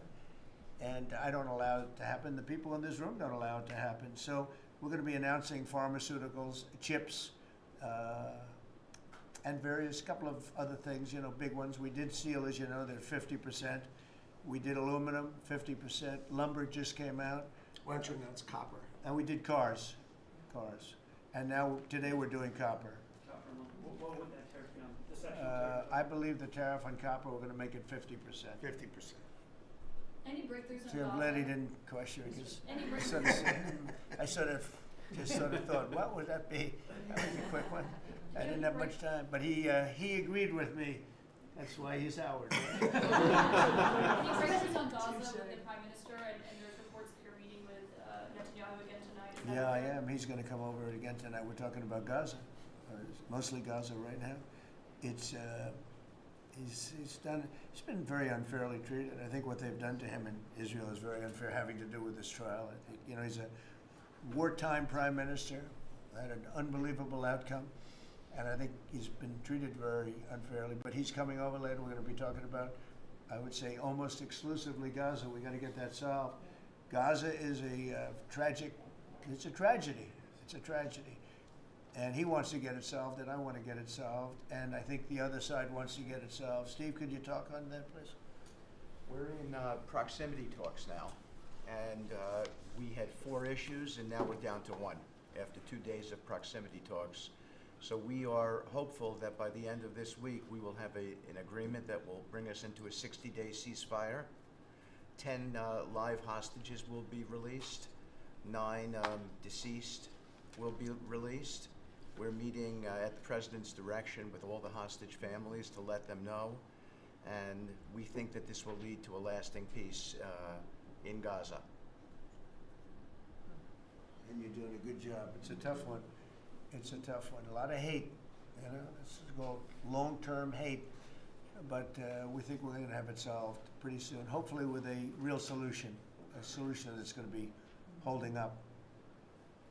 And I don't allow it to happen. The people in this room don't allow it to happen. So we're going to be announcing pharmaceuticals, chips, and various couple of other things, you know, big ones. We did steel, as you know, they're 50%. We did aluminum, 50%. Lumber just came out. Why don't you announce copper? And we did cars. And now, today we're doing copper. What would that tariff be on? The section tariff? I believe the tariff on copper, we're going to make it 50%. 50%. Any breakthroughs See, in I'm law? glad he didn't question it, because Any I sort of thought, what would that be? That was a quick one. I didn't have much time, but he agreed with me That's why he's ours. The presence on Gaza with the Prime Minister, and there's reports that you're meeting with Netanyahu again tonight. Is that Yeah, I correct? am. He's gonna come over again tonight. We're talking about Gaza, mostly Gaza right now. It's, he's been very unfairly treated. I think what they've done to him in Israel is very unfair, having to do with this trial. I think, you know, he's a wartime prime minister, had an unbelievable outcome, and I think he's been treated very unfairly. But he's coming over later. We're gonna be talking about, I would say, almost exclusively Gaza. We gotta get that solved. Gaza is a it's a tragedy. It's a tragedy. And he wants to get it solved, and I want to get it solved, and I think the other side wants to get it solved. Steve, could you talk on that, please? We're in proximity talks now, and we had 4 issues, and now we're down to 1 after 2 days of proximity talks. So we are hopeful that by the end of this week, we will have an agreement that will bring us into a 60-day ceasefire. 10 live hostages will be released. 9 deceased will be released. We're meeting at the President's direction with all the hostage families to let them know, and we think that this will lead to a lasting peace in Gaza. And you're doing a good job. It's a tough one. It's a tough one. A lot of hate, you know. This is called long-term hate, but we think we're going to have it solved pretty soon. Hopefully, with a real solution, a solution that's going to be holding up.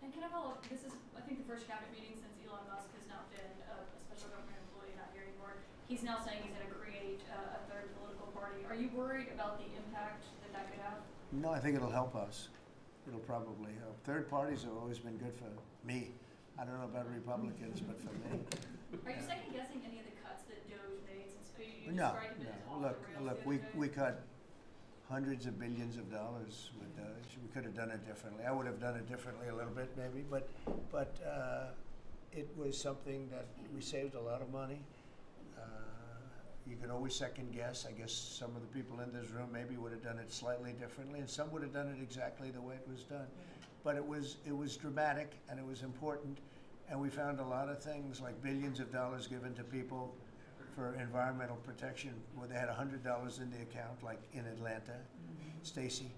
And can I follow up? This is, I think, the first cabinet meeting since Elon Musk has now been a special government employee, not here anymore. He's now saying he's going to create a third political party. Are you worried about the impact that that could have? No, I think it'll help us. It'll probably help. Third parties have always been good for me. I don't know about Republicans, but for me. Are you second guessing any of the cuts that Doge made? Since you No, described it as off Look, the rails the other day? we cut hundreds of billions of dollars with Doge. We could have done it differently. I would have done it differently a little bit, maybe, but it was something that we saved a lot of money. You can always second guess. I guess some of the people in this room maybe would have done it slightly differently, and some would have done it exactly the way it was done. But it was dramatic, and it was important, and we found a lot of things like billions of dollars given to people for environmental protection, where they had $100 in the account, like in Atlanta, Stacy.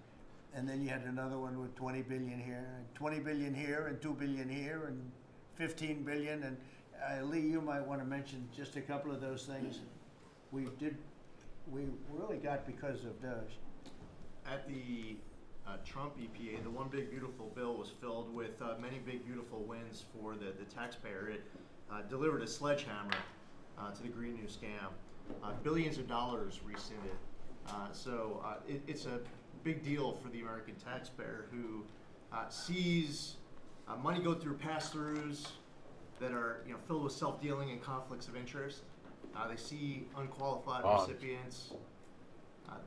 And then you had another one with 20 billion here, and 20 billion here, and 2 billion here, and 15 billion. And Lee, you might want to mention just a couple of those things. We really got because of Doge. At the Trump EPA, the one big beautiful bill was filled with many big beautiful wins for the taxpayer. It delivered a sledgehammer to the Green New scam. Billions of dollars rescinded. It's a big deal for the American taxpayer who sees money go through pass-throughs that are filled with self-dealing and conflicts of interest. They see unqualified recipients.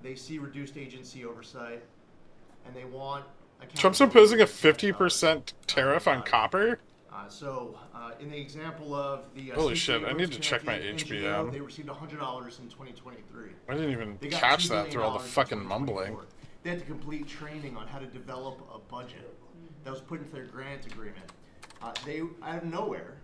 They see reduced agency oversight, and they want Trump's imposing a 50% tariff on copper? In the example of the holy shit, I need to check my HBM. they received $100 in 2023. I didn't even They got catch $2 that through all the billion in fucking mumbling. 2024. They had to complete training on how to develop a budget that was put into their grant agreement. They, out of nowhere,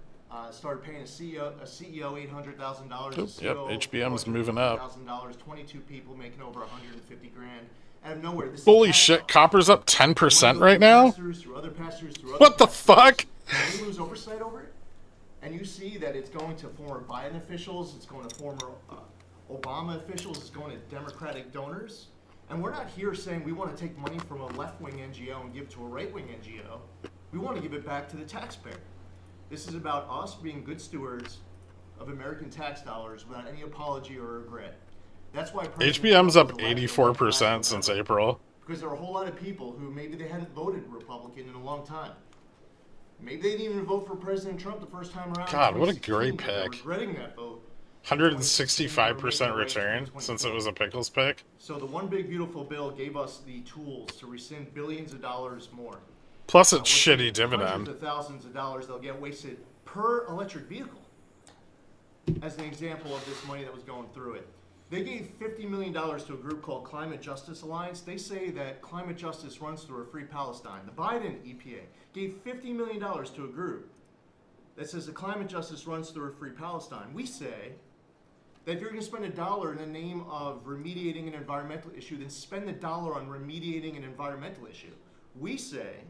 started paying a CEO $800,000. Yep, HBM's moving up. $1,000, 22 people making over 150 grand. Out of nowhere, this Holy shit, copper's up 10% right now? What the fuck? They lose oversight over it, and you see that it's going to former Biden officials, it's going to former Obama officials, it's going to Democratic donors. And we're not here saying we want to take money from a left-wing NGO and give it to a right-wing NGO. We want to give it back to the taxpayer. This is about us being good stewards of American tax dollars without any apology or regret. That's why HBM's up 84% since April. Because there are a whole lot of people who maybe they hadn't voted Republican in a long time. Maybe they didn't even vote for President Trump the first time around. God, what a great They're pick. regretting that vote. 165% return since it was a pickles pick. So the one big beautiful bill gave us the tools to rescind billions of dollars more. Plus it's shitty Hundreds dividend. of thousands of dollars they'll get wasted per electric vehicle. As an example of this money that was going through it. They gave $50 million to a group called Climate Justice Alliance. They say that climate justice runs through a free Palestine. The Biden EPA gave $50 million to a group that says the climate justice runs through a free Palestine. We say that if you're going to spend $1 in the name of remediating an environmental issue, then spend the dollar on remediating an environmental issue. We say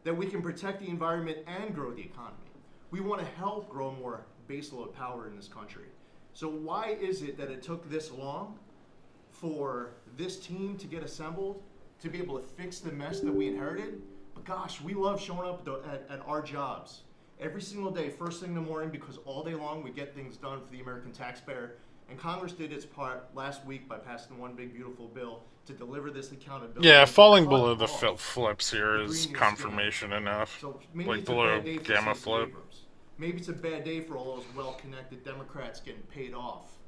that we can protect the environment and grow the economy. We want to help grow more baseload power in this country. So why is it that it took this long for this team to get assembled, to be able to fix the mess that we inherited? But gosh, we love showing up at our jobs every single day, first thing in the morning, because all day long we get things done for the American taxpayer. And Congress did its part last week by passing one big beautiful bill to deliver this accountability. Yeah, falling Cut below the off flips here the is green new confirmation enough. So maybe Like it's a below bad day for gamma Stacey flip. Abrams. Maybe it's a bad day for all those well-connected Democrats getting paid off.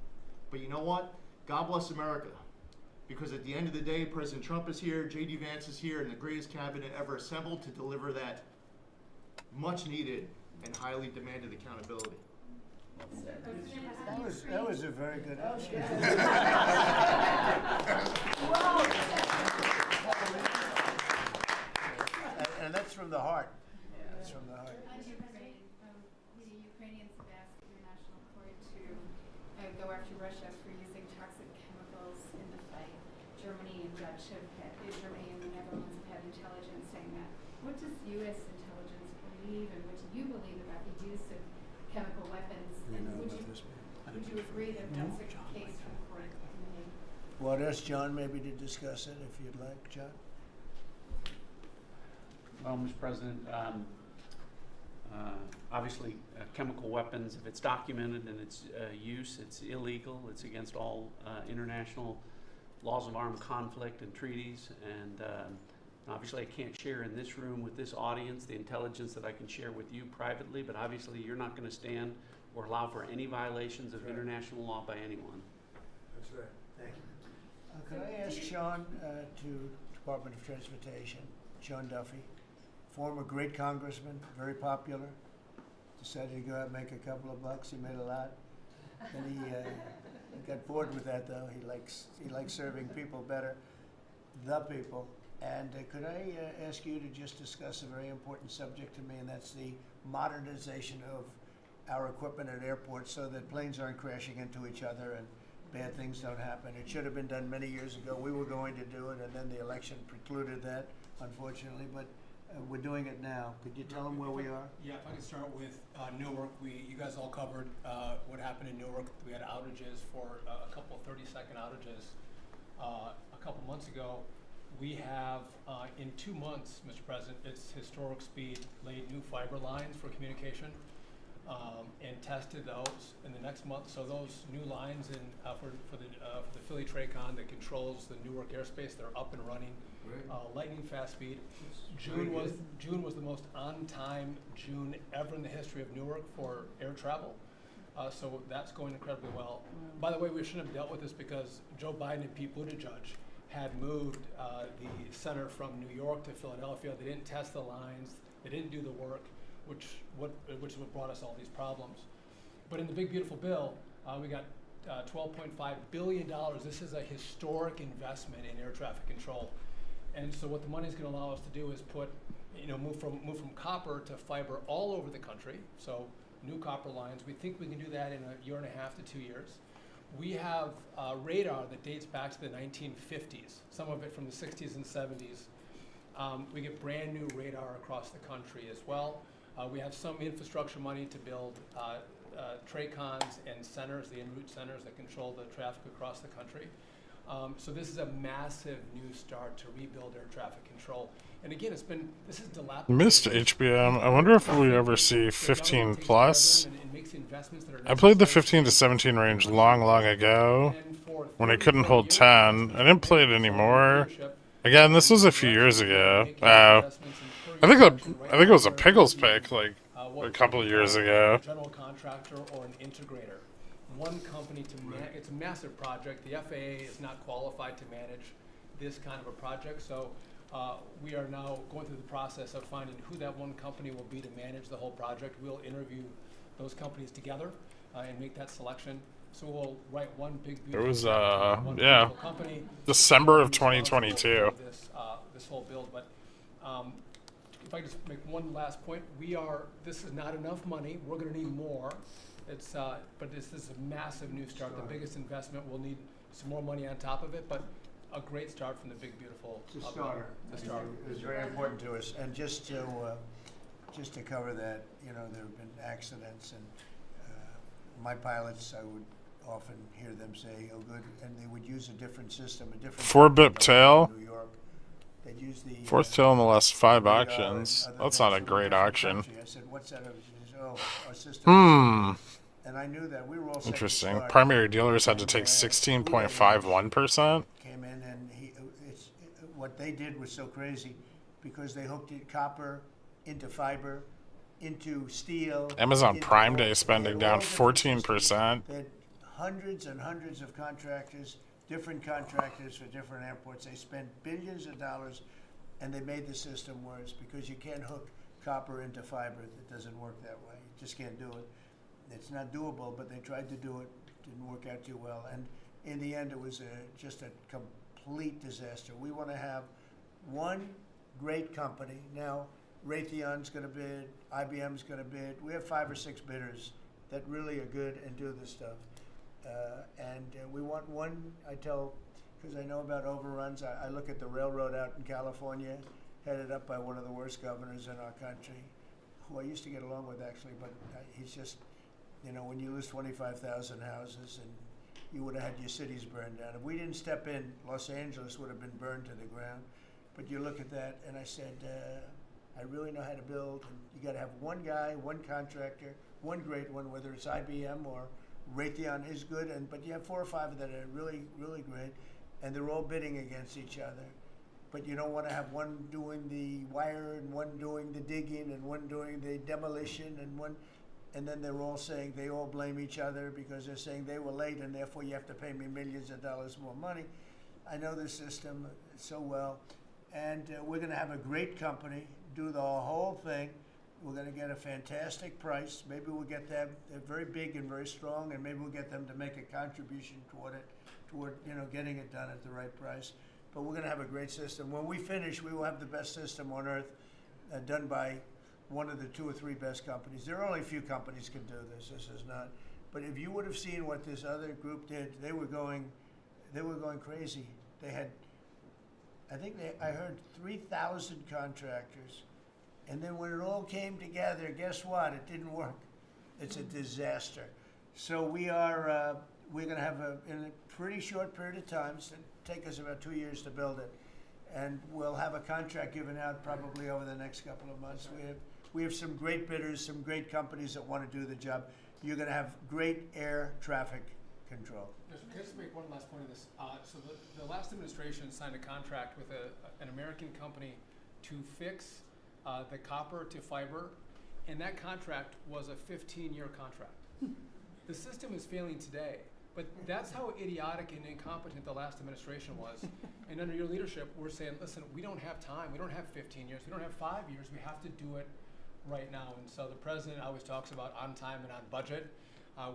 But you know what? God bless America. Because at the end of the day, President Trump is here, J.D. Vance is here, and the greatest cabinet ever assembled to deliver that much-needed and highly demanded accountability. That was a very good answer. And that's from the heart. That's from the heart. The Ukrainians have asked the International Court to go after Russia for using toxic chemicals in the fight. Germany and Germany and the Netherlands have had intelligence saying that. What does U.S. intelligence believe, and what do you believe about the use of chemical weapons? And would you agree that that's a case for the court committee? Well, ask John maybe to discuss it if you'd like, John. Well, Mr. President, obviously chemical weapons, if it's documented in its use, it's illegal. It's against all international laws of armed conflict and treaties. And obviously I can't share in this room with this audience the intelligence that I can share with you privately, but obviously you're not going to stand or allow for any violations of international law by anyone. That's right. Thank you. Could I ask Sean to Department of Transportation, Sean Duffy, former great congressman, very popular, decided to go out and make a couple of bucks. He made a lot. And he got bored with that, though. He likes serving people better, the people. And could I ask you to just discuss a very important subject to me, and that's the modernization of our equipment at airports so that planes aren't crashing into each other and bad things don't happen. It should have been done many years ago. We were going to do it, and then the election precluded that, unfortunately. But we're doing it now. Could you tell them where we are? Yeah, if I could start with Newark. You guys all covered what happened in Newark. We had outages for a couple of 30-second outages a couple months ago. We have, in 2 months, Mr. President, it's historic speed, laid new fiber lines for communication and tested those in the next month. So those new lines for the Philly Tracon that controls the Newark airspace, they're up and running. Lightning fast speed. June was the most on-time June ever in the history of Newark for air travel. So that's going incredibly well. By the way, we shouldn't have dealt with this because Joe Biden and Pete Buttigieg had moved the center from New York to Philadelphia. They didn't test the lines. They didn't do the work, which is what brought us all these problems. But in the big beautiful bill, we got $12.5 billion. This is a historic investment in air traffic control. And so what the money is going to allow us to do is move from copper to fiber all over the country. So new copper lines. We think we can do that in 1.5 to 2 years. We have radar that dates back to the 1950s, some of it from the 60s and 70s. We get brand new radar across the country as well. We have some infrastructure money to build TRACONs and centers, the en route centers that control the traffic across the country. So this is a massive new start to rebuild air traffic control. And again, this is dilapidated. Missed HBM. I wonder if we ever see 15 plus. I played the 15 to 17 range long ago when I couldn't hold 10. I didn't play it anymore. Again, this was a few years ago. I think it was a Pickles pick like a couple of years ago. General contractor or an integrator. One company it's a massive project. The FAA is not qualified to manage this kind of a project, so we are now going through the process of finding who that one company will be to manage the whole project. We'll interview those companies together and make that selection. So we'll write one big beautiful company. December of 2022. This whole build, but if I just make one last point, this is not enough money. We're going to need more. It's, but this is a massive new start, the biggest investment. We'll need some more money on top of it, but a great start from the big, beautiful. It's a starter. The starter. It was very important to us. And just to cover that, you know, there have been accidents, and my pilots, I would often hear them say, oh, good, and they would use a different system, a different. 4-bip tail. New York. They'd use the. Fourth tail in the last 5 radar auctions. and other That's things not a from great different auction. country. I said, what's that? She says, oh, our system. And I knew that. We were all set to Interesting. start. Primary dealers had to And, take we 16.51%. Came in, and what they did was so crazy, because they hooked it copper into fiber, into steel. Amazon into Prime all- Day they spending had down all different 14%. systems. They had hundreds and hundreds of contractors, different contractors for different airports. They spent billions of dollars, and they made the system worse, because you can't hook copper into fiber. It doesn't work that way. You just can't do it. It's not doable, but they tried to do it. Didn't work out too well. And in the end, it was just a complete disaster. We want to have one great company. Now, Raytheon's going to bid, IBM's going to bid. We have 5 or 6 bidders that really are good and do this stuff. And we want one, I tell, because I know about overruns, I look at the railroad out in California, headed up by one of the worst governors in our country, who I used to get along with, actually, but he's just, you know, when you lose 25,000 houses, and you would have had your cities burned down. If we didn't step in, Los Angeles would have been burned to the ground. But you look at that, and I said, I really know how to build. And you got to have one guy, one contractor, one great one, whether it's IBM or Raytheon is good, but you have 4 or 5 that are really, really great, and they're all bidding against each other. But you don't want to have one doing the wire, and one doing the digging, and one doing the demolition, and then they're all saying, they all blame each other because they're saying they were late, and therefore you have to pay me millions of dollars more money. I know the system so well, and we're going to have a great company do the whole thing. We're going to get a fantastic price. Maybe we'll get them. They're very big and very strong, and maybe we'll get them to make a contribution toward getting it done at the right price. But we're going to have a great system. When we finish, we will have the best system on earth, done by one of the 2 or 3 best companies. There are only a few companies can do this. This is not. But if you would have seen what this other group did, they were going crazy. They had, I heard 3,000 contractors. And then when it all came together, guess what? It didn't work. It's a disaster. So we're going to have in a pretty short period of time, it's going to take us about 2 years to build it, and we'll have a contract given out probably over the next couple of months. We have some great bidders, some great companies that want to do the job. You're going to have great air traffic control. Can I just make one last point on this? So the last administration signed a contract with an American company to fix the copper to fiber, and that contract was a 15-year contract. The system is failing today, but that's how idiotic and incompetent the last administration was. And under your leadership, we're saying, listen, we don't have time. We don't have 15 years. We don't have 5 years. We have to do it right now. And so the president always talks about on time and on budget.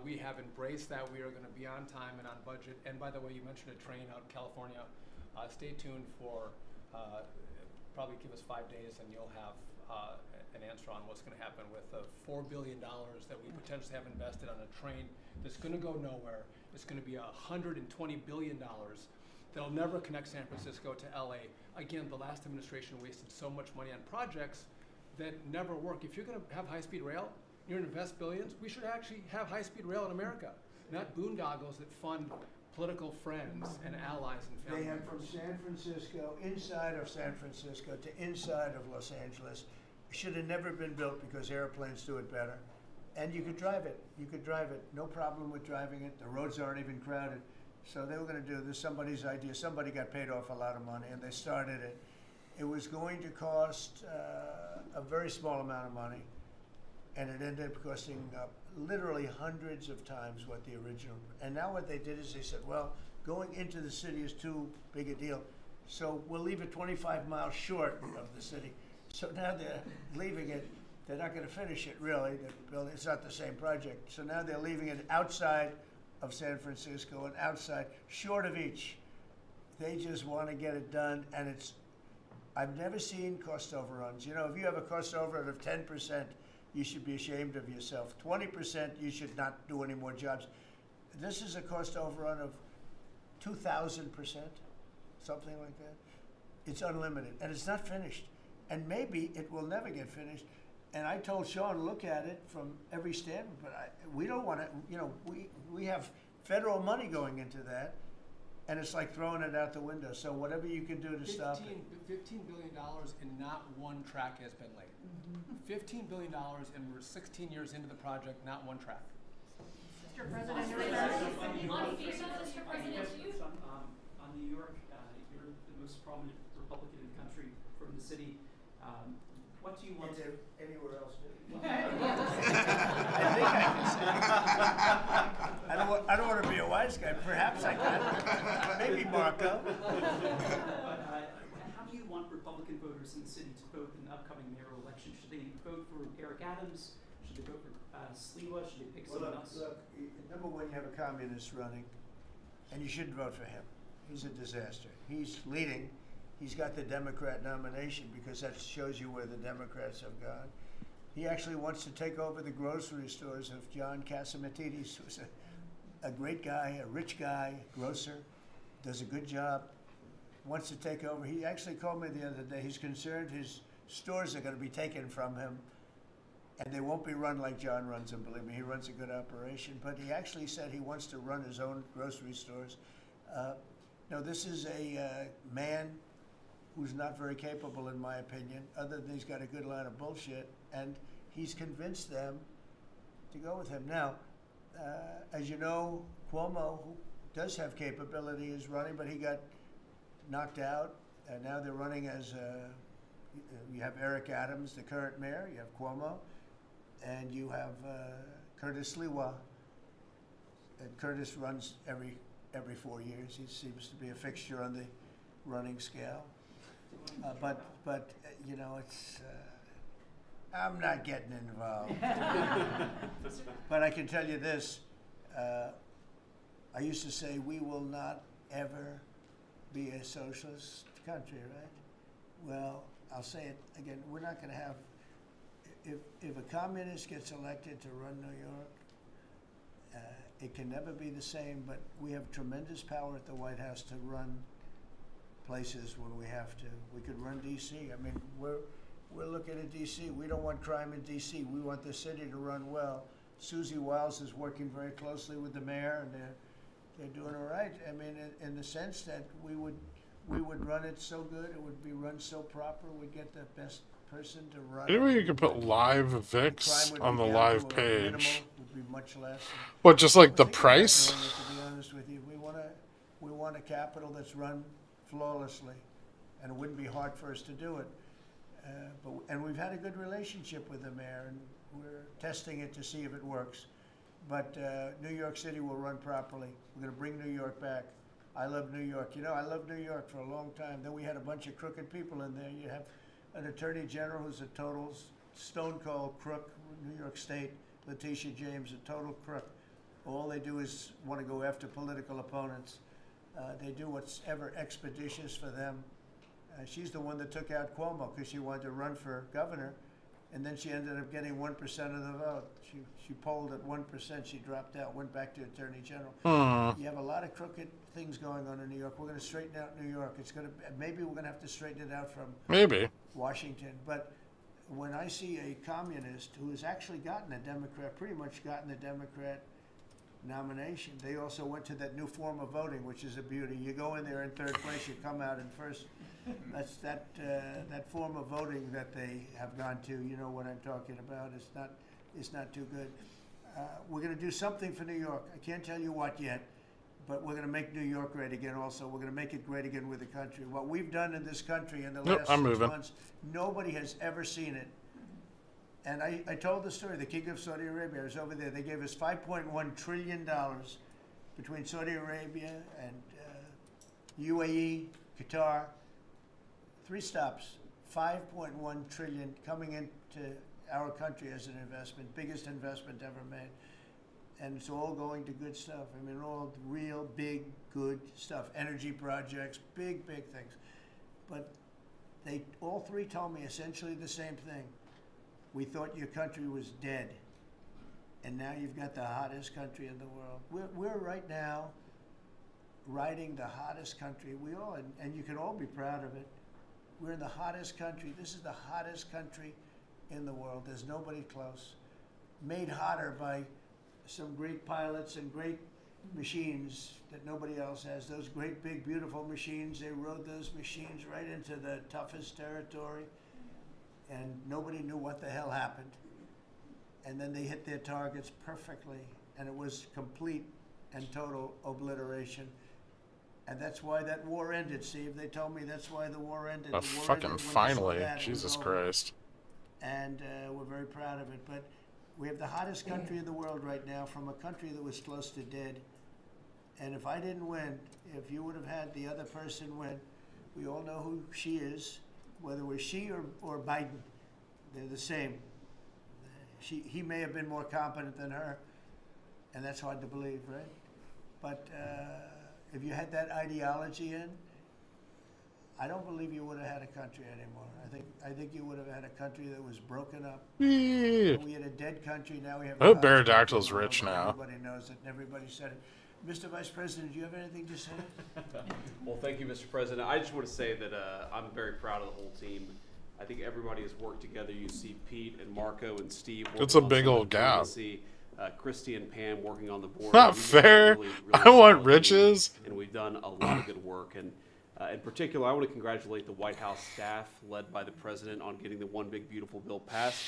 We have embraced that. We are going to be on time and on budget. And by the way, you mentioned a train out in California. Stay tuned for probably give us 5 days, and you'll have an answer on what's going to happen with the $4 billion that we potentially have invested on a train that's going to go nowhere. It's going to be $120 billion that'll never connect San Francisco to LA. Again, the last administration wasted so much money on projects that never work. If you're going to have high-speed rail, you're going to invest billions, we should actually have high-speed rail in America, not boondoggles that fund political friends and allies and family They have members. from San Francisco, inside of San Francisco to inside of Los Angeles. Should have never been built because airplanes do it better. And you could drive it. You could drive it. No problem with driving it. The roads aren't even crowded. So they were going to do this. Somebody's idea. Somebody got paid off a lot of money, and they started it. It was going to cost a very small amount of money, and it ended up costing literally hundreds of times what the original. And now what they did is they said, well, going into the city is too big a deal, so we'll leave it 25 miles short of the city. So now they're leaving it. They're not going to finish it, really. It's not the same project. So now they're leaving it outside of San Francisco and outside, short of each. They just want to get it done, and I've never seen cost overruns. You know, if you have a cost overrun of 10%, you should be ashamed of yourself. 20%, you should not do any more jobs. This is a cost overrun of 2,000%, something like that. It's unlimited, and it's not finished. And maybe it will never get finished. And I told Sean, look at it from every standpoint, but we don't want to, you know, we have federal money going into that, and it's like throwing it out the window. So whatever you can do to stop it. $15 billion and not one track has been laid. $15 billion and we're 16 years into the project, not one track. Mr. President, On New York, you're the most prominent Republican in the country from the city. What do you want to... Anywhere else? I think I can say. I don't want to be a wise guy. Perhaps I can. Maybe Marco. But how do you want Republican voters in the city to vote in the upcoming mayoral election? Should they vote for Eric Adams? Should they vote for Sliwa? Should they pick someone else? Look, number one, you have a communist running, and you shouldn't vote for him. He's a disaster. He's leading. He's got the Democrat nomination because that shows you where the Democrats have gone. He actually wants to take over the grocery stores of John Catsimatidis, who's a great guy, a rich guy, grocer, does a good job, wants to take over. He actually called me the other day. He's concerned his stores are going to be taken from him, and they won't be run like John runs them. Believe me, he runs a good operation. But he actually said he wants to run his own grocery stores. No, this is a man who's not very capable, in my opinion, other than he's got a good line of bullshit, and he's convinced them to go with him. Now, as you know, Cuomo, who does have capability, is running, but he got knocked out, and now they're running as, you have Eric Adams, the current mayor, you have Cuomo, and you have Curtis Sliwa. And Curtis runs every 4 years. He seems to be a fixture on the running scale. But you know, it's I'm not getting involved. But I can tell you this: I used to say we will not ever be a socialist country, right? Well, I'll say it again: we're not going to have. If a communist gets elected to run New York, it can never be the same. But we have tremendous power at the White House to run places when we have to. We could run D.C. I mean, we're looking at D.C. We don't want crime in D.C. We want the city to run well. Susie Wiles is working very closely with the mayor, and they're doing all right. I mean, in the sense that we would run it so good, it would be run so proper, we'd get the best person to run. Maybe you could put live VIX on the live page. Would be much less. What, just like the price? To be honest with you, we want a capital that's run flawlessly, and it wouldn't be hard for us to do it. And we've had a good relationship with the mayor, and we're testing it to see if it works. But New York City will run properly. We're going to bring New York back. I love New York. You know, I loved New York for a long time. Then we had a bunch of crooked people in there. You have an attorney general who's a total stone cold crook, New York State, Letitia James, a total crook. All they do is want to go after political opponents. They do what's ever expeditious for them. She's the one that took out Cuomo because she wanted to run for governor, and then she ended up getting 1% of the vote. She polled at 1%. She dropped out, went back to attorney general. You have a lot of crooked things going on in New York. We're going to straighten out New York. Maybe we're going to have to straighten it out from Washington. But when I see a communist who has actually gotten a Democrat, pretty much gotten the Democrat nomination. They also went to that new form of voting, which is a beauty. You go in there in third place, you come out in first. That's that form of voting that they have gone to. You know what I'm talking about. It's not too good. We're going to do something for New York. I can't tell you what yet, but we're going to make New York great again. Also, we're going to make it great again with the country. What we've done in this country in the last 6 months, nobody has ever seen it. And I told the story, the King of Saudi Arabia, I was over there. They gave us $5.1 trillion between Saudi Arabia and UAE, Qatar. 3 stops, $5.1 trillion coming into our country as an investment, biggest investment ever made. And it's all going to good stuff. I mean, all real big, good stuff. Energy projects, big, big things. But they all 3 told me essentially the same thing. We thought your country was dead, and now you've got the hottest country in the world. We're right now riding the hottest country. We all, and you can all be proud of it. We're in the hottest country. This is the hottest country in the world. There's nobody close. Made hotter by some great pilots and great machines that nobody else has. Those great, big, beautiful machines, they rode those machines right into the toughest territory, and nobody knew what the hell happened. And then they hit their targets perfectly, and it was complete and total obliteration. And that's why that war ended, Steve. They told me that's why the war ended. Oh, The war fucking ended when they saw finally. that it was Jesus over. Christ. And we're very proud of it. But we have the hottest country in the world right now from a country that was close to dead. And if I didn't win, if you would have had the other person win, we all know who she is, whether it was she or Biden. They're the same. He may have been more competent than her, and that's hard to believe, right? But if you had that ideology in, I don't believe you would have had a country anymore. I think you would have had a country that was broken up. Yeah. We had a dead country. Now we have. I hope Pterodactyl's rich now. Everybody knows it, and everybody said it. Mr. Vice President, do you have anything to say? Well, thank you, Mr. President. I just want to say that I'm very proud of the whole team. I think everybody has worked together. You see Pete and Marco and Steve. It's a big old gap. You see Christy and Pam working on the board. Not We've done a fair. really, really I want solid riches. team, and we've done a lot of good work. And in particular, I want to congratulate the White House staff, led by the president, on getting the One Big Beautiful Bill passed.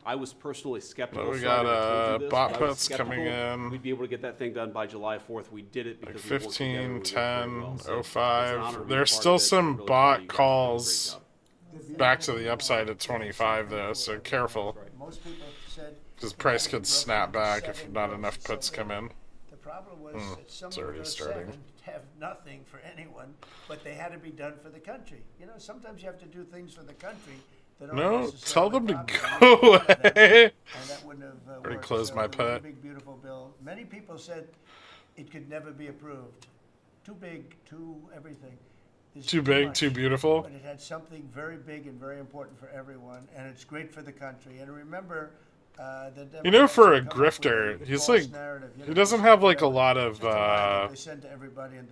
I was personally skeptical. But we so I got never told you this, bot but I was puts skeptical coming in. We'd be able to get that thing done by July 4th. We did it Like because we worked together. 15, We worked 10, very well. So it's an 05. honor to be a There's part still of it. some I'm really proud of bot you guys. You've done a great calls job. back to the upside at 25 though, so careful. Most people said Because price could snap back if not enough puts come in. the problem was that some It's of already those starting. seven have nothing for anyone, but they had to be done for the country. You know, sometimes you have to do things for the country that aren't No, necessarily tell them to popular. go You know, away. And that wouldn't have Already worked. closed So my the put. One Big Beautiful Bill. Many people said it could never be approved. Too big, too everything. There's Too big, much. too beautiful. But it had something very big and very important for everyone, and it's great for the country. And remember, the You know, for a Democrats have come up with grifter, he's false like, narrative, you he know, doesn't just have like a whatever. lot of Just a lie that they send to everybody and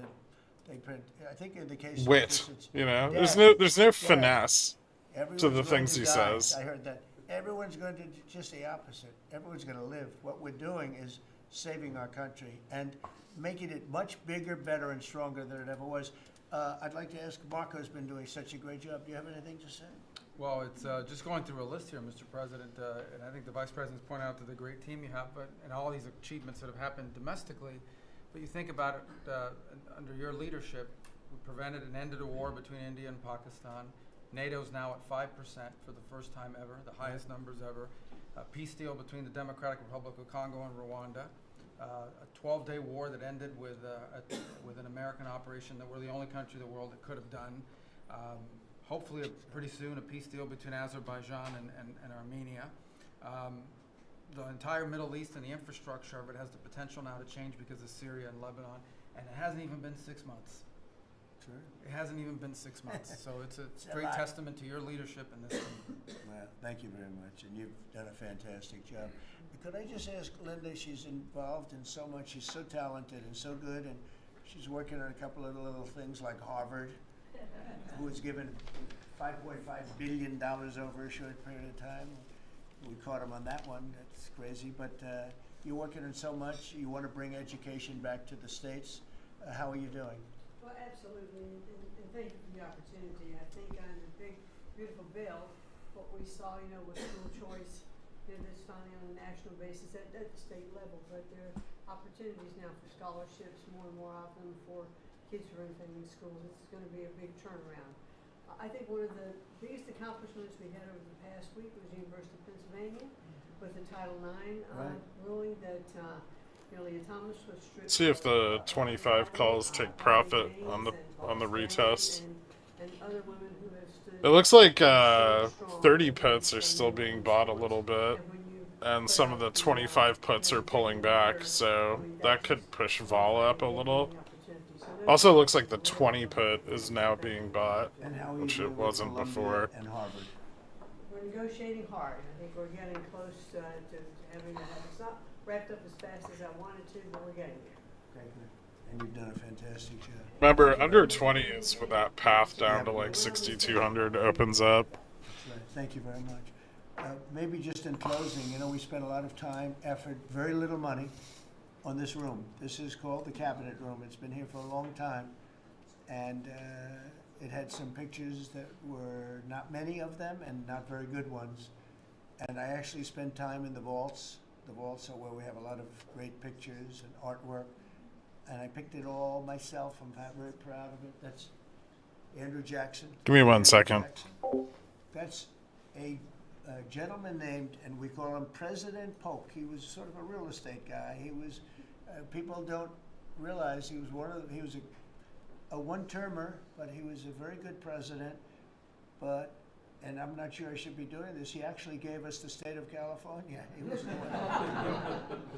they print. I think in the case of wit. this, it's You know, death. there's no Death. finesse to Everyone's the going things to he die. says. I heard that. Everyone's going to do just the opposite. Everyone's going to live. What we're doing is saving our country and making it much bigger, better, and stronger than it ever was. I'd like to ask, Marco's been doing such a great job. Do you have anything to say? Well, it's just going through a list here, Mr. President, and I think the Vice President's pointed out to the great team you have, and all these achievements that have happened domestically. But you think about it, under your leadership, we prevented and ended a war between India and Pakistan. NATO's now at 5% for the first time ever, the highest numbers ever. A peace deal between the Democratic Republic of Congo and Rwanda. A 12-day war that ended with an American operation that we're the only country in the world that could have done. Hopefully, pretty soon, a peace deal between Azerbaijan and Armenia. The entire Middle East and the infrastructure of it has the potential now to change because of Syria and Lebanon, and it hasn't even been 6 months. Sure. It hasn't even been 6 months, so it's a It's a great lot. testament to your leadership in this thing. Well, thank you very much, and you've done a fantastic job. Could I just ask Linda, she's involved in so much, she's so talented and so good, and she's working on a couple of little things like Harvard, who was given $5.5 billion over a short period of time. We caught him on that one, that's crazy, but you're working on so much, you want to bring education back to the States. How are you doing? Well, absolutely, and thank you for the opportunity. I think on the big, beautiful bill, what we saw, with school choice, that's finally on a national basis at the state level, but there are opportunities now for scholarships more and more often for kids who are in failing schools. It's going to be a big turnaround. I think one of the biggest accomplishments we had over the past week was University of Pennsylvania with the Title IX ruling that Leah Thomas was stripped. See if the 25 calls take profit on the retest. And other women who have stood. It looks like 30 puts are still being bought a little bit, and some of the 25 puts are pulling back, so that could push vol up a little. Also looks like the 20 put is now being bought, which it wasn't before. And Harvard. we're negotiating hard. I think we're getting close to having that happen. It's not wrapped up as fast as I wanted to, but we're getting there. Okay, good. And you've done a fantastic job. Remember, under 20 is when that path down to like 6,200 opens up. That's right. Thank you very much. Maybe just in closing, we spent a lot of time, effort, very little money on this room. This is called the Cabinet Room. It's been here for a long time. And it had some pictures that were not many of them and not very good ones. And I actually spent time in the vaults. The vaults are where we have a lot of great pictures and artwork. And I picked it all myself. I'm very proud of it. That's Andrew Jackson. Give me one Andrew second. Jackson. That's a gentleman named, and we call him President Polk. He was sort of a real estate guy. He was, people don't realize he was a one-termer, but he was a very good president. But, and I'm not sure I should be doing this, he actually gave us the state of California. He was the one.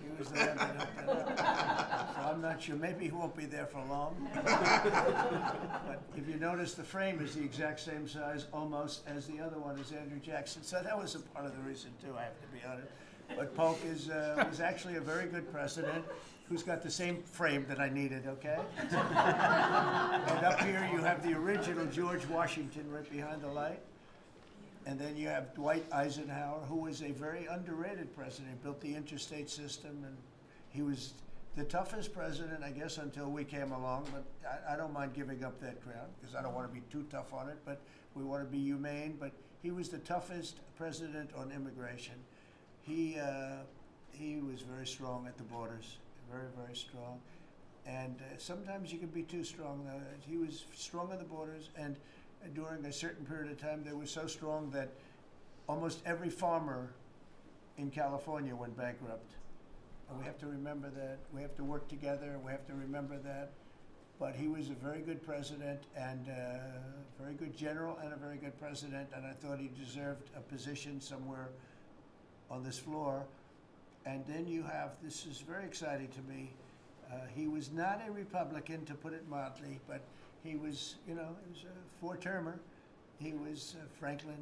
He was the one that hooked it up. So I'm not sure. Maybe he won't be there for long. But if you notice, the frame is the exact same size, almost, as the other one is Andrew Jackson. So that was a part of the reason too, I have to be honest. But Polk was actually a very good president who's got the same frame that I needed, okay? And up here you have the original George Washington right behind the light. And then you have Dwight Eisenhower, who was a very underrated president, built the interstate system, and he was the toughest president, I guess, until we came along. But I don't mind giving up that crown, because I don't want to be too tough on it, but we want to be humane. But he was the toughest president on immigration. He was very strong at the borders, very, very strong. And sometimes you can be too strong. He was strong on the borders, and during a certain period of time, they were so strong that almost every farmer in California went bankrupt. And we have to remember that. We have to work together. We have to remember that. But he was a very good president and a very good general and a very good president. And I thought he deserved a position somewhere on this floor. And then you have, this is very exciting to me, he was not a Republican, to put it mildly, but he was, he was a four-termer. He was Franklin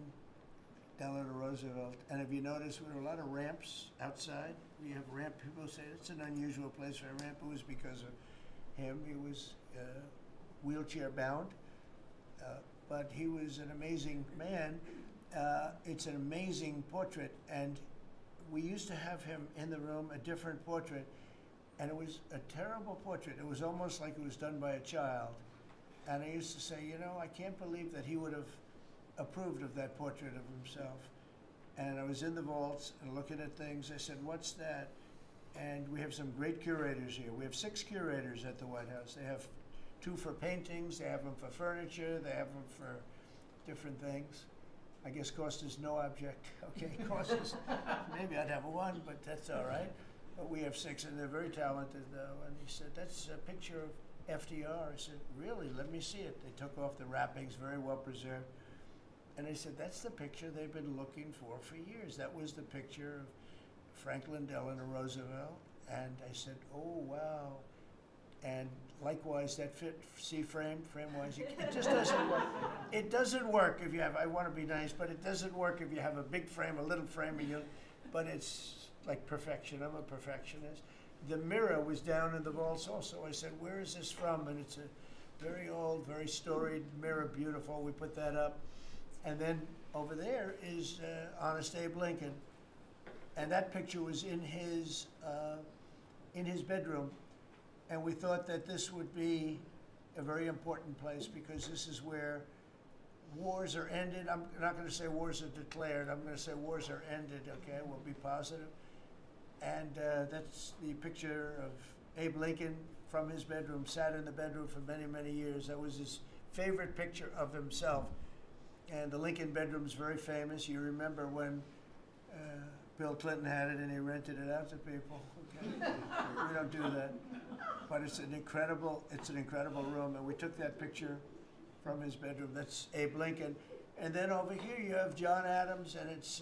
Delano Roosevelt. And if you notice, there were a lot of ramps outside. We have ramp, people say it's an unusual place for a ramp. It was because of him. He was wheelchair bound, but he was an amazing man. It's an amazing portrait, and we used to have him in the room, a different portrait, and it was a terrible portrait. It was almost like it was done by a child. And I used to say, I can't believe that he would have approved of that portrait of himself. And I was in the vaults and looking at things. I said, what's that? And we have some great curators here. We have 6 curators at the White House. They have 2 for paintings, they have them for furniture, they have them for different things. I guess cost is no object. Okay, cost is, maybe I'd have 1, but that's all right. But we have 6, and they're very talented, though. And he said, that's a picture of FDR. I said, really? Let me see it. They took off the wrappings, very well preserved. And I said, that's the picture they've been looking for years. That was the picture of Franklin Delano Roosevelt. And I said, oh, wow. And likewise, that fit, see frame-wise, it just doesn't work. It doesn't work if you have, I want to be nice, but it doesn't work if you have a big frame, a little frame, but it's like perfection. I'm a perfectionist. The mirror was down in the vaults also. I said, where is this from? And it's a very old, very storied mirror, beautiful. We put that up. And then over there is Honest Abe Lincoln. And that picture was in his bedroom. And we thought that this would be a very important place because this is where wars are ended. I'm not going to say wars are declared. I'm going to say wars are ended, okay? We'll be positive. And that's the picture of Abe Lincoln from his bedroom, sat in the bedroom for many, many years. That was his favorite picture of himself. And the Lincoln bedroom's very famous. You remember when Bill Clinton had it and he rented it out to people. Okay? We don't do that. But it's an incredible room. And we took that picture from his bedroom. That's Abe Lincoln. And then over here you have John Adams, and it's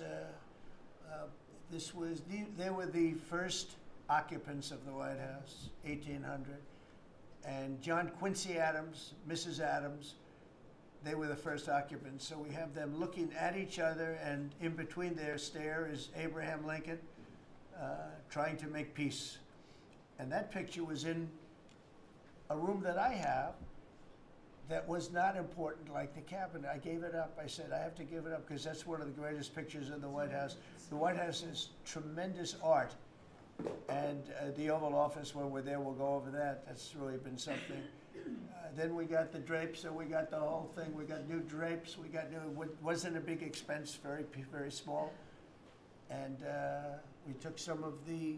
they were the first occupants of the White House, 1800. And John Quincy Adams, Mrs. Adams, they were the first occupants. So we have them looking at each other, and in between their stare is Abraham Lincoln trying to make peace. And that picture was in a room that I have that was not important like the cabinet. I gave it up. I said, I have to give it up because that's one of the greatest pictures in the White House. The White House is tremendous art. And the Oval Office, when we're there, we'll go over that. That's really been something. Then we got the drapes, so we got the whole thing. We got new drapes. We got new, wasn't a big expense, very small. And we took some of the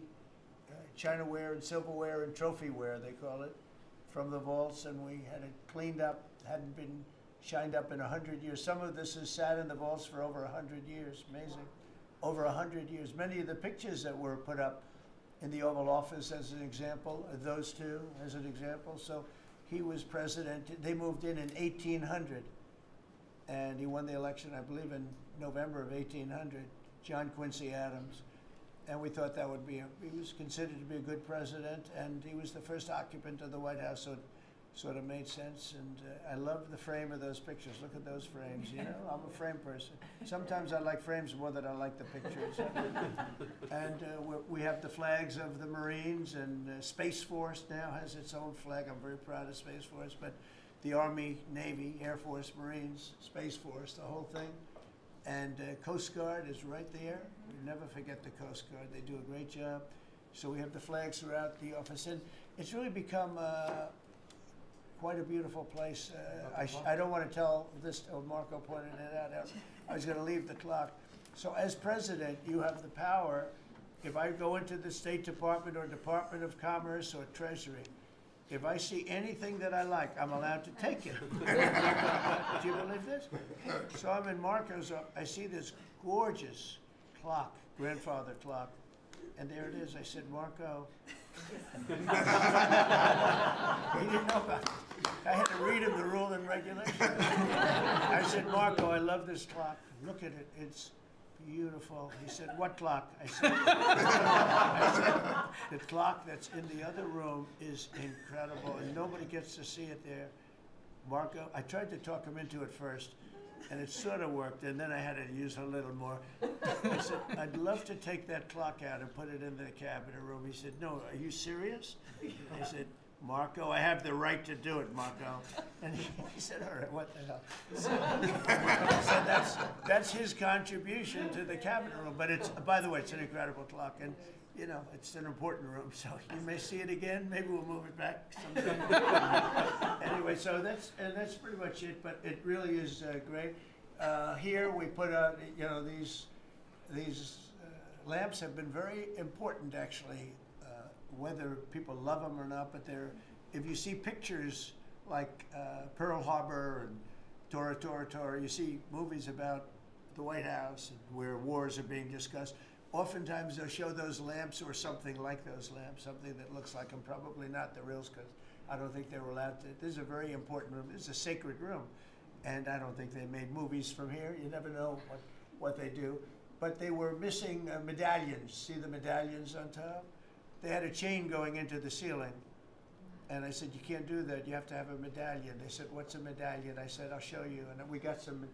chinaware and silverware and trophyware, they call it, from the vaults, and we had it cleaned up. Hadn't been shined up in 100 years. Some of this has sat in the vaults for over 100 years. Amazing. Over 100 years. Many of the pictures that were put up in the Oval Office, as an example, those two as an example. So he was president. They moved in 1800, and he won the election, I believe, in November of 1800, John Quincy Adams. And we thought that would be, he was considered to be a good president, and he was the first occupant of the White House, so it sort of made sense. And I love the frame of those pictures. Look at those frames, you know? I'm a frame person. Sometimes I like frames more than I like the pictures. And we have the flags of the Marines, and Space Force now has its own flag. I'm very proud of Space Force, but the Army, Navy, Air Force, Marines, Space Force, the whole thing. And Coast Guard is right there. We never forget the Coast Guard. They do a great job. So we have the flags throughout the office. And it's really become quite a beautiful place. I don't want to tell this, Marco pointed it out. I was going to leave the clock. So as president, you have the power. If I go into the State Department or Department of Commerce or Treasury, if I see anything that I like, I'm allowed to take it. Do you believe this? So I'm in Marco's, I see this gorgeous clock, grandfather clock, and there it is. I said, Marco. He didn't know about it. I had to read him the rule and regulation. I said, Marco, I love this clock. Look at it. It's beautiful. He said, what clock? I said, the clock that's in the other room is incredible, and nobody gets to see it there. Marco, I tried to talk him into it first, and it sort of worked, and then I had to use a little more. I said, I'd love to take that clock out and put it in the cabinet room. He said, no, are you serious? I said, Marco, I have the right to do it, Marco. And he said, all right, what the hell? So that's his contribution to the cabinet room. But it's, by the way, it's an incredible clock. And, you know, it's an important room. So you may see it again. Maybe we'll move it back sometime. Anyway, so that's pretty much it. But it really is great. Here we put out, you know, these lamps have been very important, actually. Whether people love them or not, but if you see pictures like Pearl Harbor and Tora Tora Tora, you see movies about the White House and where wars are being discussed, oftentimes they'll show those lamps or something like those lamps, something that looks like them, probably not the reals, because I don't think they were allowed to. This is a very important room. This is a sacred room, and I don't think they made movies from here. You never know what they do. But they were missing medallions. See the medallions on top? They had a chain going into the ceiling. And I said, you can't do that. You have to have a medallion. They said, what's a medallion? I said, I'll show you. And we got some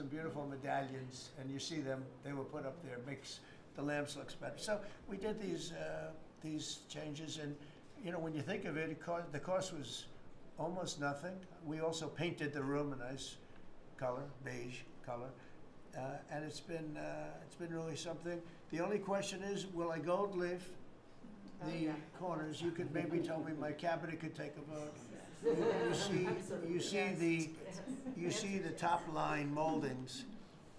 beautiful medallions. And you see them. They were put up there. It makes the lamps look better. So we did these changes. And, you know, when you think of it, the cost was almost nothing. We also painted the room a nice color, beige color. And it's been really something. The only question is, will I gold leaf the corners? You could maybe tell me my cabinet could take a vote. You see the top line moldings,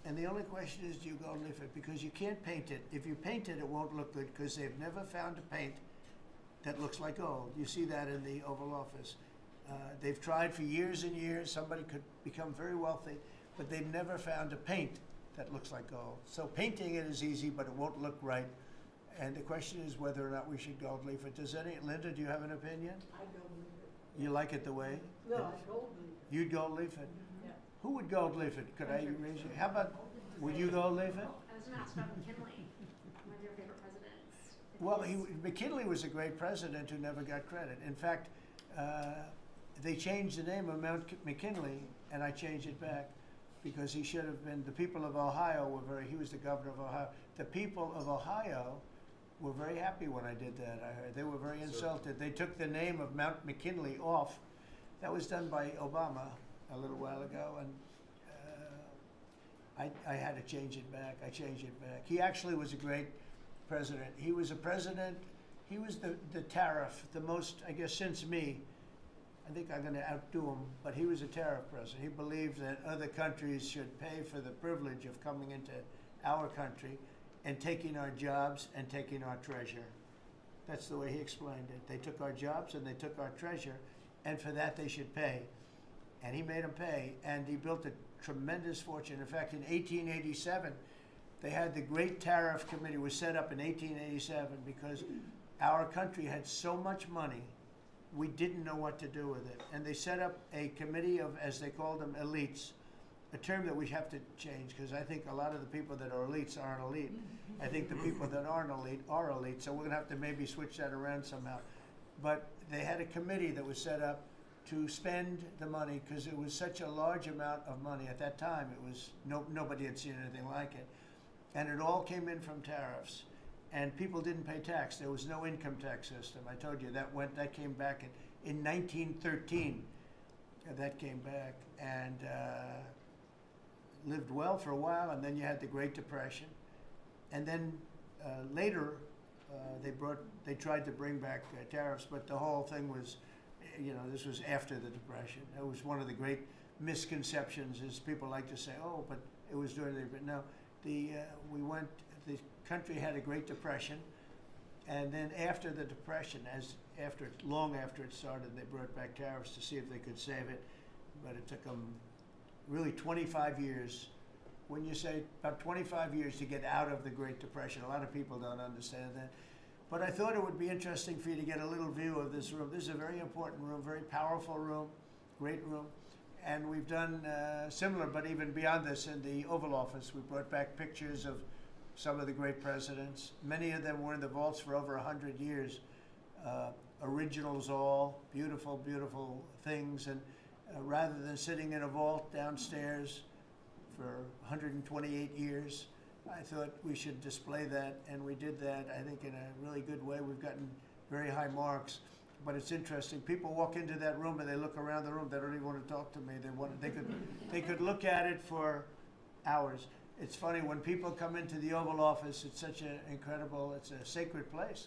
and the only question is, do you gold leaf it? Because you can't paint it. If you paint it, it won't look good because they've never found a paint that looks like gold. You see that in the Oval Office. They've tried for years and years. Somebody could become very wealthy, but they've never found a paint that looks like gold. So painting it is easy, but it won't look right. And the question is whether or not we should gold leaf it. Linda, do you have an opinion? I gold leaf it. You like it the way? No, I gold leaf it. You'd gold leaf it? Yeah. Who would gold leaf it? Could I raise you? How about, would you gold leaf it? I was going to ask about McKinley, one of your favorite presidents. Well, McKinley was a great president who never got credit. In fact, they changed the name of Mount McKinley, and I changed it back because he should have been, the people of Ohio were very, he was the governor of Ohio. The people of Ohio were very happy when I did that, I heard. They were very insulted. They took the name of Mount McKinley off. That was done by Obama a little while ago, and I had to change it back. I changed it back. He actually was a great president. He was a president, he was the tariff, the most, I guess, since me. I think I'm going to outdo him, but he was a tariff president. He believed that other countries should pay for the privilege of coming into our country and taking our jobs and taking our treasure. That's the way he explained it. They took our jobs and they took our treasure, and for that they should pay. And he made them pay, and he built a tremendous fortune. In fact, in 1887, they had the Great Tariff Committee was set up in 1887 because our country had so much money, we didn't know what to do with it. And they set up a committee of, as they called them, elites, a term that we have to change because I think a lot of the people that are elites aren't elite. I think the people that aren't elite are elite, so we're gonna have to maybe switch that around somehow. But they had a committee that was set up to spend the money because it was such a large amount of money at that time. It was nobody had seen anything like it, and it all came in from tariffs, and people didn't pay tax. There was no income tax system. I told you that came back in 1913. That came back and lived well for a while, and then you had the Great Depression, and then later they tried to bring back tariffs, but the whole thing was. This was after the Depression. It was one of the great misconceptions is people like to say, oh, but it was during the, but no, the country had a Great Depression, and then after the Depression, long after it started, they brought back tariffs to see if they could save it, but it took them really 25 years. When you say about 25 years to get out of the Great Depression, a lot of people don't understand that. But I thought it would be interesting for you to get a little view of this room. This is a very important room, very powerful room, great room. And we've done similar, but even beyond this, in the Oval Office. We brought back pictures of some of the great presidents. Many of them were in the vaults for over 100 years. Originals all, beautiful, beautiful things. And rather than sitting in a vault downstairs for 128 years, I thought we should display that, and we did that, I think, in a really good way. We've gotten very high marks, but it's interesting. People walk into that room and they look around the room. They don't even want to talk to me. They could look at it for hours. It's funny, when people come into the Oval Office, it's such an incredible, it's a sacred place.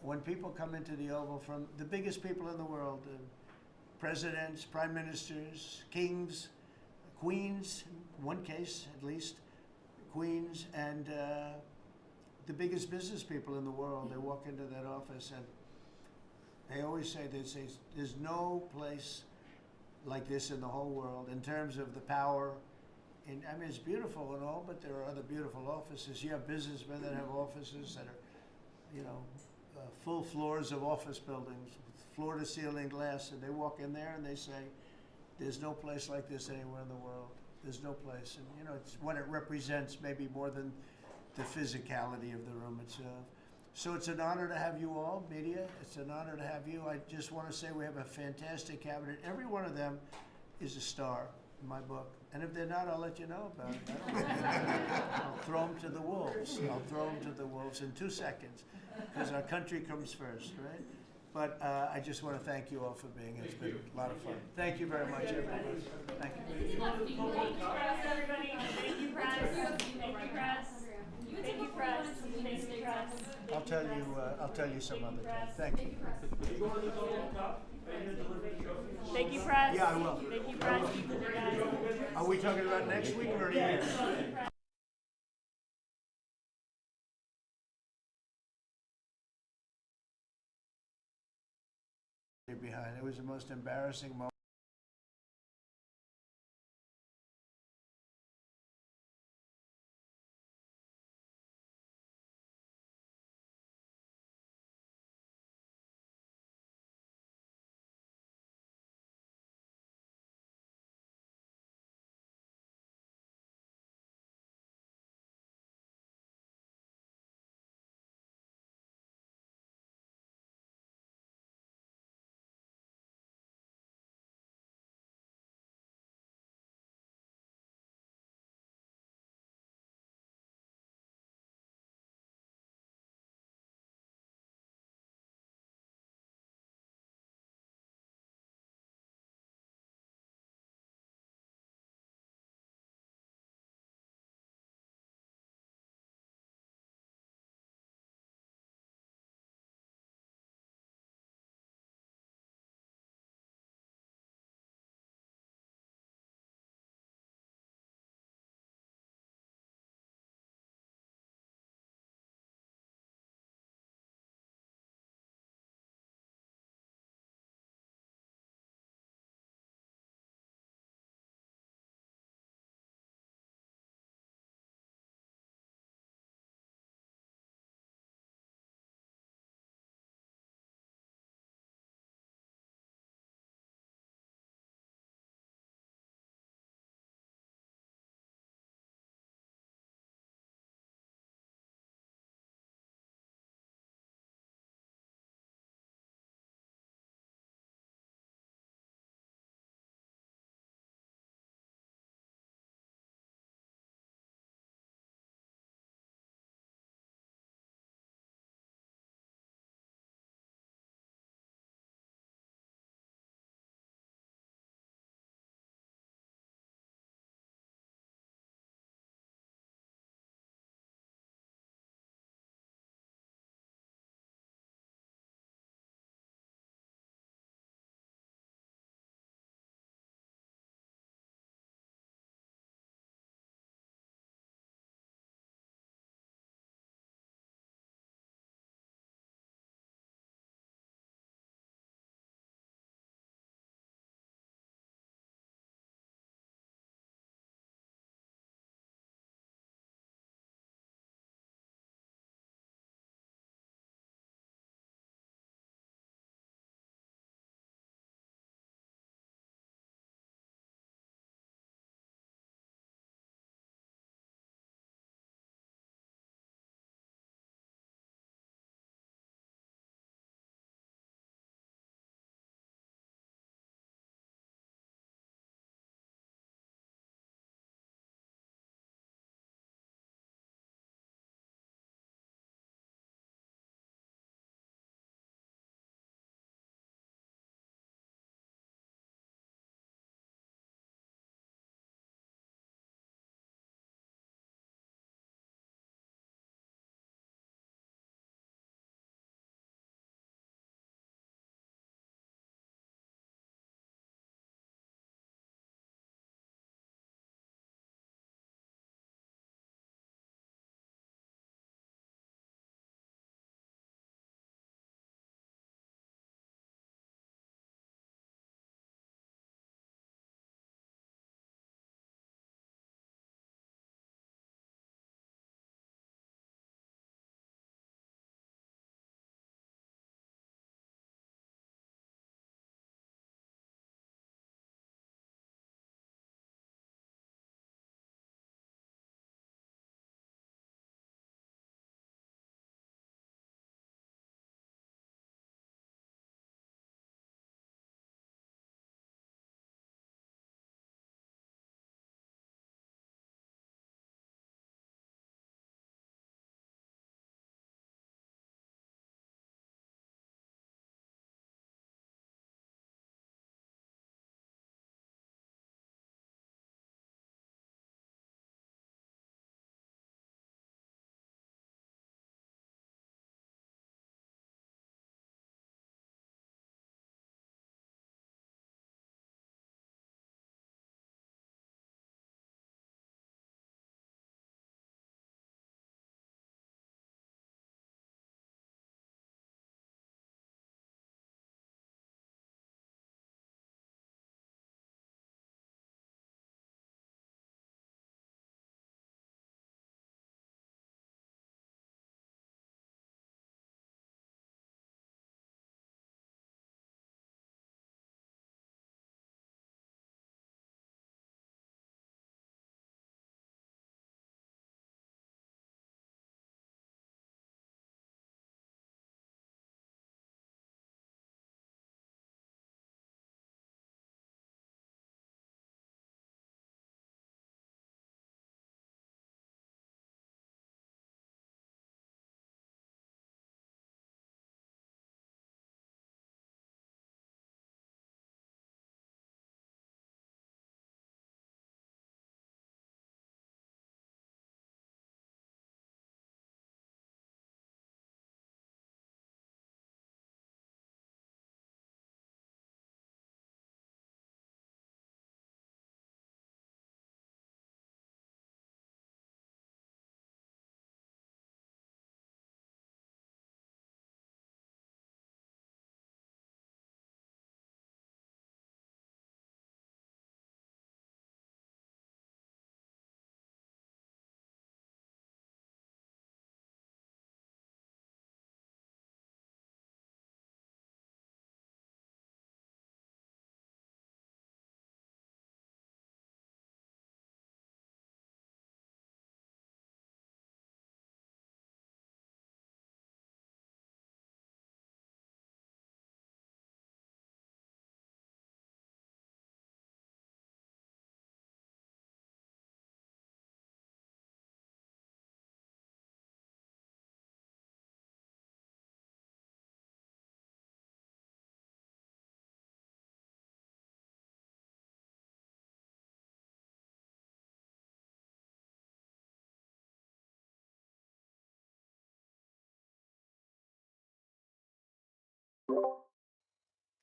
When people come into the Oval from the biggest people in the world, presidents, prime ministers, kings, queens, in one case at least, queens, and the biggest business people in the world, they walk into that office and they always say, there's no place like this in the whole world in terms of the power. And I mean, it's beautiful and all, but there are other beautiful offices. You have businessmen that have offices that are, full floors of office buildings, floor to ceiling glass, and they walk in there and they say, there's no place like this anywhere in the world. There's no place, and it's what it represents, maybe more than the physicality of the room itself. So it's an honor to have you all, media. It's an honor to have you. I just want to say we have a fantastic cabinet. Every one of them is a star in my book, and if they're not, I'll let you know about it. I'll throw them to the wolves. I'll throw them to the wolves in 2 seconds, because our country comes first, right? But I just want to thank you all for being here. It's been a lot of fun. Thank you very much, everybody. Thank you. Thank you, press, everybody. Thank you, press. Thank you, press. Thank you, press. Thank you, press. I'll tell you some other time. Thank you. Thank you, press. Yeah, I will. Thank you, press. Are we talking about next week or Yes. behind? It was the most embarrassing moment.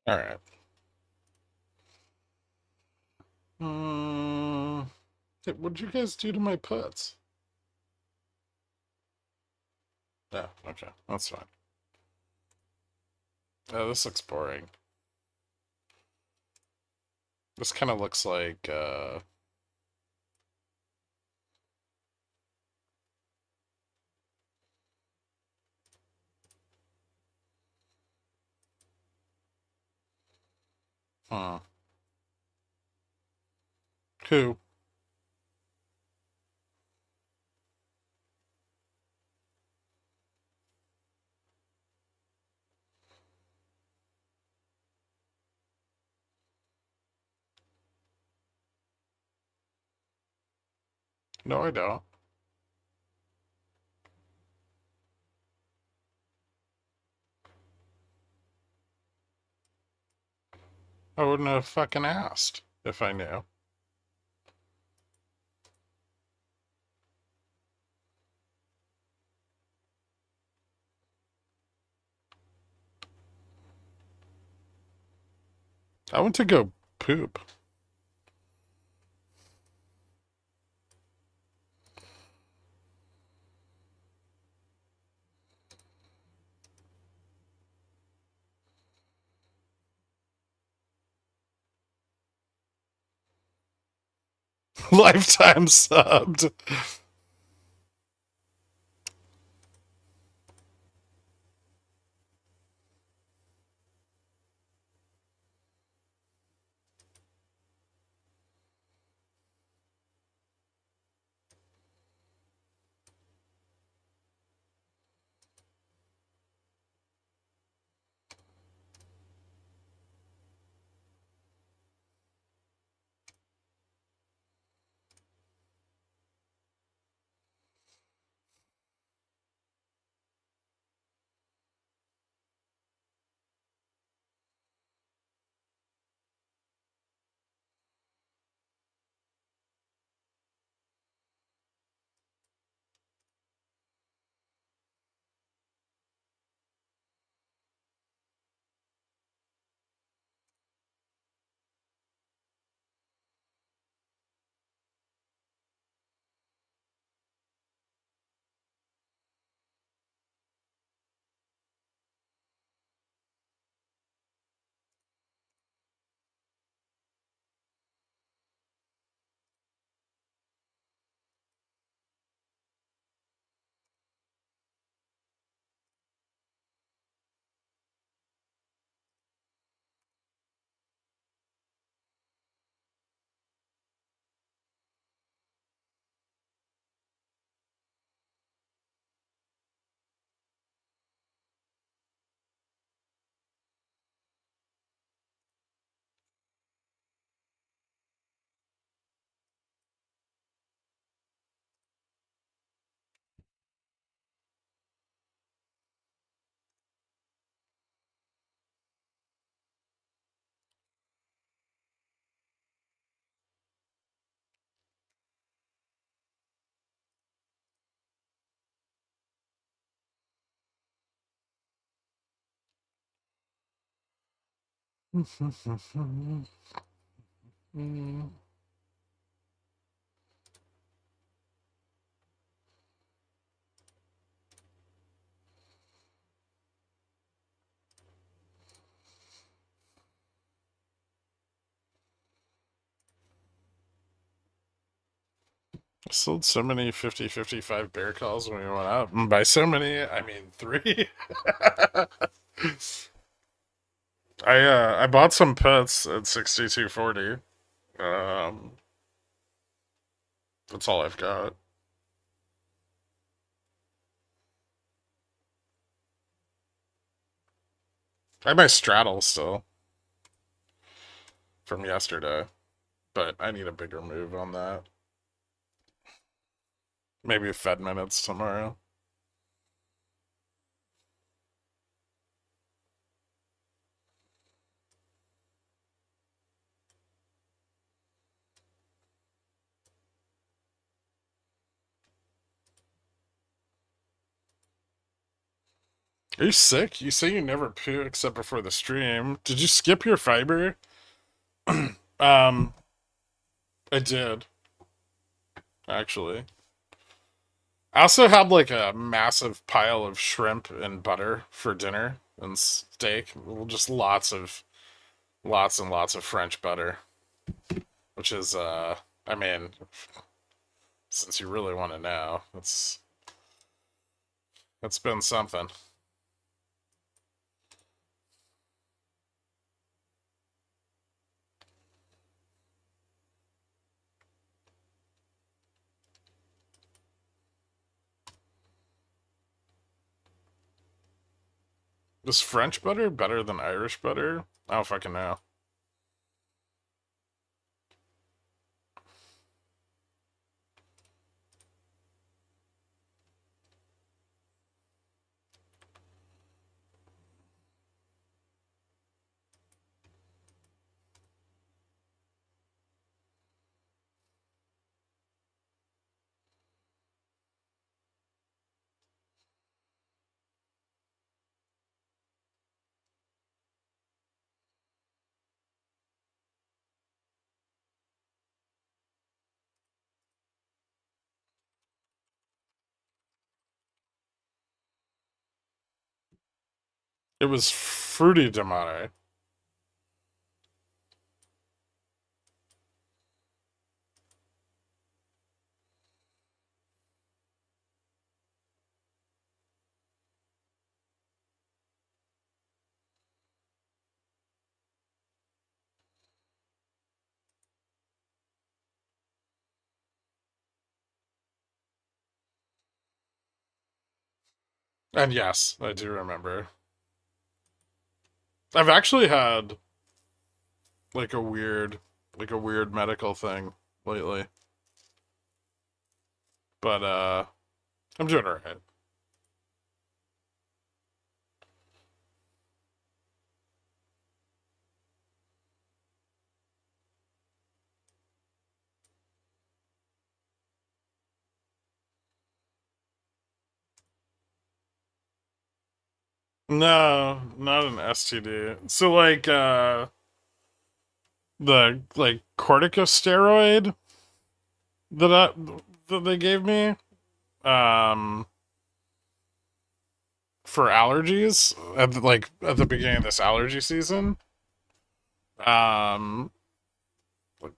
All right. Hey, what'd you guys do to my puts? Yeah, okay, that's fine. Oh, this looks boring. This kind of looks like, huh. Who? No, I don't. I wouldn't have fucking asked if I knew. I went to go poop. Lifetime subbed. I sold so many 50-55 bear calls when we went up. And by so many, I mean 3. I bought some puts at 62.40. That's all I've got. I have my straddle still from yesterday, but I need a bigger move on that. Maybe Fed minutes tomorrow. Are you sick? You say you never poo except before the stream. Did you skip your fiber? I did, actually. I also had like a massive pile of shrimp and butter for dinner and steak. Just lots and lots of French butter, which is I mean, since you really want to know, it's been something. Is French butter better than Irish butter? I don't fucking know. It was fruity de mare. And yes, I do remember. I've actually had like a weird medical thing lately. But I'm doing alright. No, not an STD. So like the like corticosteroid that they gave me um for allergies at the beginning of this allergy season um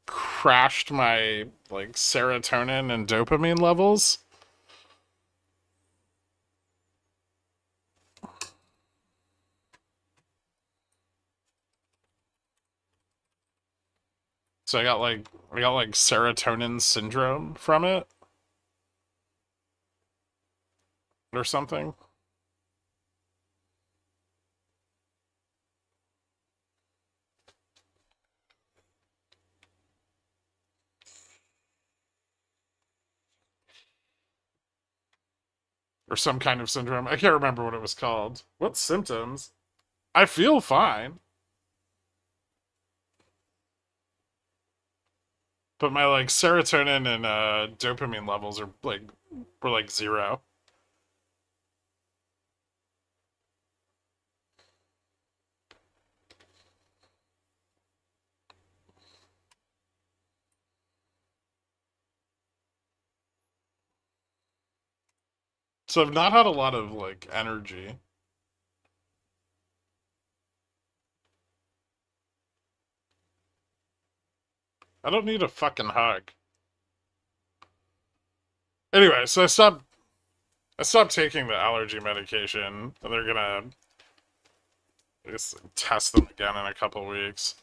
crashed my like serotonin and dopamine levels. So I got like serotonin syndrome from it or something. Or some kind of syndrome. I can't remember what it was called. What symptoms? I feel fine. But my like serotonin and dopamine levels are like were like zero. So I've not had a lot of like energy. I don't need a fucking hug. Anyway, so I stopped taking the allergy medication, and they're gonna I guess test them again in a couple weeks.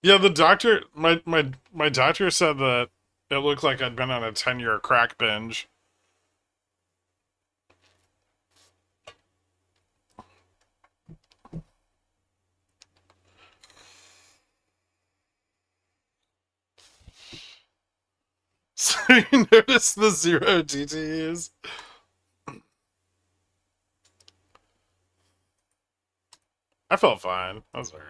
Yeah, the doctor, my doctor said that it looked like I'd been on a 10-year crack binge. So you notice the 0 DTEs? I felt fine. I was alright.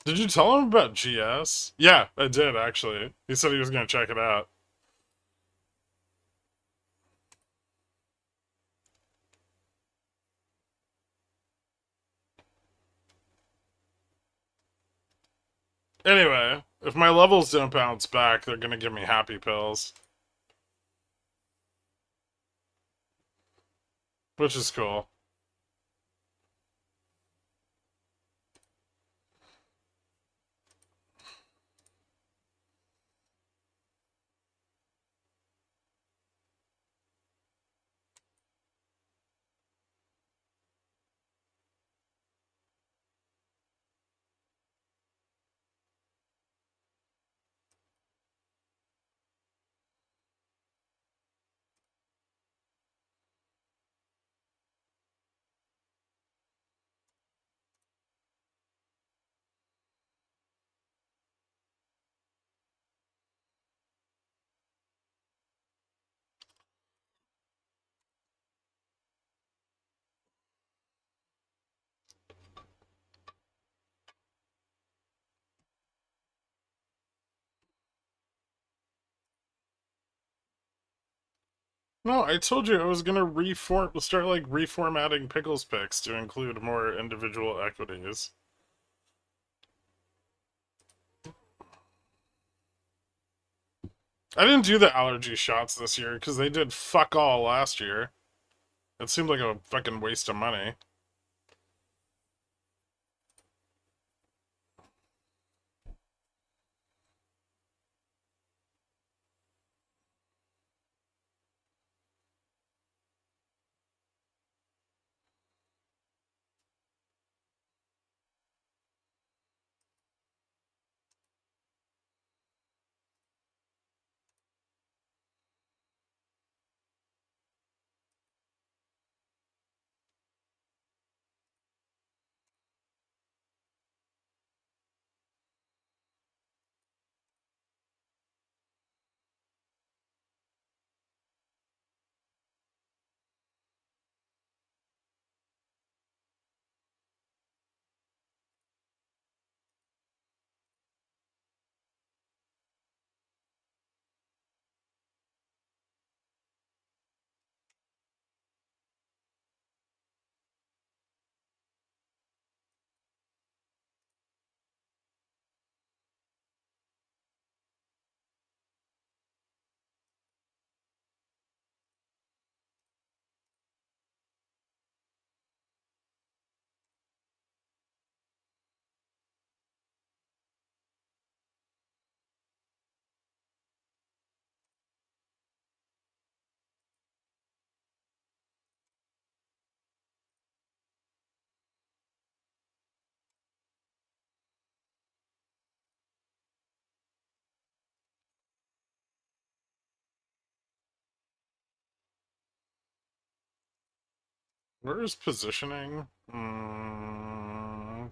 Did you tell him about GS? Yeah, I did, actually. He said he was going to check it out. Anyway, if my levels don't bounce back, they're going to give me happy pills. Which is cool. No, I told you I was gonna start like reformatting Pickles picks to include more individual equities. I didn't do the allergy shots this year because they did fuck all last year. It seemed like a fucking waste of money. Where is positioning? I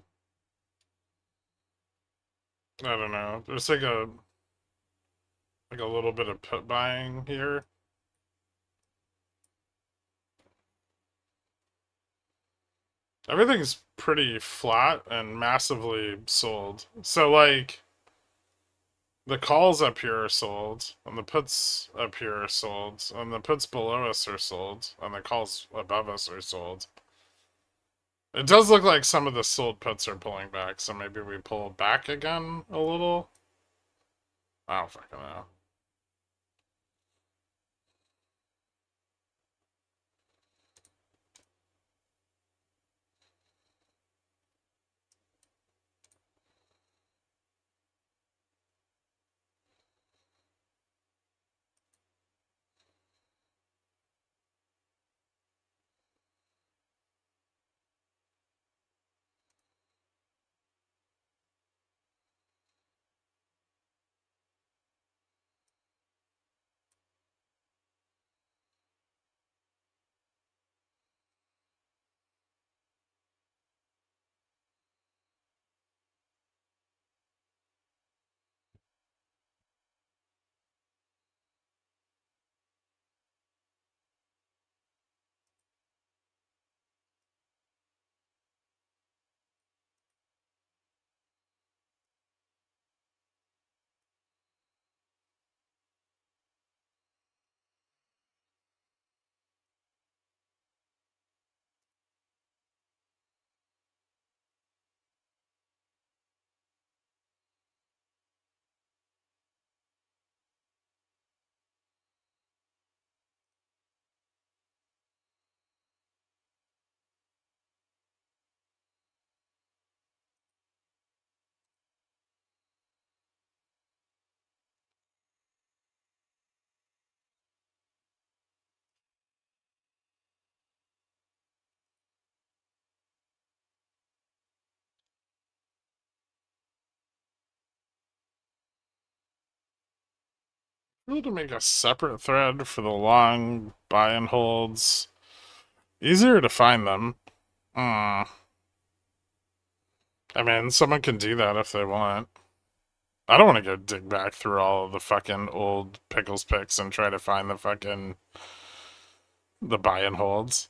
don't know. There's like a little bit of put buying here. Everything's pretty flat and massively sold. So like the calls up here are sold, and the puts up here are sold, and the puts below us are sold, and the calls above us are sold. It does look like some of the sold puts are pulling back, so maybe we pull back again a little? I don't fucking know. We need to make a separate thread for the long buy and holds. Easier to find them. I mean, someone can do that if they want. I don't want to go dig back through all of the fucking old pickles picks and try to find the buy and holds.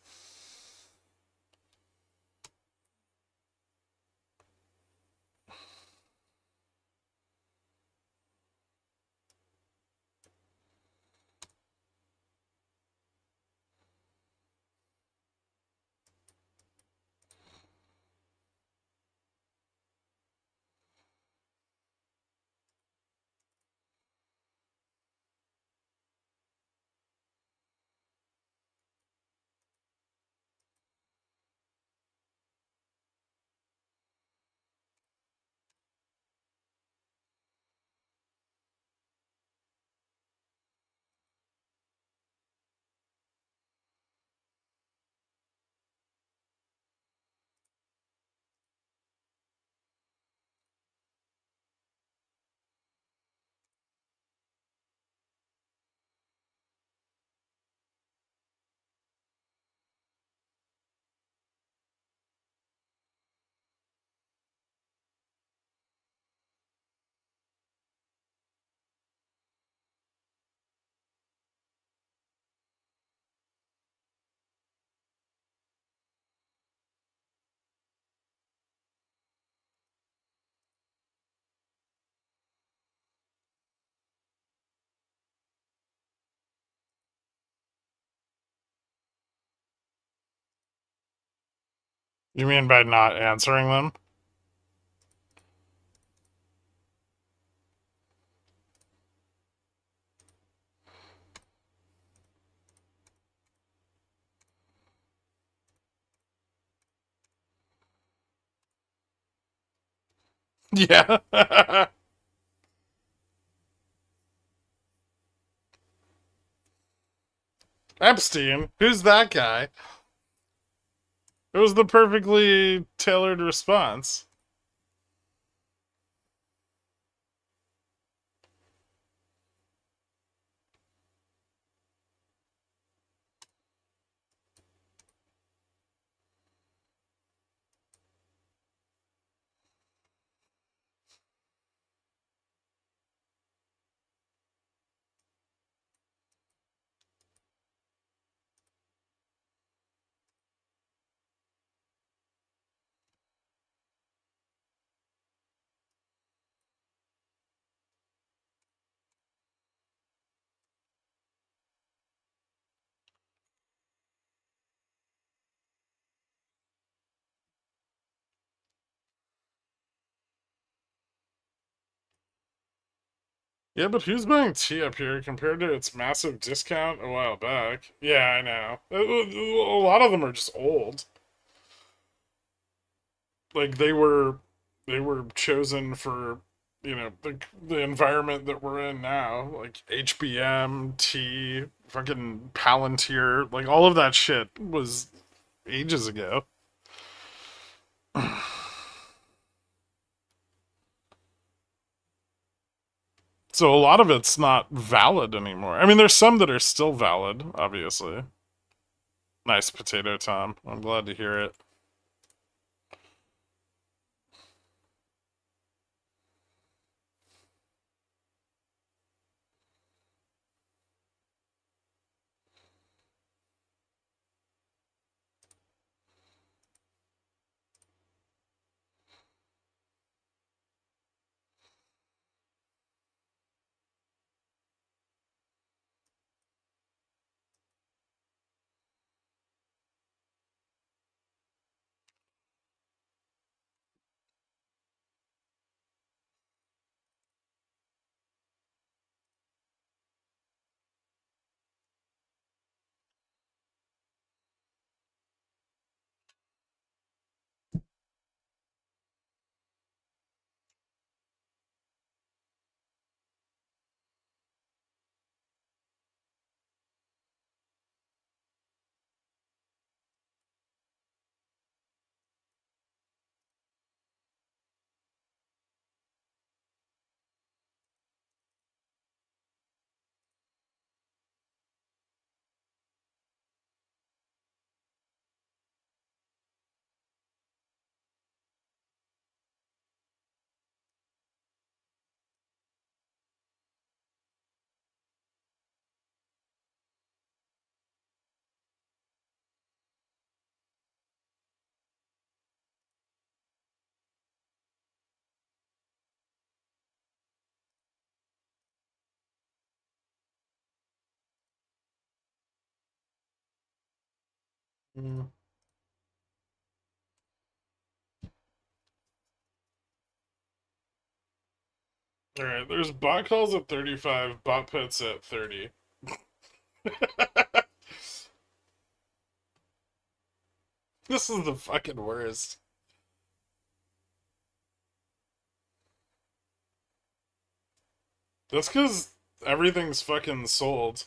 You mean by not answering them? Yeah. Epstein? Who's that guy? It was the perfectly tailored response. Yeah, but who's buying tea up here compared to its massive discount a while back? Yeah, I know. A lot of them are just old. Like they were chosen for the environment that we're in now. Like HBM, tea, fucking Palantir, like all of that shit was ages ago. So a lot of it's not valid anymore. I mean, there's some that are still valid, obviously. Nice potato, Tom. I'm glad to hear it. Mm. All right, there's bot calls at 35, bot puts at 30. This is the fucking worst. That's because everything's fucking sold.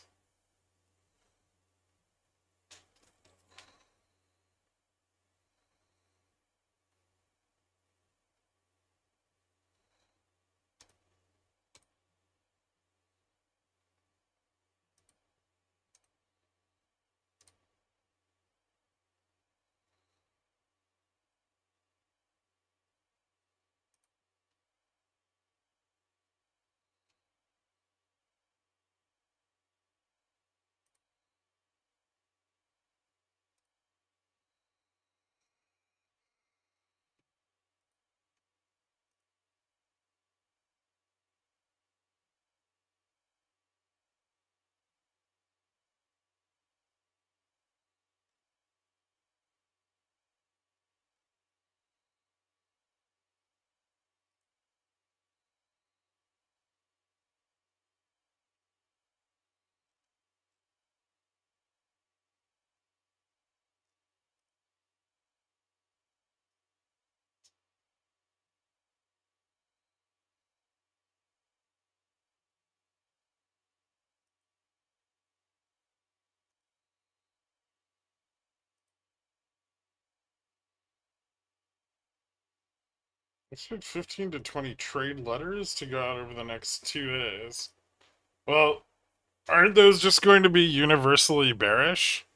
Expect 15 to 20 trade letters to go out over the next 2 days. Well, aren't those just going to be universally bearish?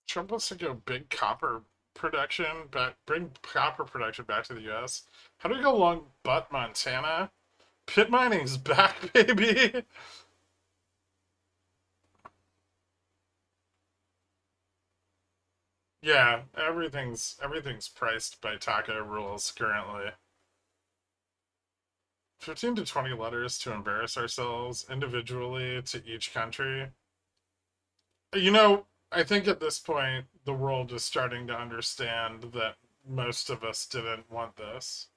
Trump wants to go big copper production back, bring copper production back to the U.S. How do we go long butt Montana? Pit mining's back, baby. Yeah, everything's priced by taco rules currently. 15 to 20 letters to embarrass ourselves individually to each country. You know, I think at this point the world is starting to understand that most of us didn't want this.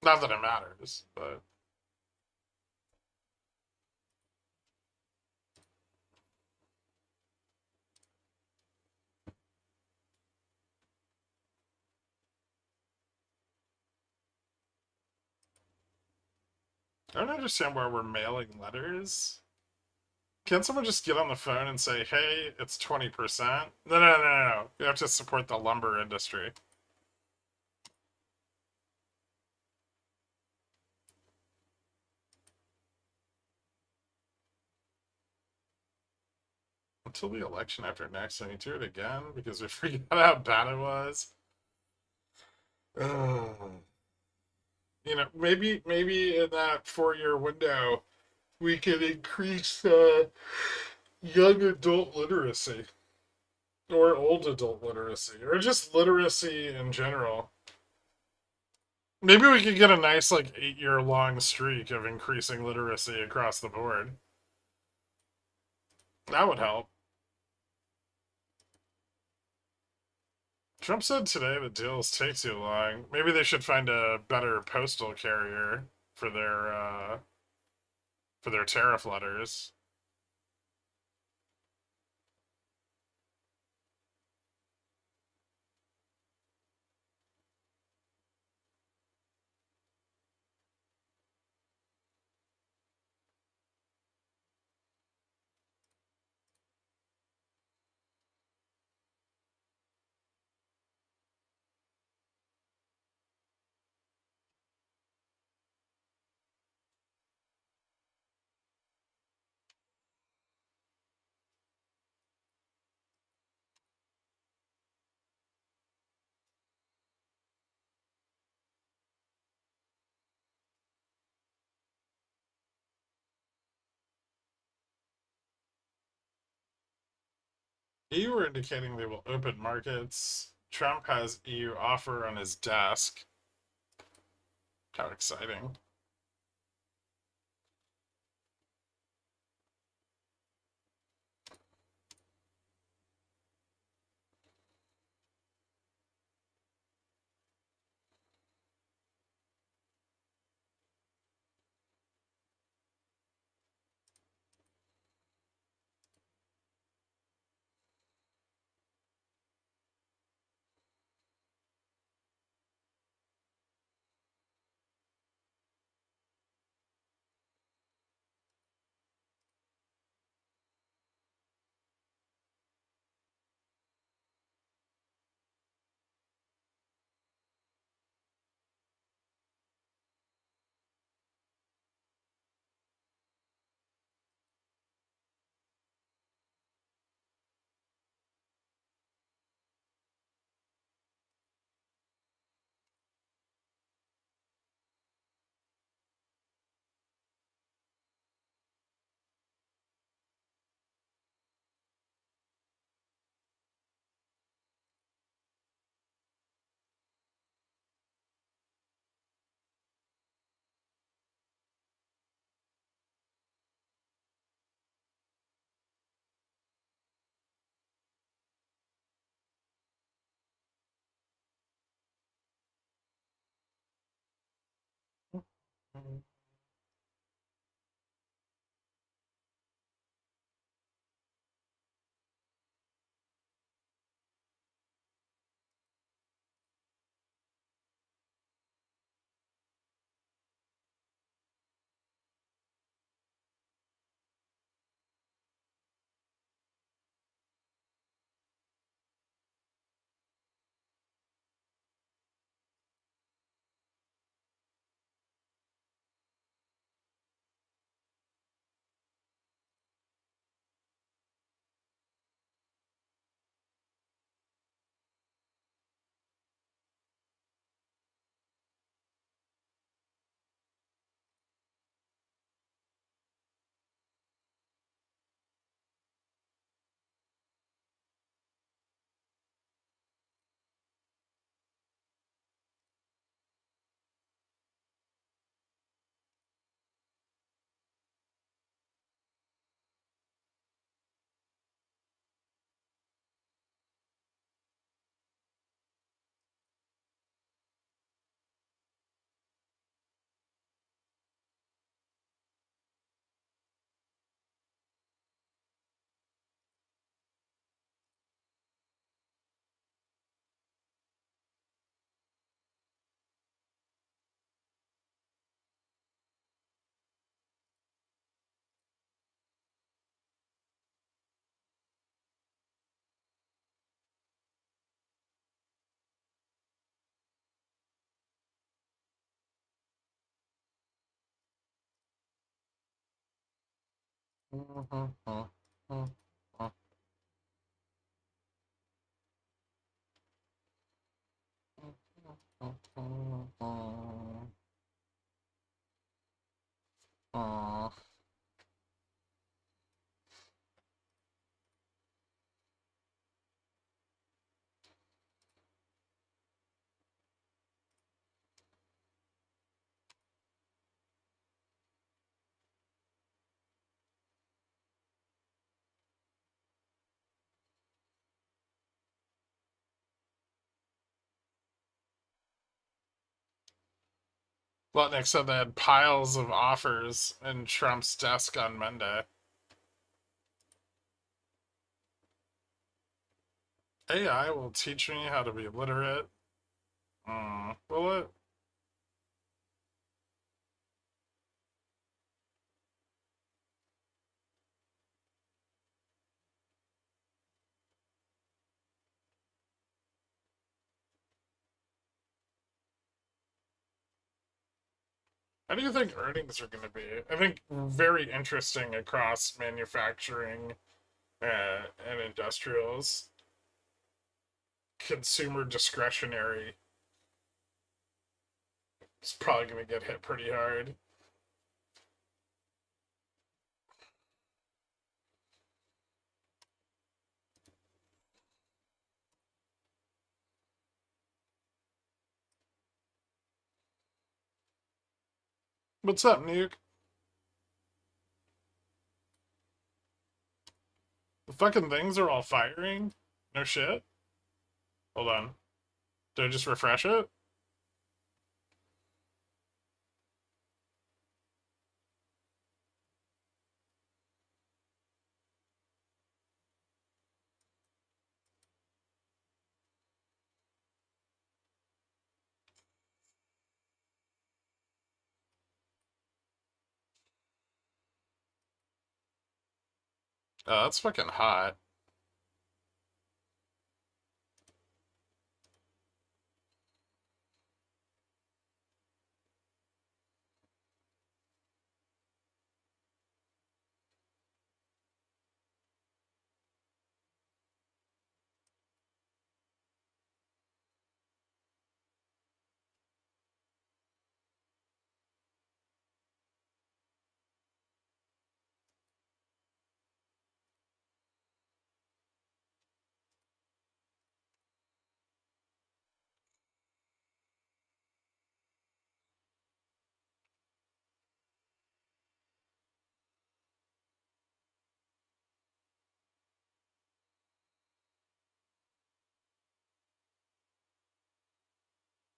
Not that it matters, but I don't understand why we're mailing letters. Can someone just get on the phone and say, hey, it's 20%? No, no, no, no, no. You have to support the lumber industry. Until the election after next, and we do it again because we forgot how bad it was. You know, maybe in that 4-year window, we could increase young adult literacy, or old adult literacy, or just literacy in general. Maybe we could get a nice, like, 8-year long streak of increasing literacy across the board. That would help. Trump said today that deals take too long. Maybe they should find a better postal carrier for their tariff letters. EU are indicating they will open markets. Trump has EU offer on his desk. How exciting. Lutnick said they had piles of offers in Trump's desk on Monday. AI will teach me how to be literate. Will it? How do you think earnings are going to be? I think very interesting across manufacturing and industrials. Consumer discretionary is probably going to get hit pretty hard. What's up, Nuke? The fucking things are all firing? No shit? Hold on. Did I just refresh it? Oh, that's fucking hot.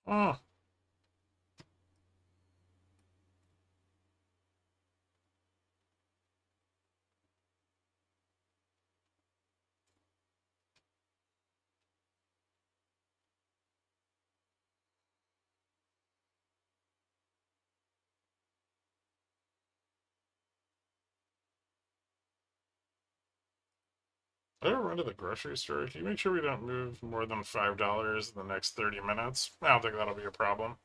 Oh. I ever run to the grocery store? Can you make sure we don't move more than $5 in the next 30 minutes? I don't think that'll be a problem.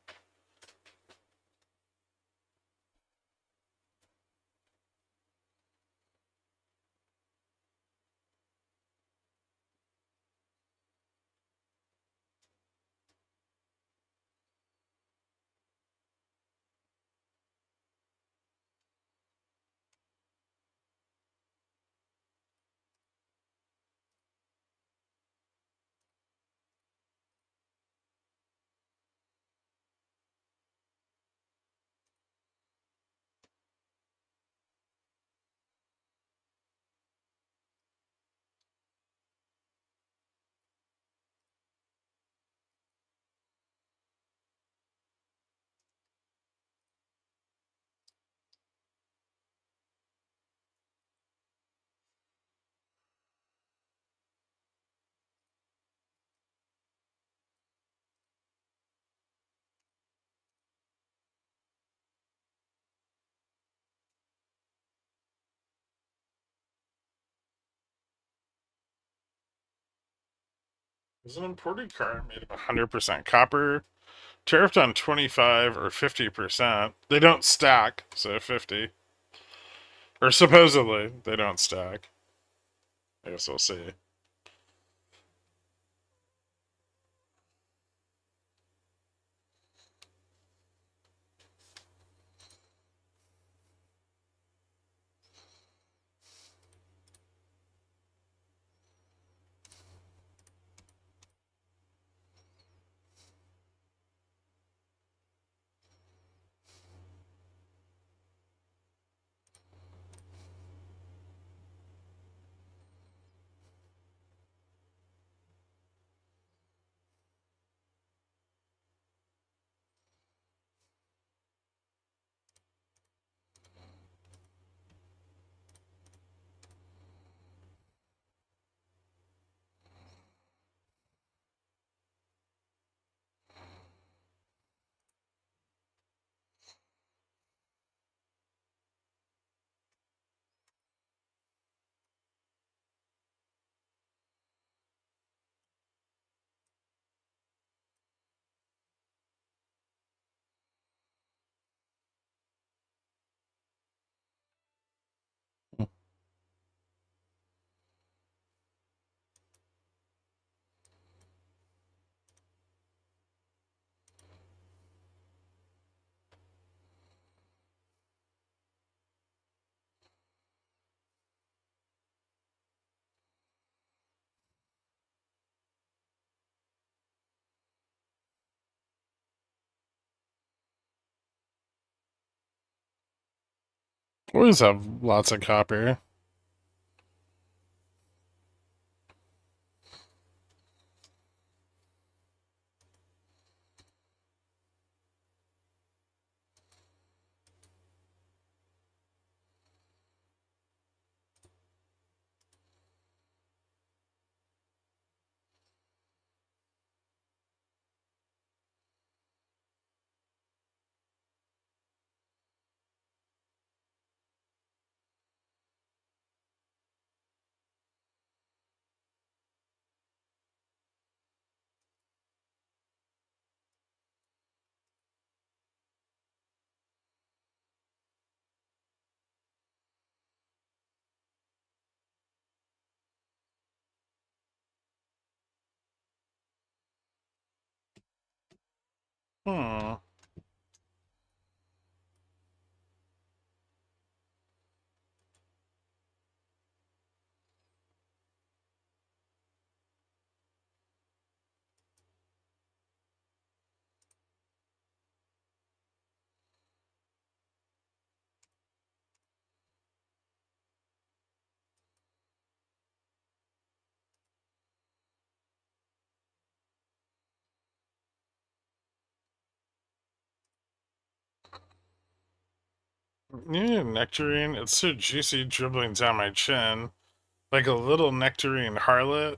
Is an imported car made of 100% copper, tariffed on 25 or 50%? They don't stack, so 50. Or supposedly, they don't stack. I guess we'll see. Always have lots of copper. Hmm. Yeah, nectarine. It's so juicy dribbling down my chin. Like a little nectarine harlot.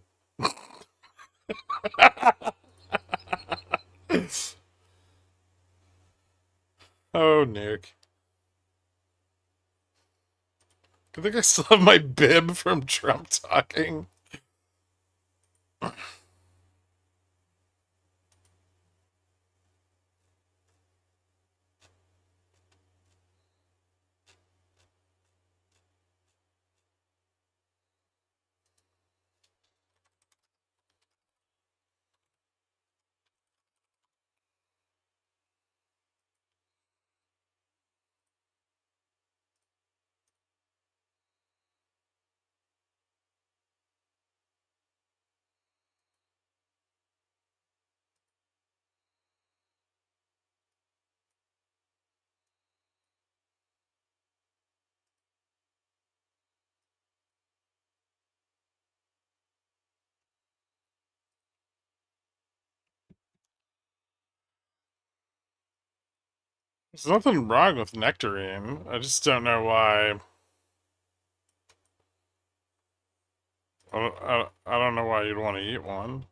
Oh, Nick. I think I still have my bib from Trump talking. There's nothing wrong with nectarine. I just don't know why. I don't know why you'd want to eat one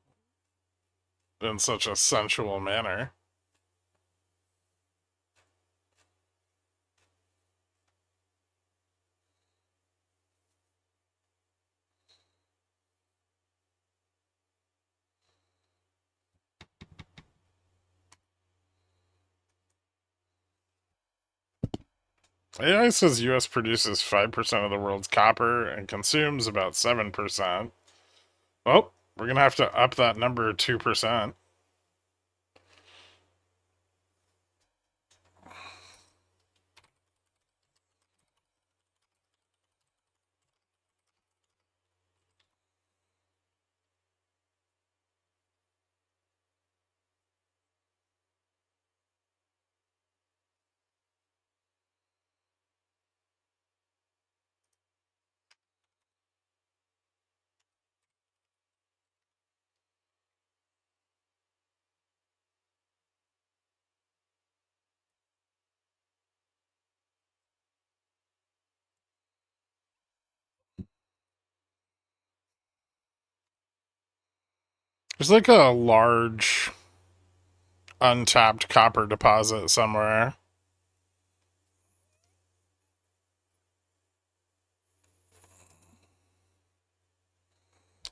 in such a sensual manner. AI says US produces 5% of the world's copper and consumes about 7%. Well, we're going to have to up that number 2%. There's like a large untapped copper deposit somewhere.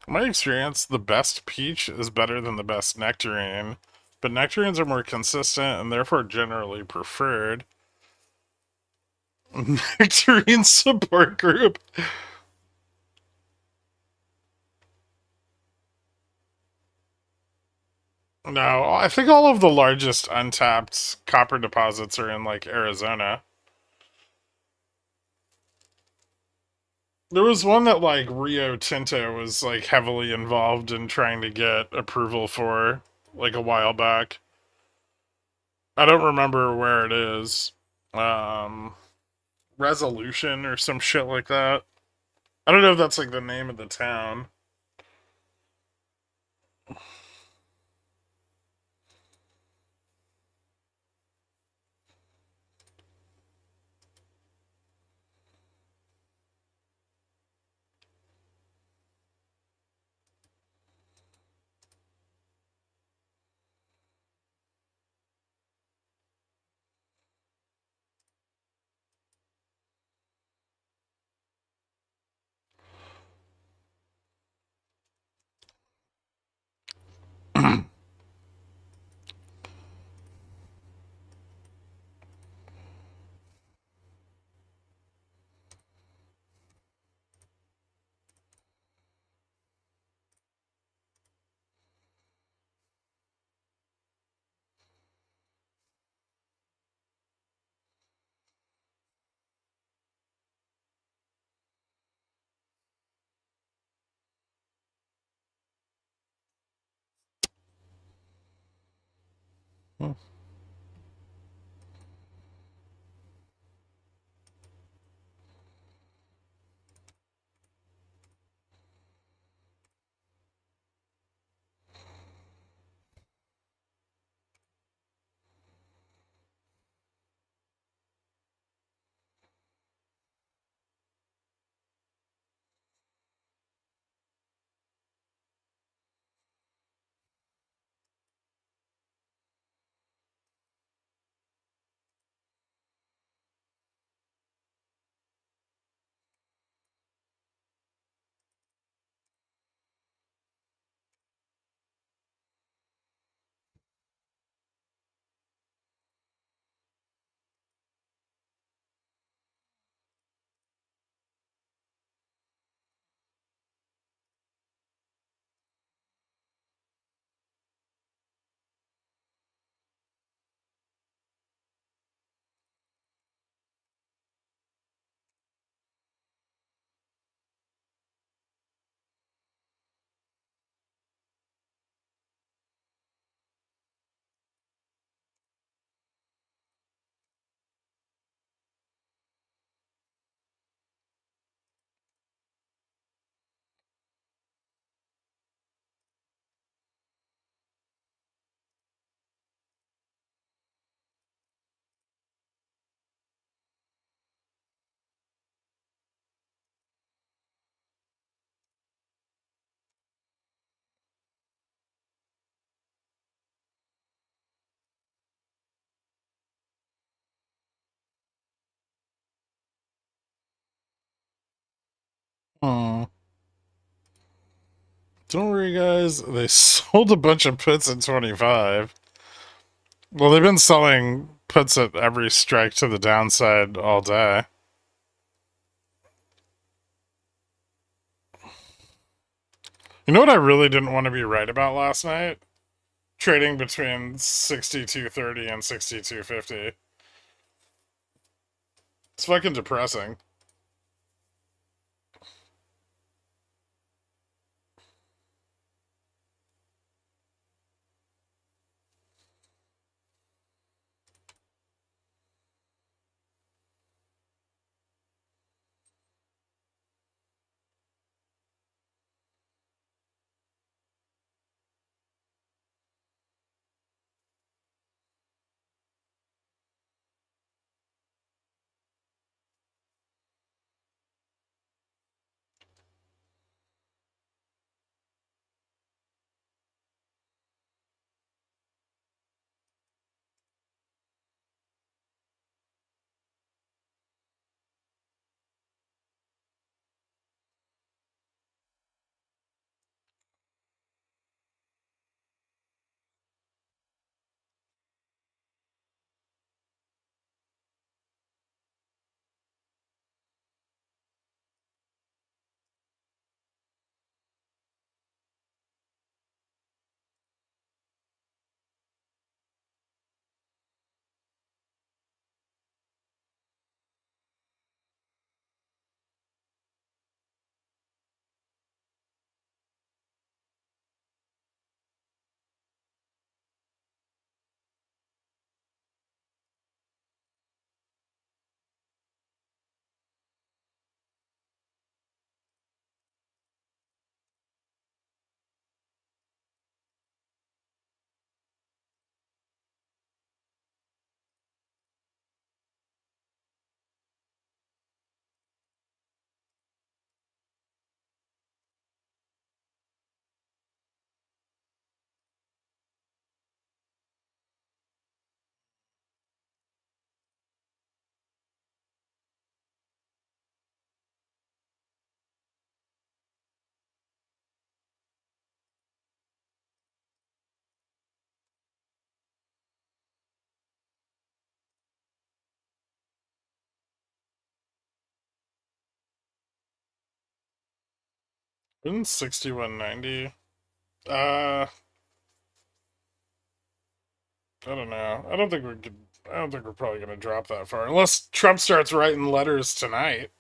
In my experience, the best peach is better than the best nectarine, but nectarines are more consistent and therefore generally preferred. Nectarine support group. No, I think all of the largest untapped copper deposits are in like Arizona. There was one that like Rio Tinto was like heavily involved in trying to get approval for like a while back. I don't remember where it is. Um Resolution or some shit like that. I don't know if that's like the name of the town. Hmm. Don't worry, guys. They sold a bunch of puts at 25. Well, they've been selling puts it every strike to the downside all day. You know what I really didn't want to be right about last night? Trading between 62.30 and 62.50. It's fucking depressing. Isn't 61.90? I don't know. I don't think we could. I don't think we're probably going to drop that far unless Trump starts writing letters tonight.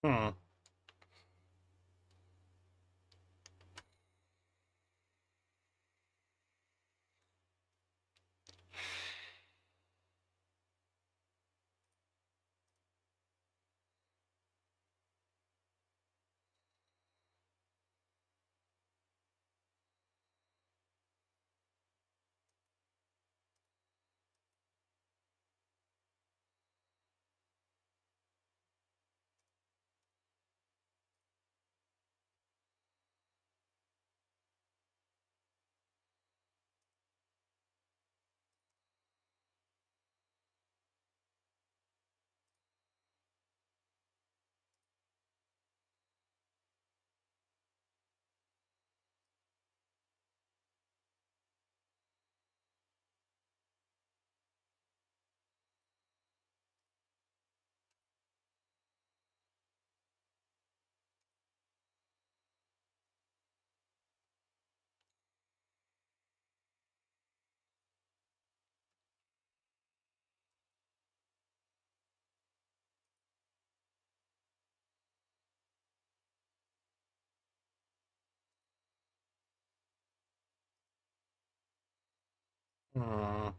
Hmm. Hmm.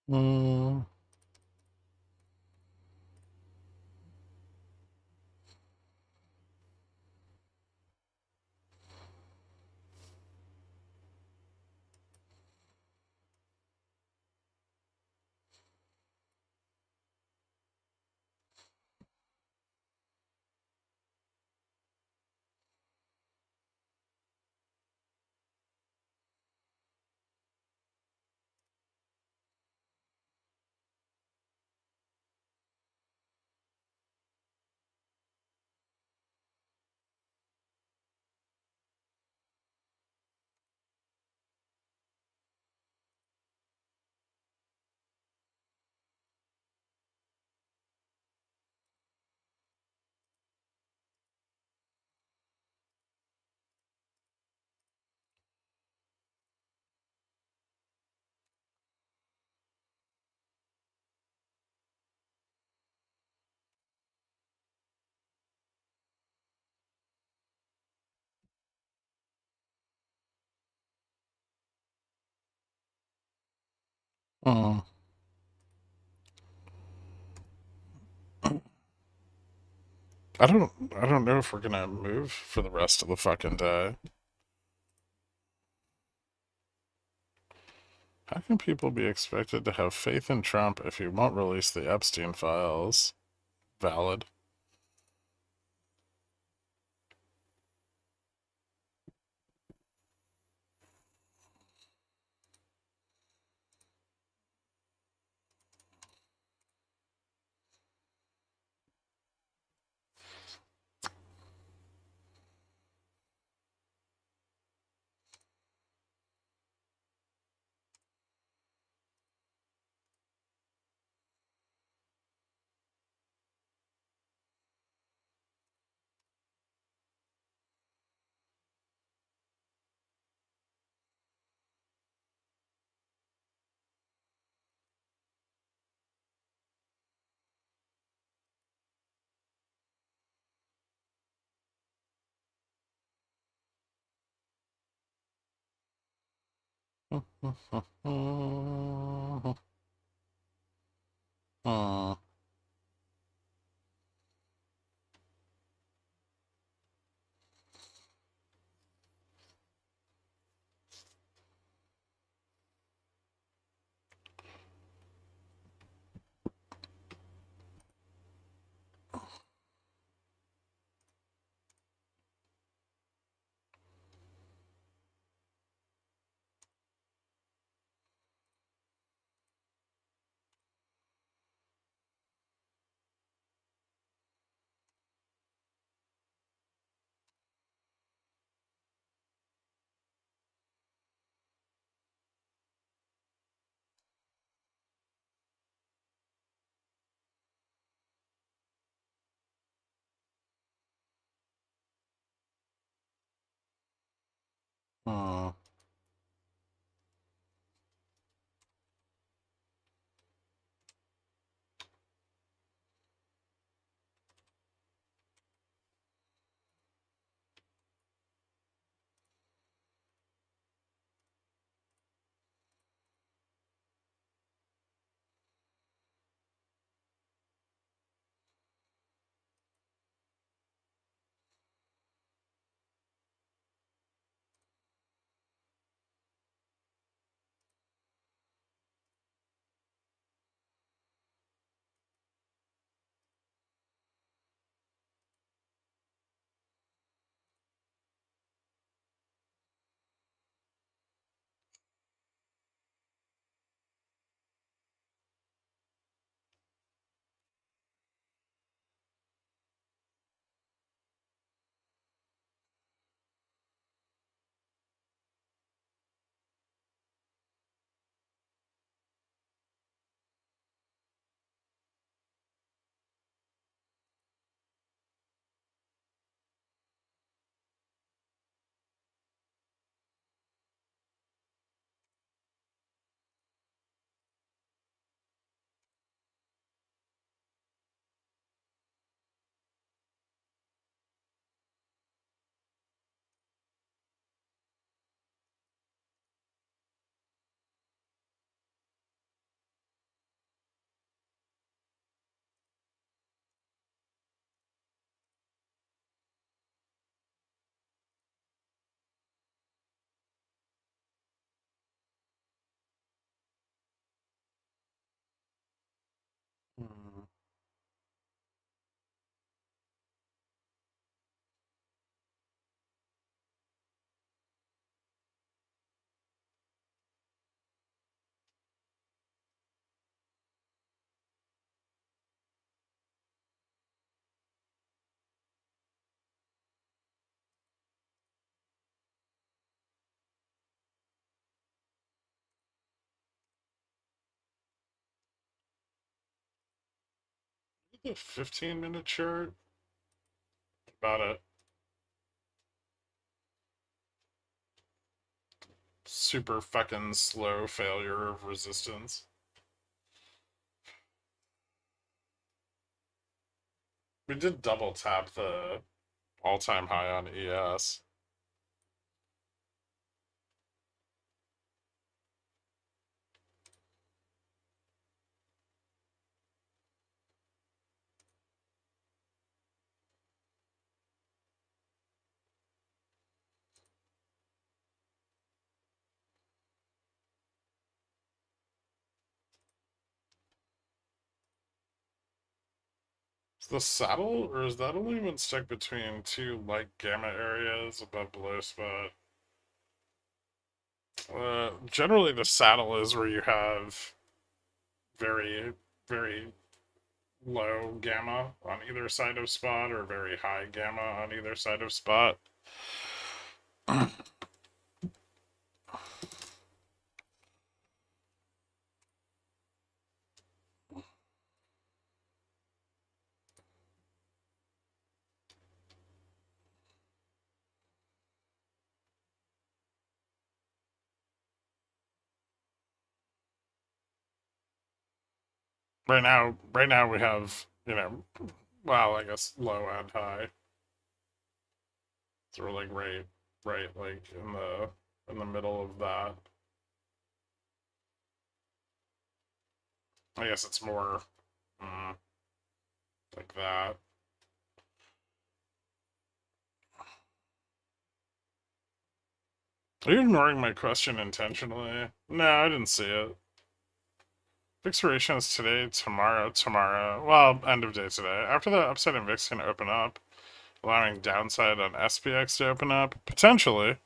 Hmm. Hmm. I don't know if we're gonna move for the rest of the fucking day. How can people be expected to have faith in Trump if he won't release the Epstein files? Valid. Hmm. Hmm. Hmm. The 15-minute chart about a super fucking slow failure of resistance. We did double tap the all-time high on ES. Is the saddle, or is that only when stuck between two light gamma areas above below spot? Generally, the saddle is where you have very, very low gamma on either side of spot or very high gamma on either side of spot. Right now we have, well, I guess low and high. So we're like right, like in the middle of that. I guess it's more like that. Are you ignoring my question intentionally? No, I didn't see it. Expiration is today, tomorrow. Well, end of day today. After the upside in VIX can open up, allowing downside on SPX to open up? Potentially.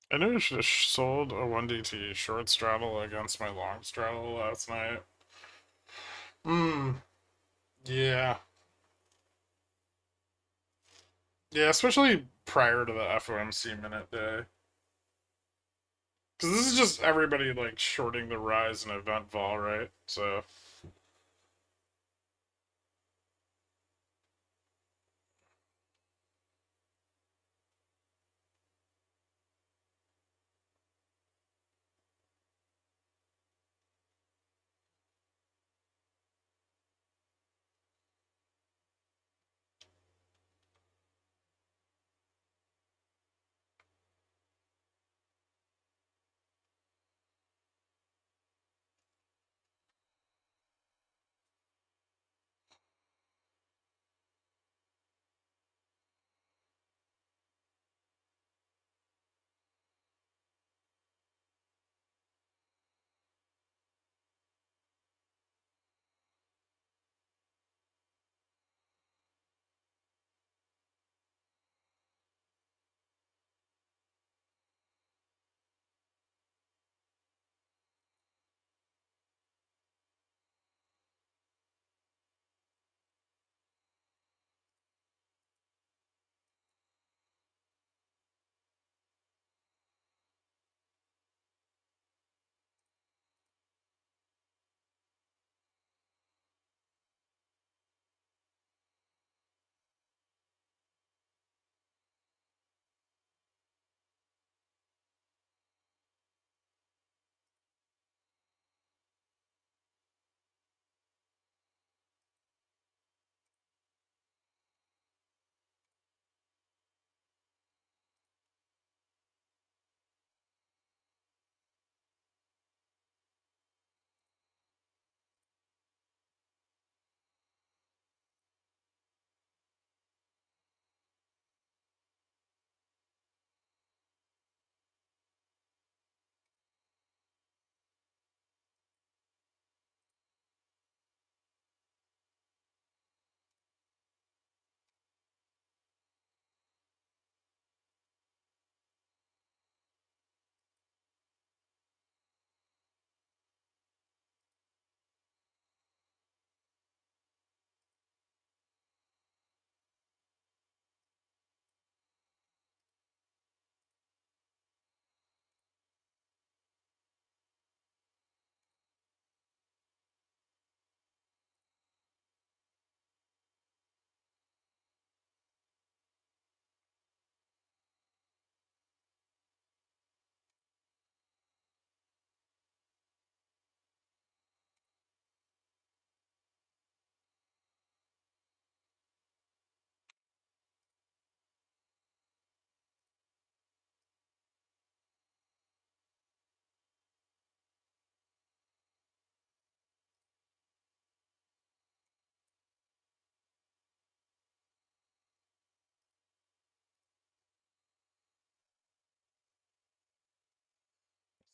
I knew I should have sold a 1DT short straddle against my long straddle last night. Yeah. Yeah, especially prior to the FOMC minute day. Because this is just everybody, like, shorting the rise in event vol, right? So...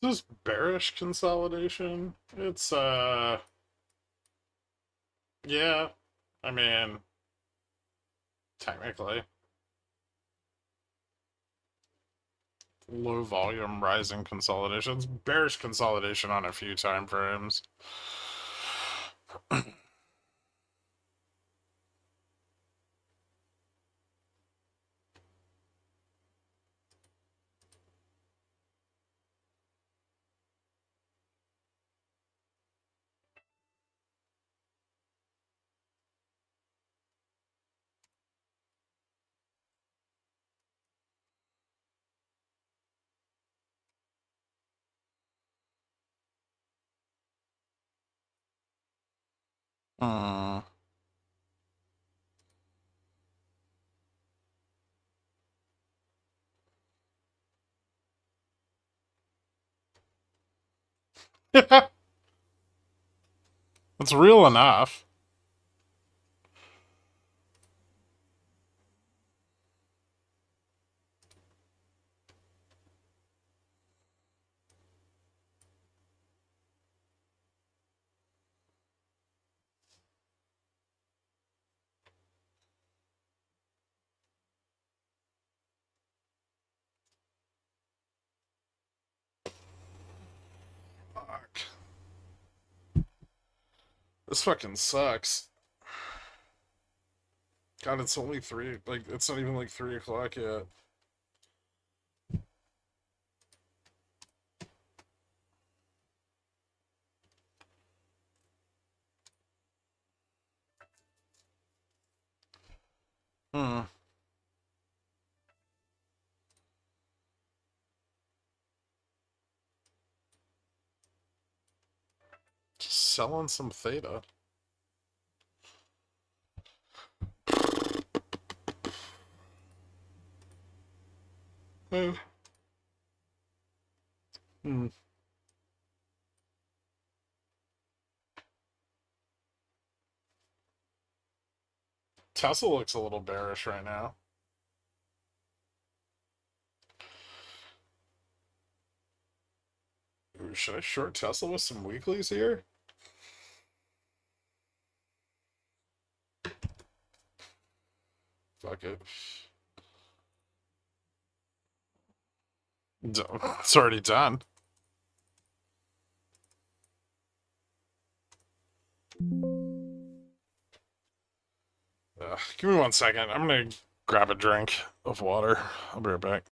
This is bearish consolidation. It's yeah. I mean, technically. Low volume rising consolidations. Bearish consolidation on a few time frames. Uh, it's real enough. Fuck. This fucking sucks. God, it's only 3. Like, it's not even like 3 o'clock yet. Hmm. Just selling some theta. Hmm. Hmm. Tesla looks a little bearish right now. Ooh, should I short Tesla with some weeklies here? Fuck it. It's already done. Give me 1 second. I'm gonna grab a drink of water. I'll be right back.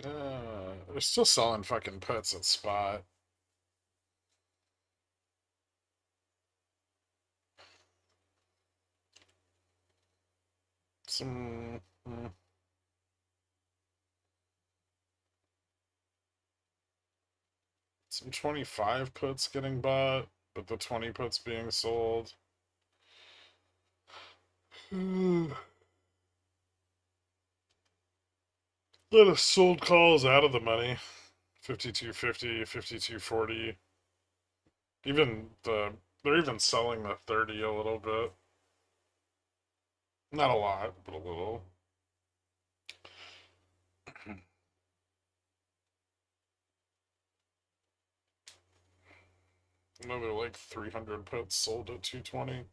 They're still selling fucking puts at spot. Some. Some 25 puts getting bought, but the 20 puts being sold. Lot of sold calls out of the money. 52.50, 52.40. They're even selling the 30 a little bit. Not a lot, but a little. Another like 300 puts sold at 220.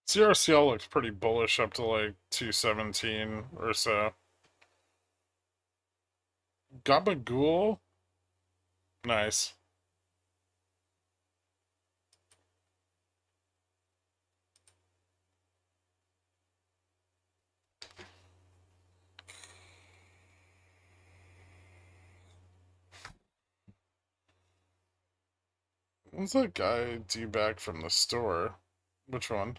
CRCL looks pretty bullish up to like 217 or so. Gabagool? Nice. What's that guy due back from the store? Which one?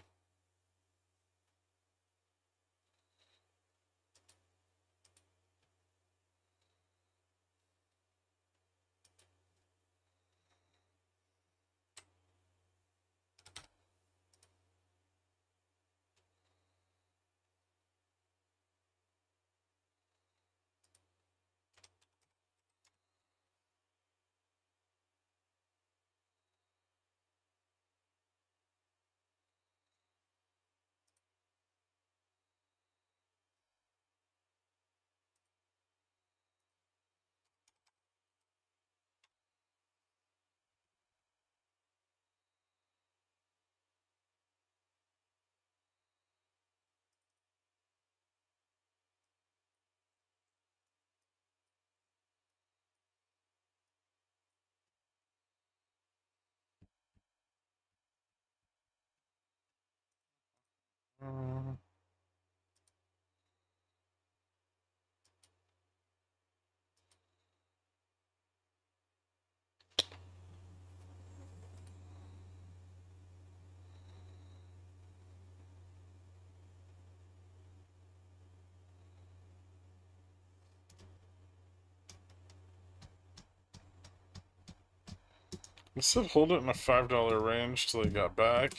I said hold it in a $5 range till he got back.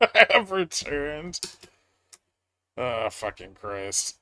I have returned. Oh, fucking Christ.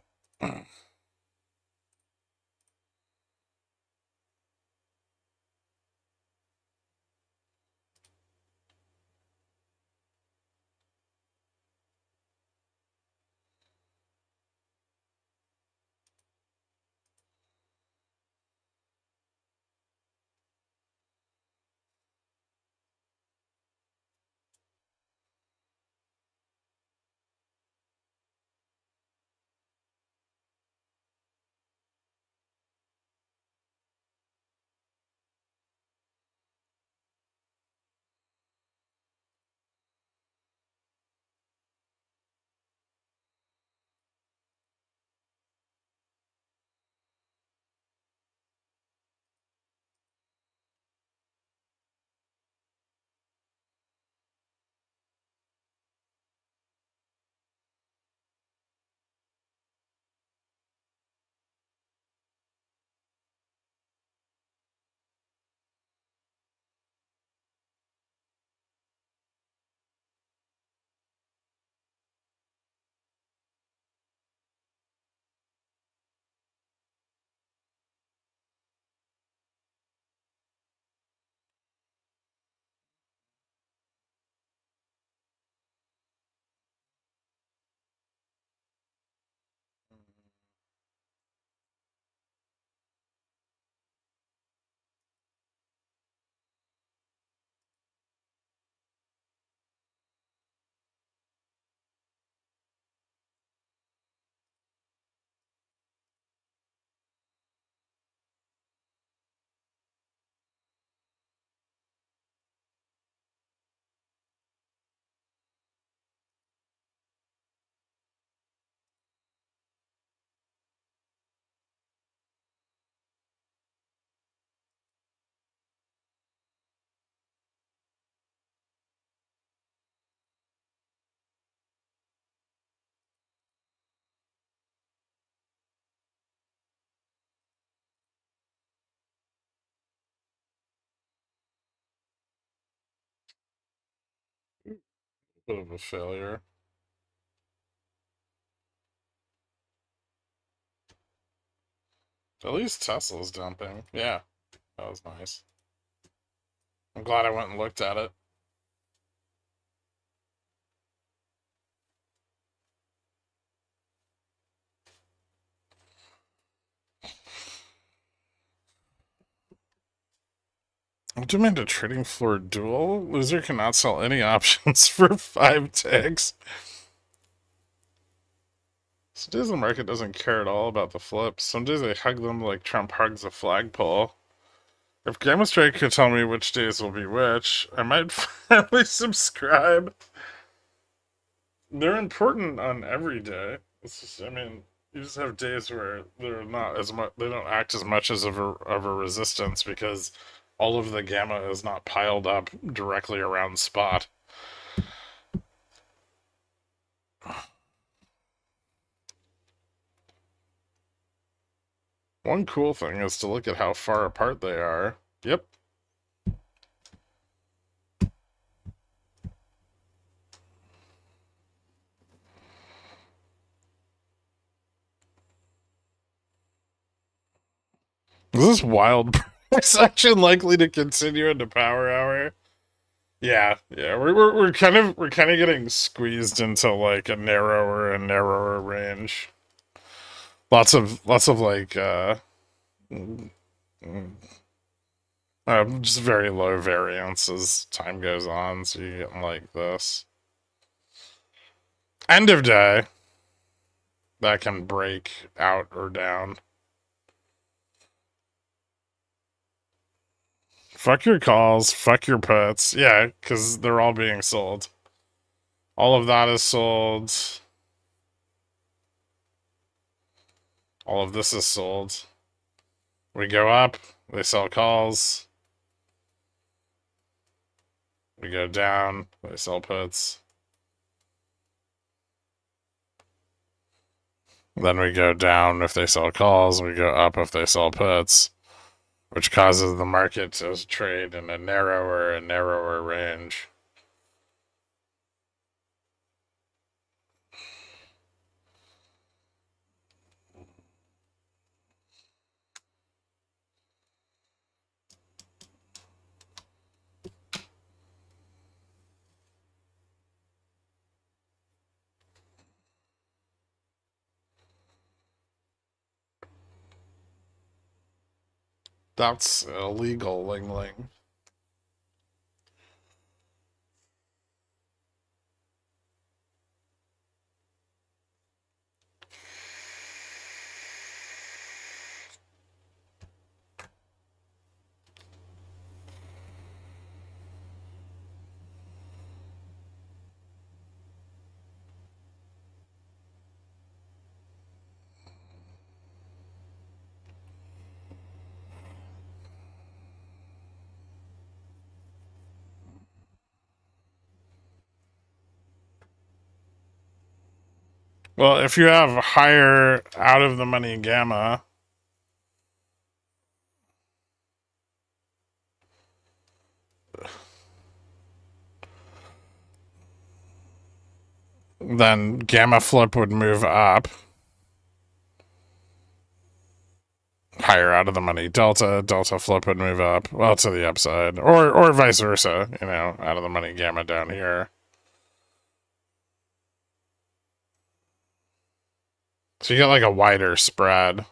Bit of a failure. At least Tesla's dumping. Yeah, that was nice. I'm glad I went and looked at it. I'm doing a trading floor duel. Loser cannot sell any options for 5 ticks. Some days the market doesn't care at all about the flips. Some days they hug them like Trump hugs a flagpole. If Gamma Strike could tell me which days will be which, I might finally subscribe. They're important on every day. It's just, I mean, you just have days where they're not as much, they don't act as much as of a resistance because all of the gamma is not piled up directly around spot. One cool thing is to look at how far apart they are. Yep. Is this wild price action likely to continue into power hour? Yeah, we're kind of getting squeezed into like a narrower and narrower range. Lots of like just very low variance as time goes on, so you get like this. End of day, that can break out or down. Fuck your calls, fuck your puts. Yeah, because they're all being sold. All of that is sold. All of this is sold. We go up, they sell calls. We go down, they sell puts. Then we go down if they sell calls, we go up if they sell puts, which causes the market to trade in a narrower and narrower range. That's illegal, Ling Ling. Well, if you have higher out of the money gamma, then gamma flip would move up. Higher out of the money delta flip would move up, well, to the upside, or vice versa, you know, out of the money gamma down here. So you get like a wider spread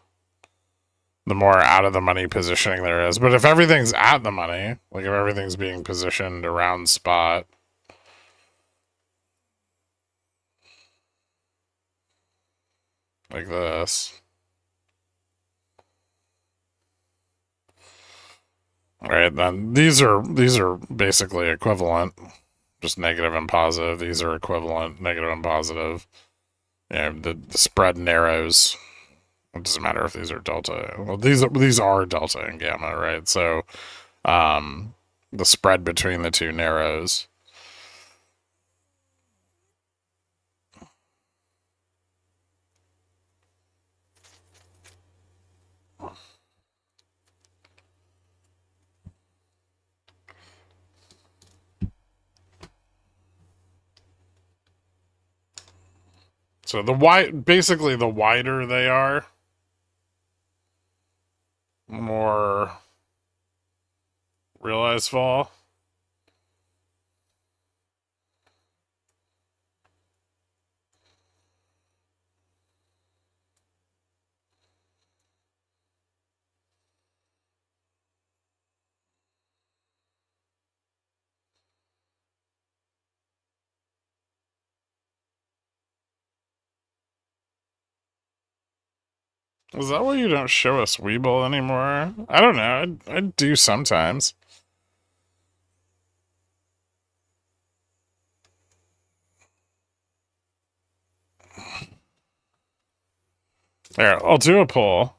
the more out of the money positioning there is. But if everything's at the money, like if everything's being positioned around spot, like this, right, then these are basically equivalent, just negative and positive. These are equivalent, negative and positive. You know, the spread narrows. It doesn't matter if these are delta. Well, these are delta and gamma, right? So the spread between the two narrows. So basically the wider they are, more realized fall. Is that why you don't show us WeBull anymore? I don't know. I do sometimes. There, I'll do a poll.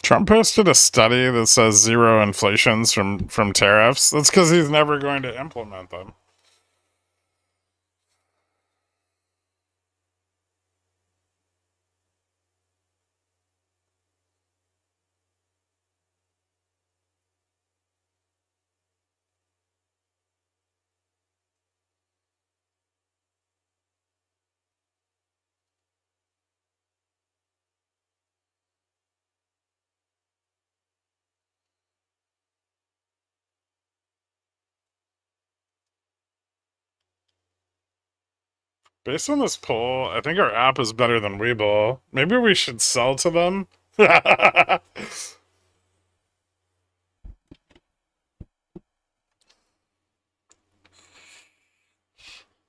Trump posted a study that says zero inflations from tariffs. That's because he's never going to implement them. Based on this poll, I think our app is better than WeBull. Maybe we should sell to them.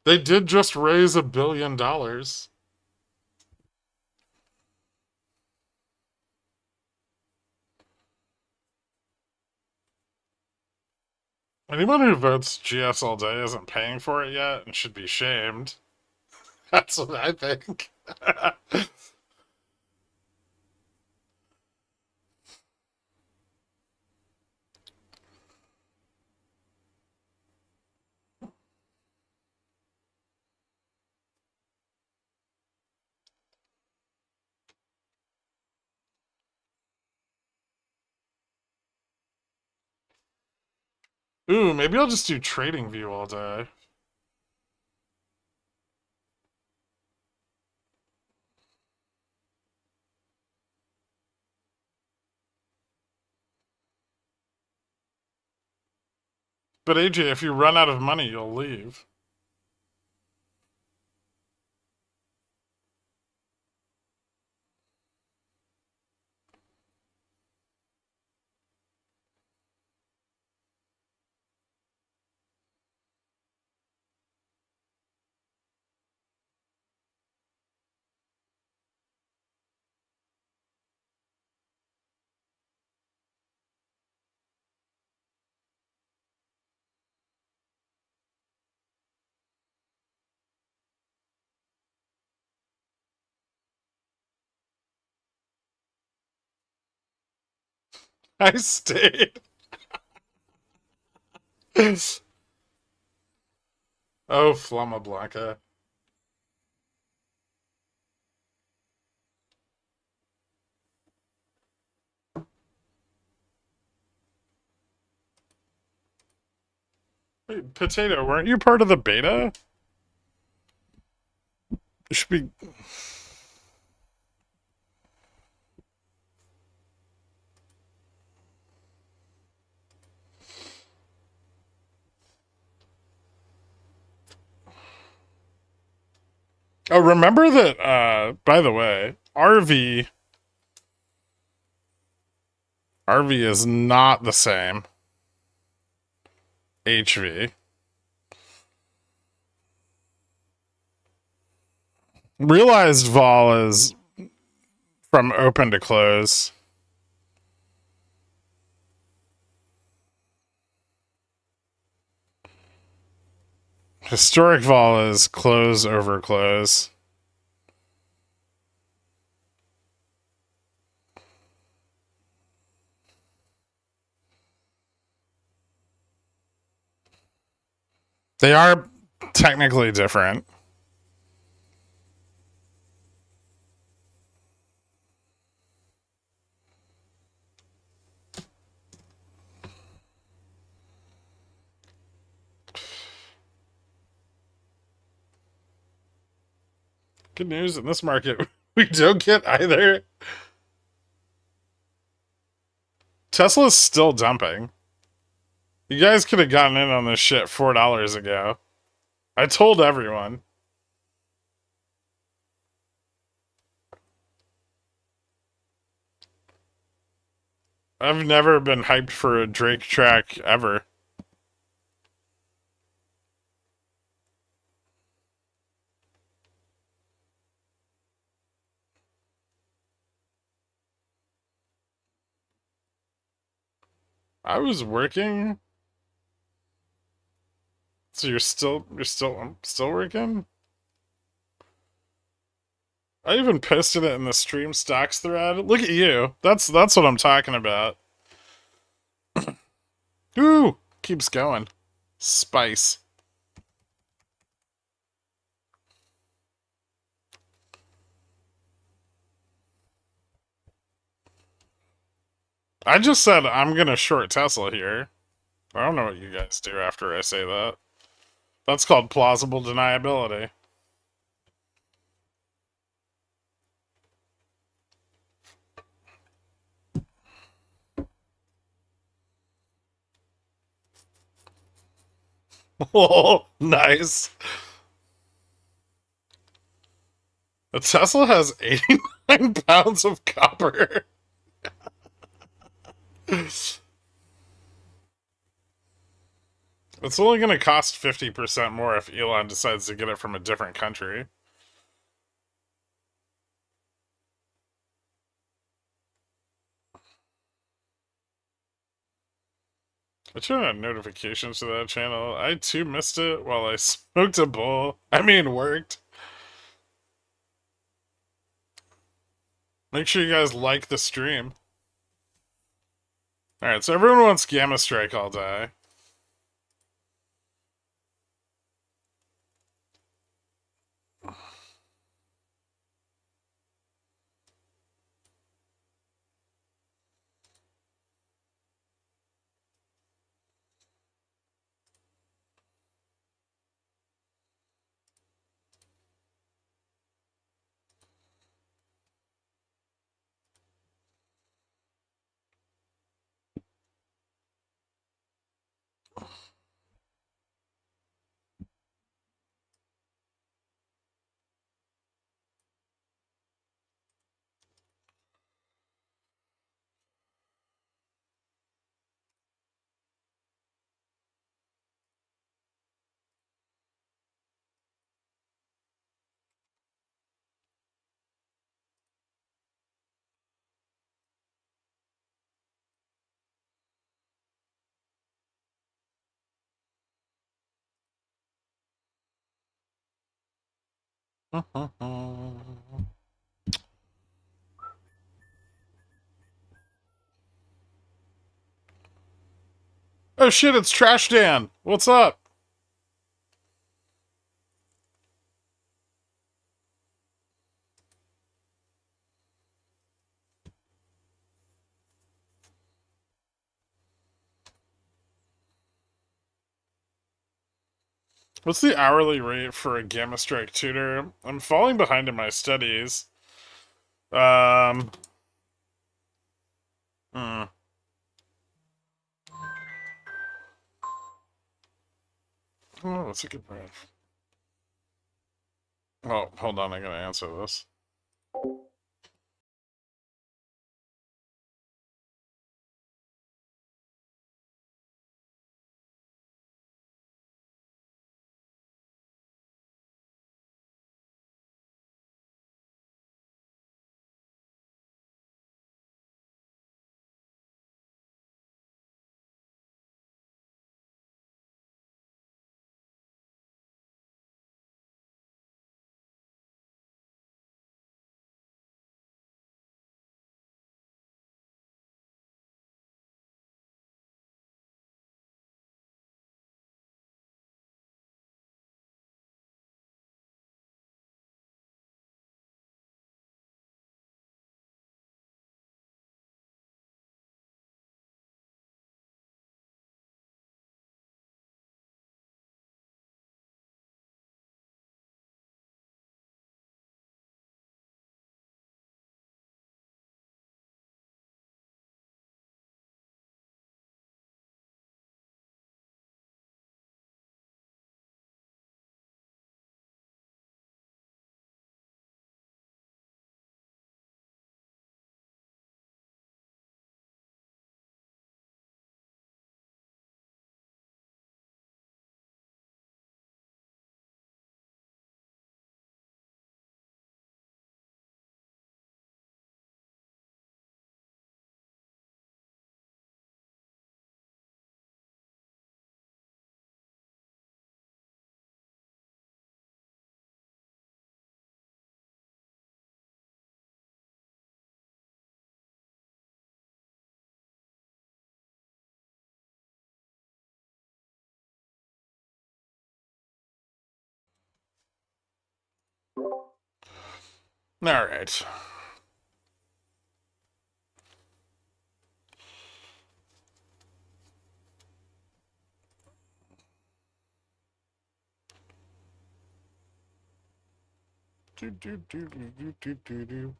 They did just raise $1 billion. Anyone who votes GS all day isn't paying for it yet and should be shamed. That's what I think. Ooh, maybe I'll just do Trading View all day. But AJ, if you run out of money, you'll leave. I stayed. Oh, Flama Blanca. Wait, Potato, weren't you part of the beta? You should be... Oh, remember that, by the way, RV is not the same. HV. Realized vol is from open to close. Historic vol is close over close. They are technically different. Good news, in this market, we don't get either. Tesla's still dumping. You guys could have gotten in on this shit $4 ago. I told everyone. I've never been hyped for a Drake track ever. I was working. So I'm still working? I even posted it in the stream stocks thread. Look at you. That's what I'm talking about. Ooh, keeps going. Spice. I just said I'm gonna short Tesla here. I don't know what you guys do after I say that. That's called plausible deniability. Oh, nice. A Tesla has 89 pounds of copper. It's only going to cost 50% more if Elon decides to get it from a different country. I turned on notifications to that channel. I too missed it while I smoked a bowl. Worked. Make sure you guys like the stream. Alright, so everyone wants Gamma Strike all day. Oh shit, it's Trash Dan! What's up? What's the hourly rate for a Gamma Strike tutor? I'm falling behind in my studies. Hmm. Oh, that's a good point. Oh, hold on, I gotta answer this. Alright. Do.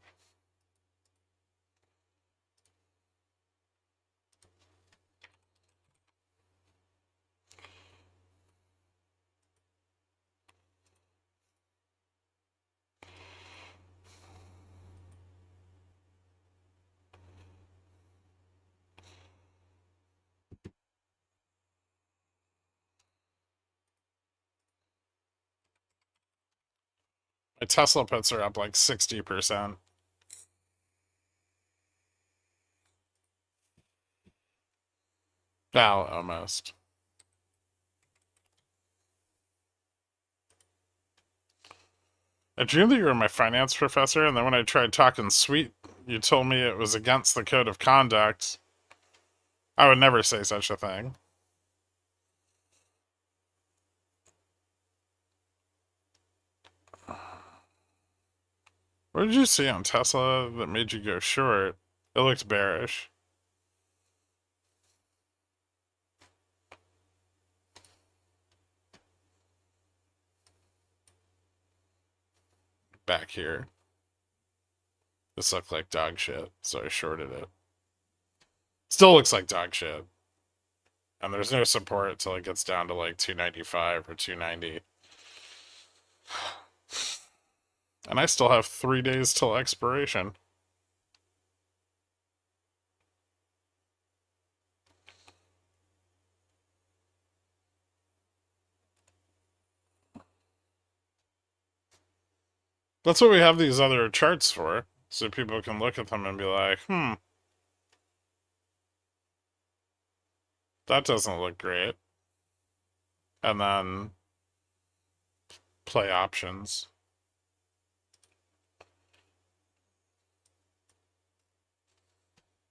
My Tesla puts are up like 60%. Well, almost. I dreamed that you were my finance professor, and then when I tried talking sweet, you told me it was against the code of conduct. I would never say such a thing. What did you see on Tesla that made you go short? It looked bearish. Back here. This looked like dog shit, so I shorted it. Still looks like dog shit. And there's no support until it gets down to like 295 or 290. And I still have 3 days till expiration. That's what we have these other charts for, so people can look at them and be like, that doesn't look great. And then play options.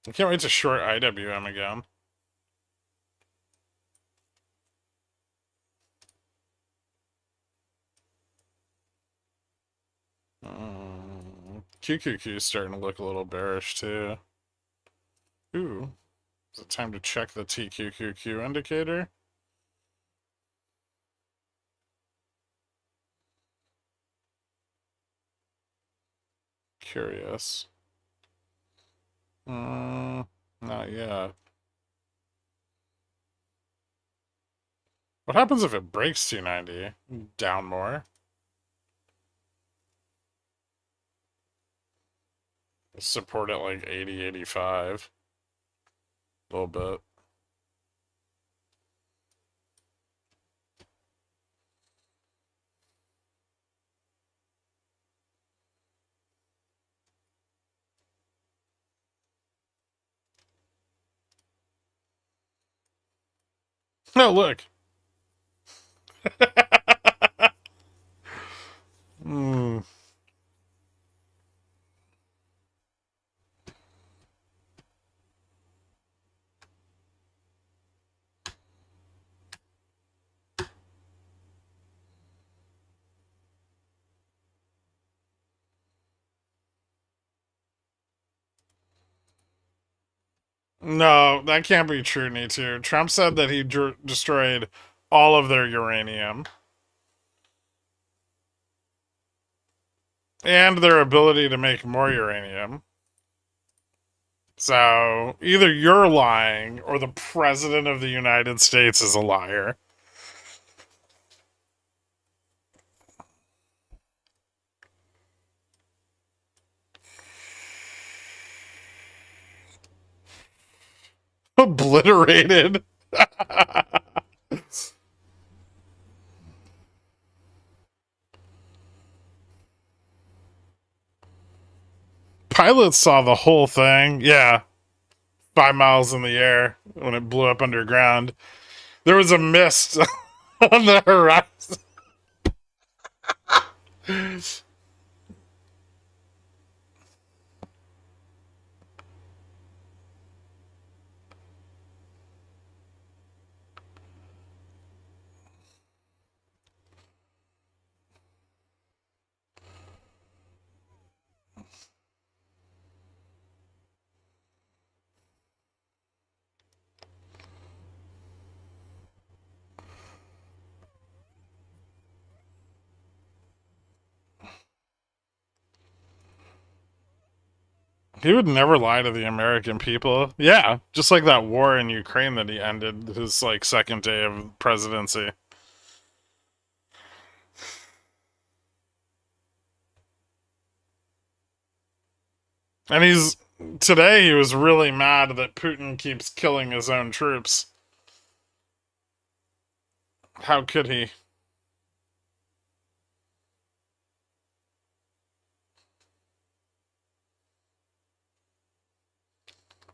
I can't wait to short IWM again. QQQ is starting to look a little bearish too. Ooh. Is it time to check the TQQQ indicator? Curious. Not yet. What happens if it breaks 290? Down more? Support at like 80, 85. A little bit. No, look. No, that can't be true, Nitu. Trump said that he destroyed all of their uranium. And their ability to make more uranium. So, either you're lying, or the President of the United States is a liar. Obliterated. Pilots saw the whole thing. Yeah. 5 miles in the air when it blew up underground. There was a mist on the horizon. He would never lie to the American people. Yeah, just like that war in Ukraine that he ended his like second day of presidency. And today he was really mad that Putin keeps killing his own troops. How could he?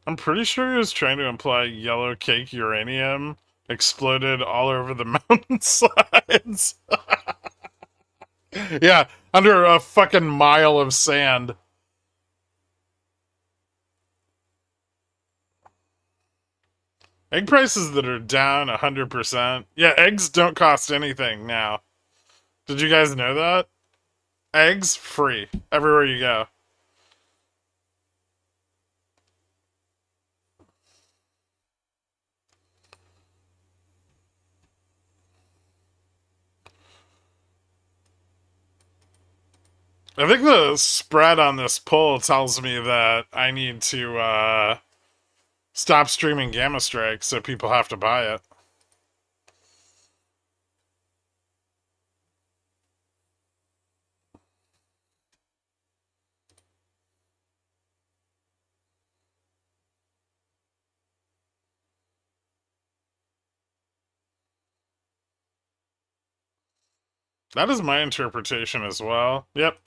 I'm pretty sure he was trying to imply yellow cake uranium exploded all over the mountainsides. Yeah, under a fucking mile of sand. Egg prices that are down 100%. Yeah, eggs don't cost anything now. Did you guys know that? Eggs free everywhere you go. I think the spread on this poll tells me that I need to stop streaming Gamma Strike so people have to buy it. That is my interpretation as well. Yep.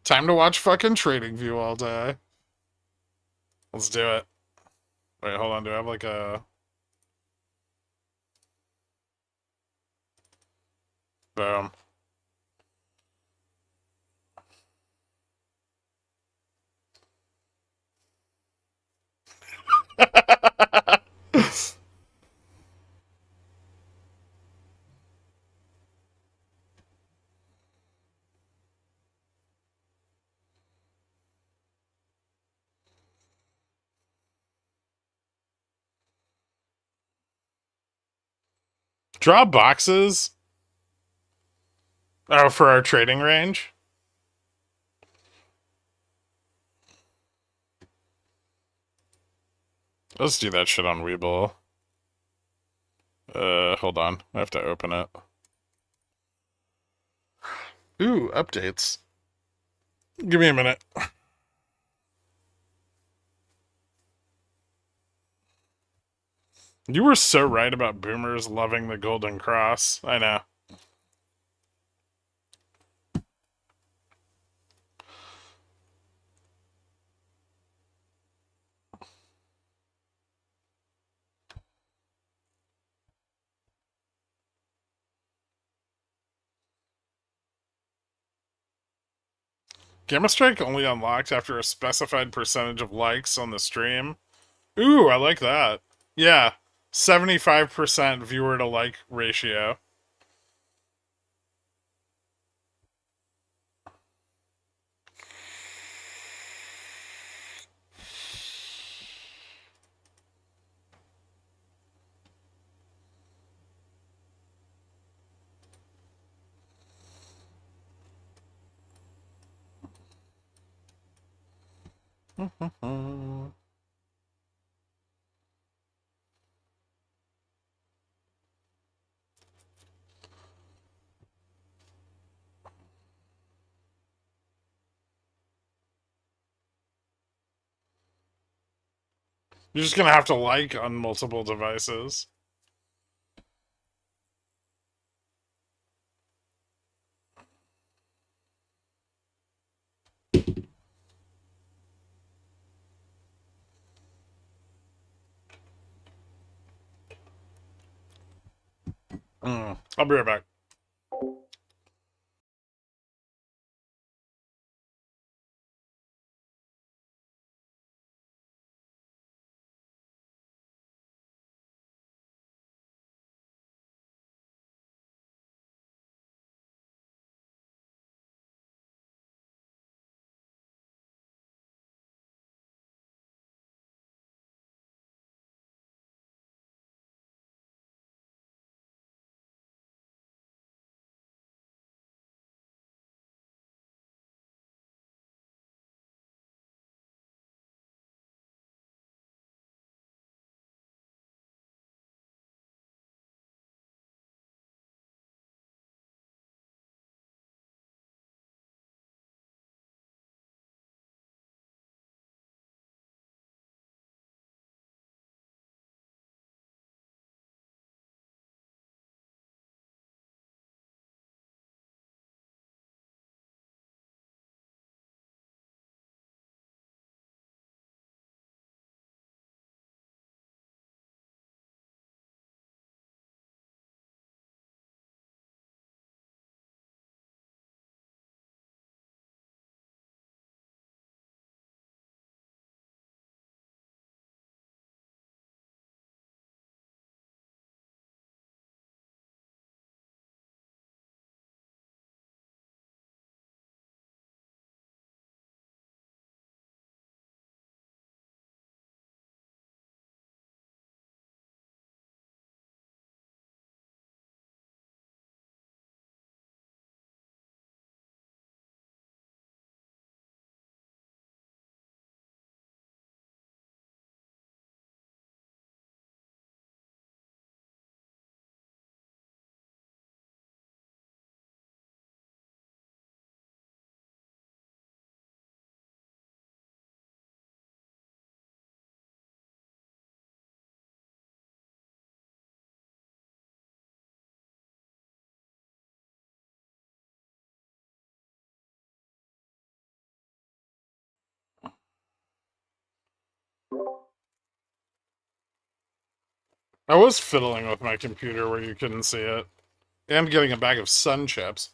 Time to watch fucking TradingView all day. Let's do it. Wait, hold on. Do I have like a... Boom. Draw boxes? Oh, for our trading range? Let's do that shit on WeBull. Hold on. I have to open it. Ooh, updates. Give me a minute. You were so right about boomers loving the Golden Cross. I know. Gamma Strike only unlocked after a specified percentage of likes on the stream. Ooh, I like that. Yeah, 75% viewer to like ratio. You're just gonna have to like on multiple devices. I'll be right back. I was fiddling with my computer where you couldn't see it. And getting a bag of Sun Chips.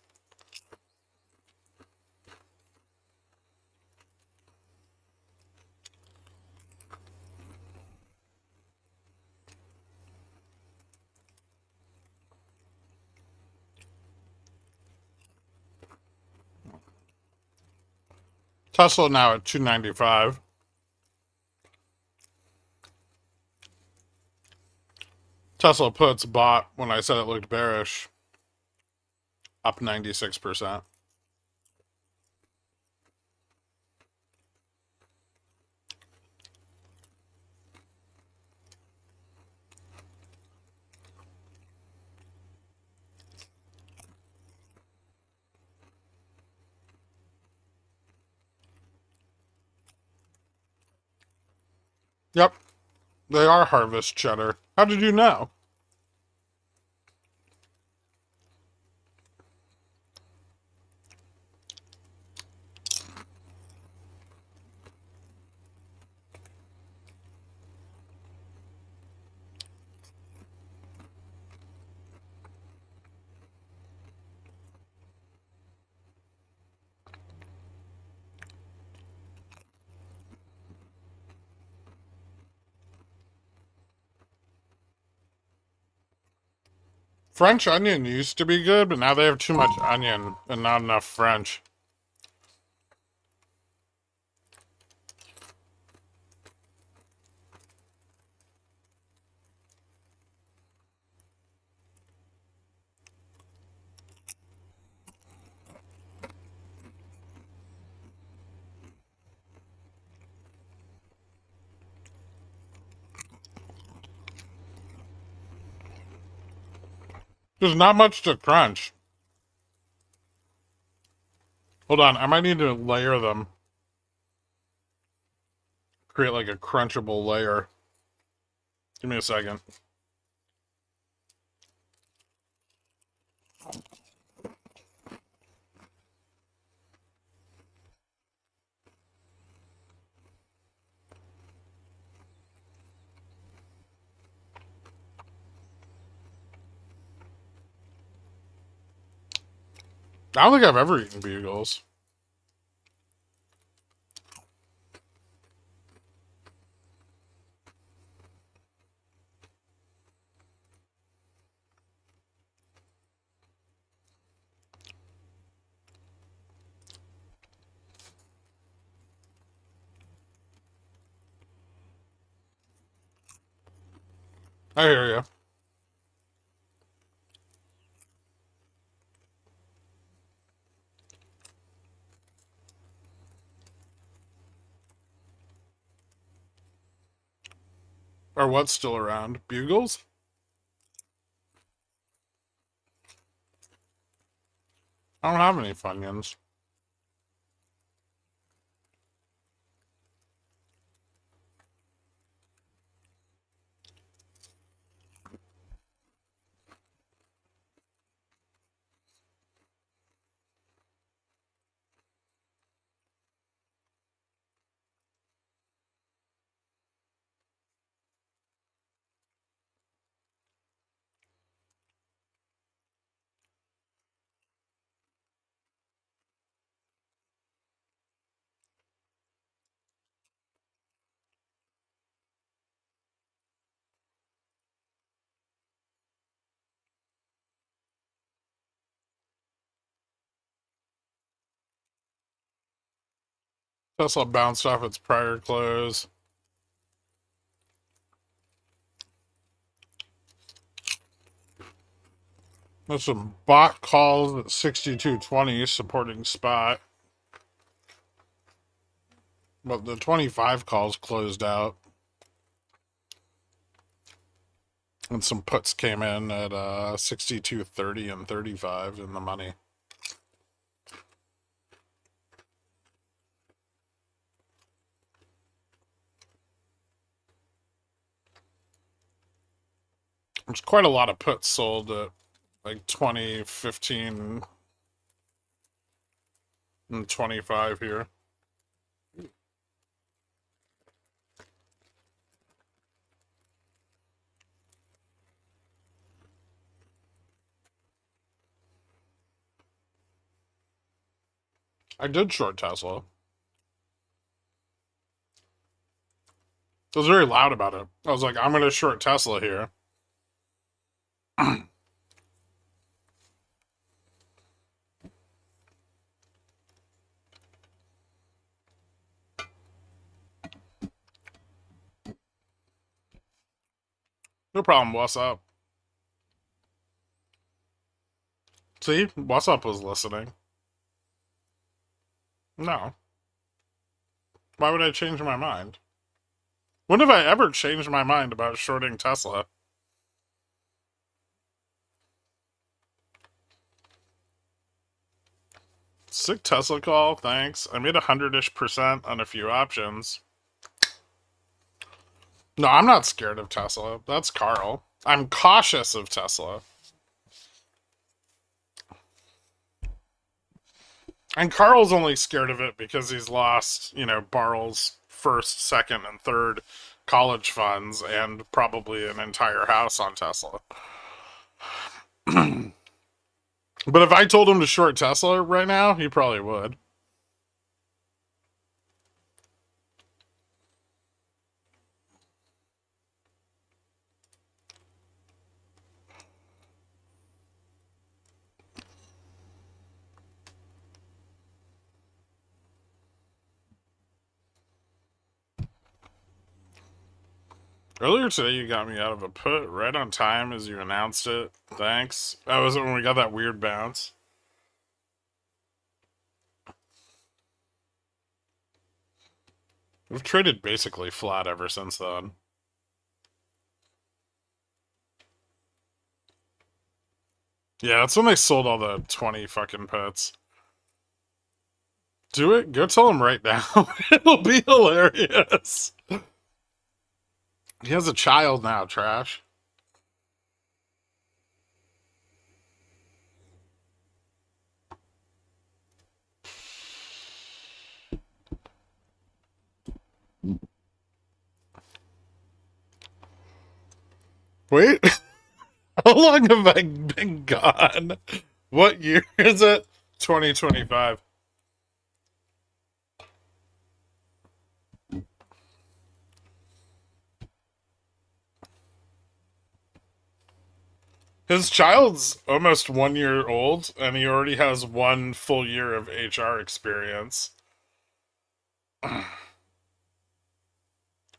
Tesla now at 295. Tesla puts bought when I said it looked bearish. Up 96%. Yep, they are harvest cheddar. How did you know? French onion used to be good, but now they have too much onion and not enough French. There's not much to crunch. Hold on, I might need to layer them. Create like a crunchable layer. Give me a second. I don't think I've ever eaten bugles. I hear you. Or what's still around? Bugles? I don't have any Funyuns. Tesla bounced off its prior close. There's some bot calls at 62.20 supporting spot. But the 25 calls closed out. And some puts came in at 62.30 and 35 in the money. There's quite a lot of puts sold at like 20, 15, and 25 here. I did short Tesla. I was very loud about it. I was like, I'm going to short Tesla here. No problem. What's up? See? What's up was listening. No. Why would I change my mind? When have I ever changed my mind about shorting Tesla? Sick Tesla call, thanks. I made 100-ish% on a few options. No, I'm not scared of Tesla. That's Carl. I'm cautious of Tesla. And Carl's only scared of it because he's lost, Barl's first, second, and third college funds and probably an entire house on Tesla. But if I told him to short Tesla right now, he probably would. Earlier today, you got me out of a put right on time as you announced it. Thanks. That was when we got that weird bounce. We've traded basically flat ever since then. Yeah, that's when they sold all the 20 fucking puts. Do it? Go tell him right now. It'll be hilarious. He has a child now, trash. Wait. How long have I been gone? What year is it? 2025. His child's almost 1 year old, and he already has 1 full year of HR experience.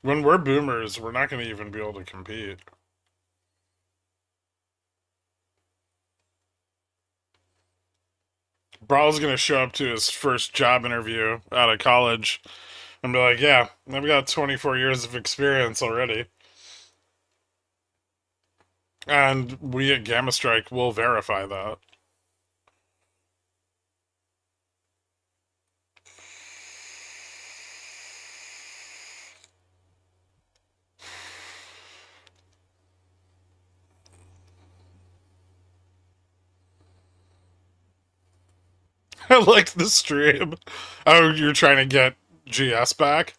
When we're boomers, we're not going to even be able to compete. Brawl's going to show up to his first job interview out of college and be like, yeah, I've got 24 years of experience already. And we at Gamma Strike will verify that. I like the stream. Oh, you're trying to get GS back?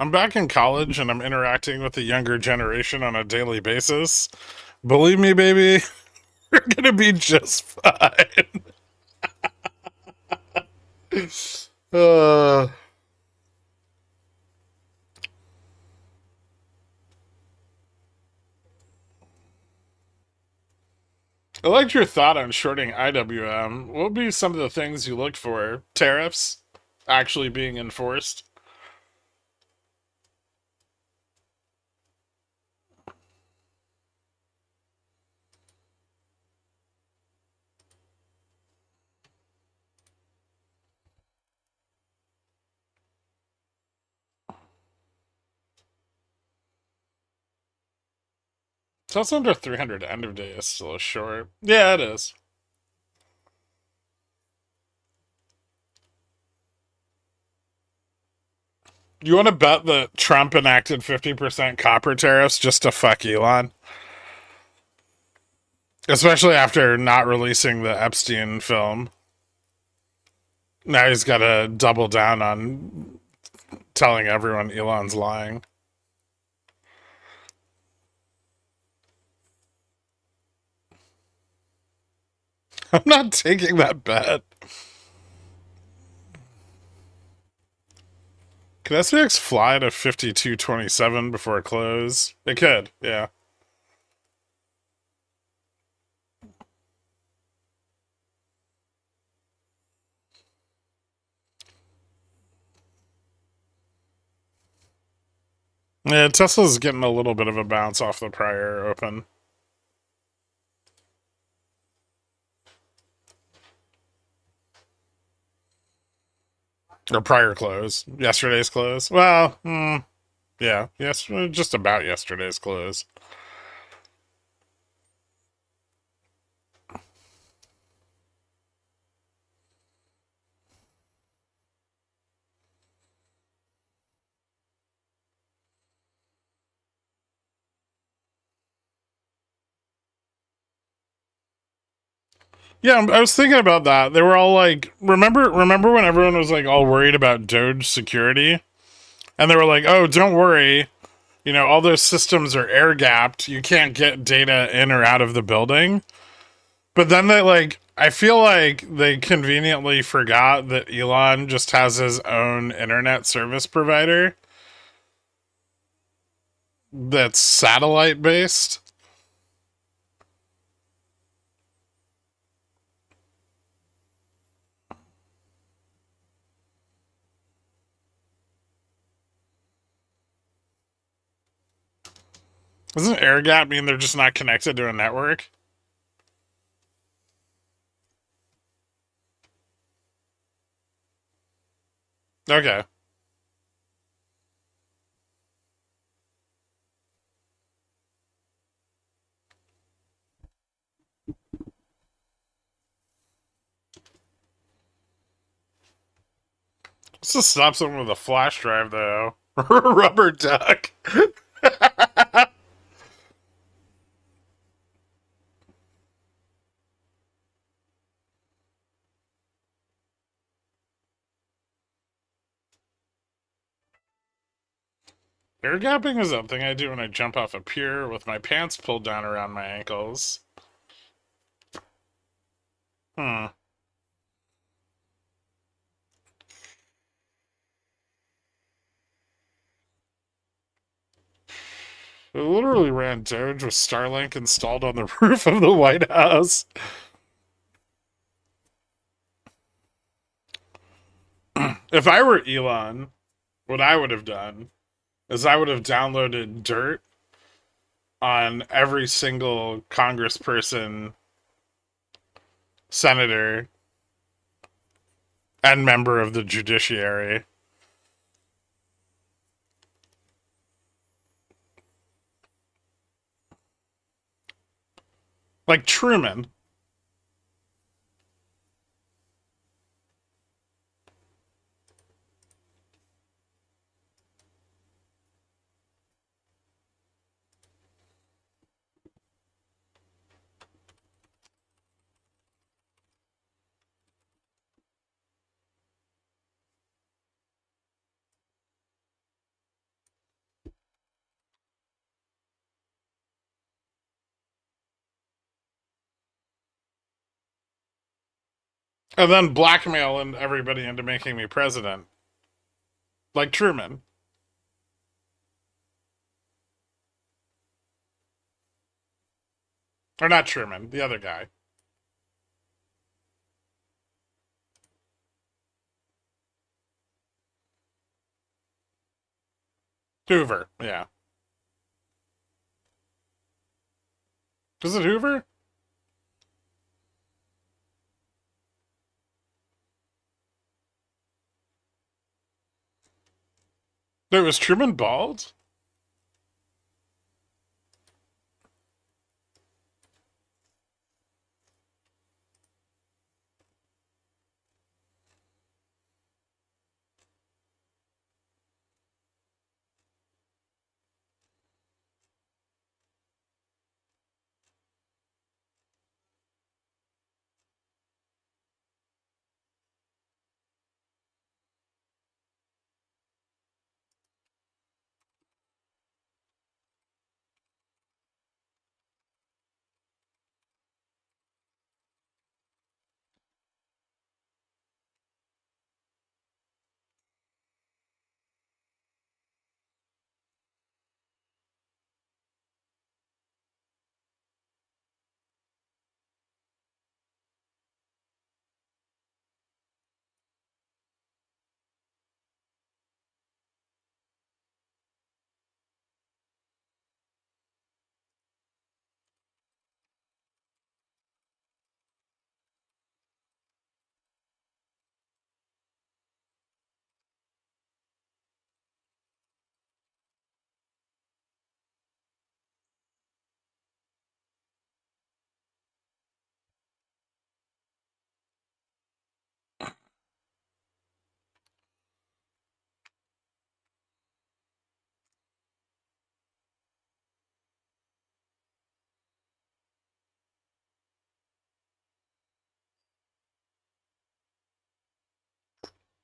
I'm back in college and I'm interacting with the younger generation on a daily basis. Believe me, baby, we're gonna be just fine. I liked your thought on shorting IWM. What would be some of the things you looked for? Tariffs actually being enforced? Just under 300 end of day is still a short. Yeah, it is. You want to bet that Trump enacted 50% copper tariffs just to fuck Elon? Especially after not releasing the Epstein film. Now he's got to double down on telling everyone Elon's lying. I'm not taking that bet. Could SPX fly to 52.27 before close? It could, yeah. Yeah, Tesla's getting a little bit of a bounce off the prior open. Or prior close. Yesterday's close. Well, yeah. Yes, just about yesterday's close. Yeah, I was thinking about that. They were all like, remember when everyone was like all worried about Doge security? And they were like, oh, don't worry. You know, all those systems are air gapped. You can't get data in or out of the building. But then I feel like they conveniently forgot that Elon just has his own internet service provider that's satellite based. Doesn't air gap mean they're just not connected to a network? Okay. Let's just stop someone with a flash drive, though. Rubber duck. Air gapping is something I do when I jump off a pier with my pants pulled down around my ankles. Hmm. I literally ran Doge with Starlink installed on the roof of the White House. If I were Elon, what I would have done is I would have downloaded dirt on every single congressperson, senator, and member of the judiciary. Like Truman. And then blackmail everybody into making me president. Like Truman. Or not Truman, the other guy. Hoover, yeah. Was it Hoover? No, was Truman bald?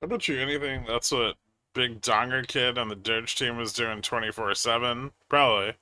I bet you anything that's what Big Donger Kid on the Doge team was doing 24/7. Probably.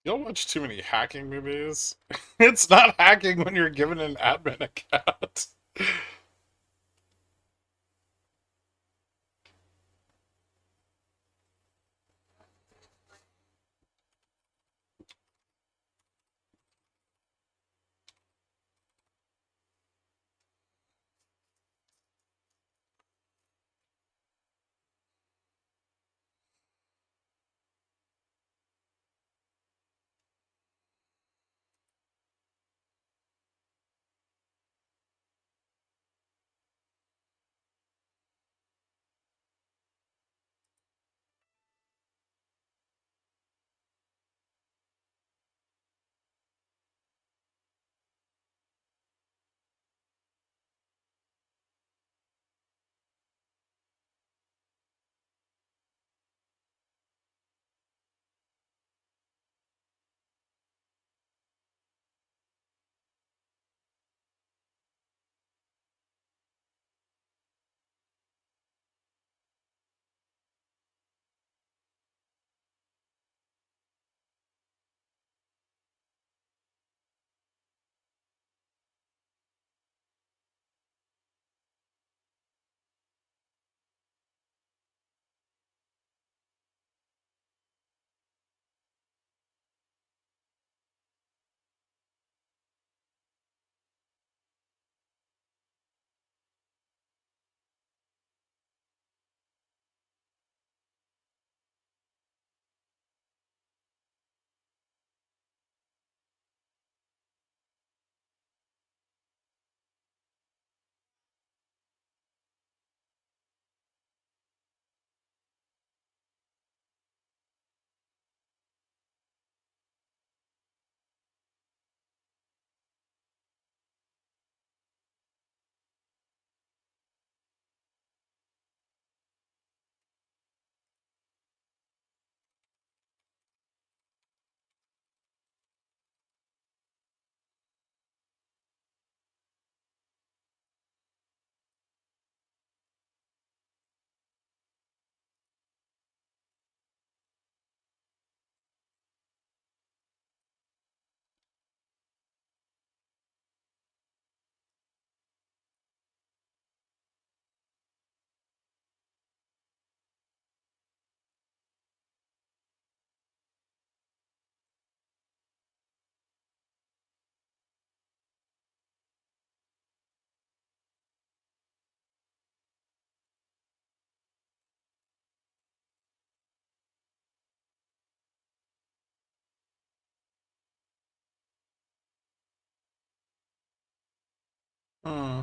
You'll watch too many hacking movies. It's not hacking when you're given an admin account. Hmm.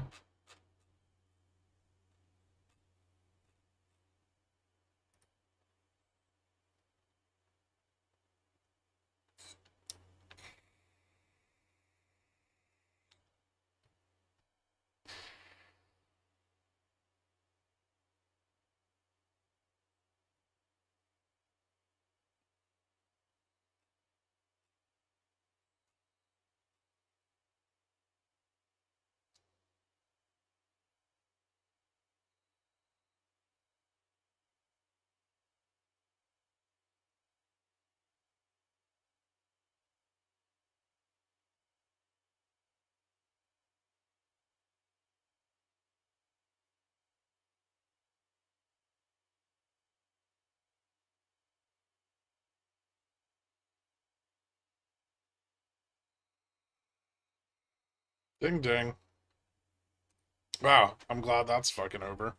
Ding ding. Wow, I'm glad that's fucking over.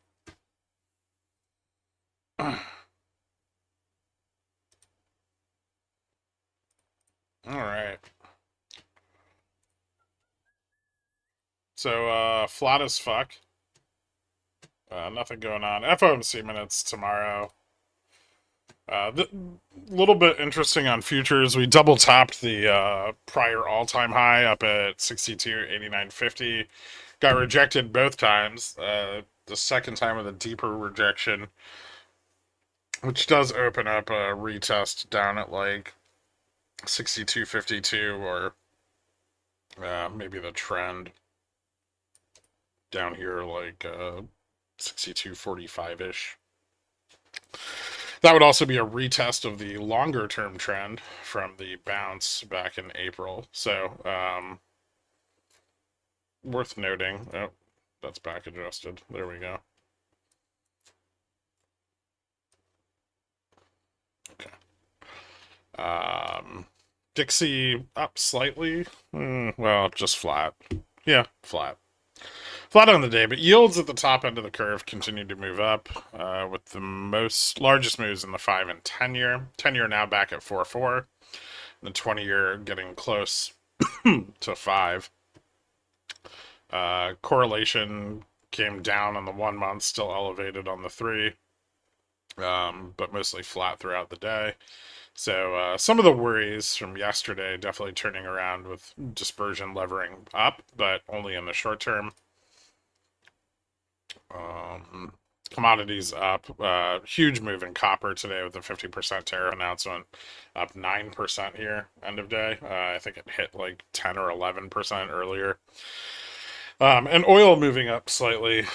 Alright. So, flat as fuck. Nothing going on. FOMC minutes tomorrow. Little bit interesting on futures. We double tapped the prior all-time high up at 62.8950. Got rejected both times. The second time with a deeper rejection, which does open up a retest down at like 62.52 or maybe the trend down here like 62.45-ish. That would also be a retest of the longer term trend from the bounce back in April. So, worth noting. Oh, that's back adjusted. There we go. Okay. Dixie up slightly. Well, just flat. Yeah, flat. Flat on the day, but yields at the top end of the curve continue to move up, with the largest moves in the 5 and 10 year. 10 year now back at 4.4. The 20 year getting close to 5. Correlation came down on the 1 month, still elevated on the 3, but mostly flat throughout the day. So some of the worries from yesterday definitely turning around with dispersion levering up, but only in the short term. Commodities up. Huge move in copper today with the 50% tariff announcement, up 9% here, end of day. I think it hit like 10 or 11% earlier. And oil moving up slightly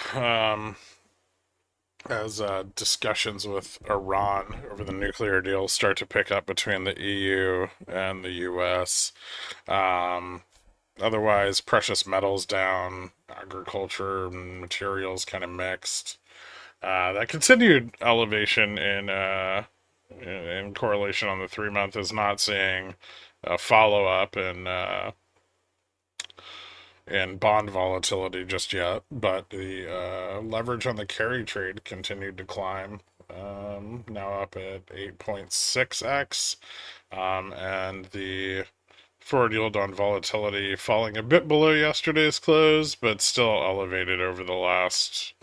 as discussions with Iran over the nuclear deal start to pick up between the EU and the US. Otherwise, precious metals down, agriculture and materials kind of mixed. That continued elevation in correlation on the 3 month is not seeing a follow up in bond volatility just yet, but the leverage on the carry trade continued to climb, now up at 8.6x, and the forward yield on volatility falling a bit below yesterday's close, but still elevated over the last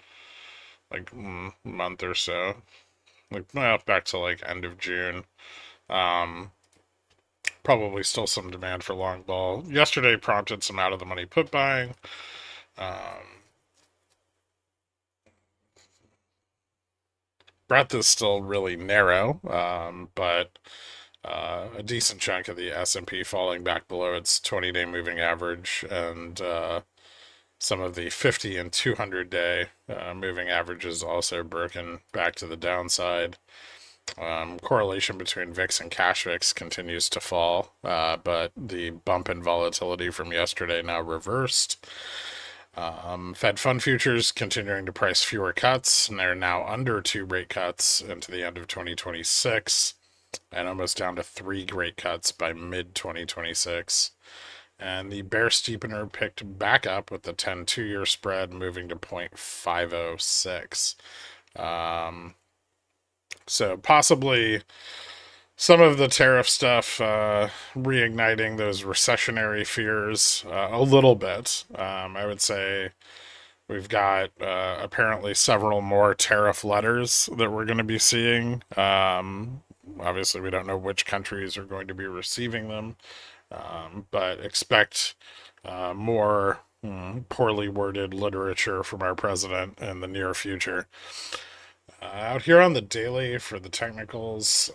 like month or so, like back to like end of June. Probably still some demand for long ball. Yesterday prompted some out of the money put buying. Breadth is still really narrow, but a decent chunk of the S&P falling back below its 20-day moving average, and some of the 50 and 200-day moving averages also broken back to the downside. Correlation between VIX and cash VIX continues to fall, but the bump in volatility from yesterday now reversed. Fed fund futures continuing to price fewer cuts, and they're now under 2 rate cuts into the end of 2026, and almost down to 3 rate cuts by mid-2026. And the bear steepener picked back up with the 10 2-year spread moving to 0.506. So possibly some of the tariff stuff reigniting those recessionary fears a little bit. I would say we've got apparently several more tariff letters that we're going to be seeing. Obviously, we don't know which countries are going to be receiving them, but expect more poorly worded literature from our president in the near future. Out here on the daily for the technicals,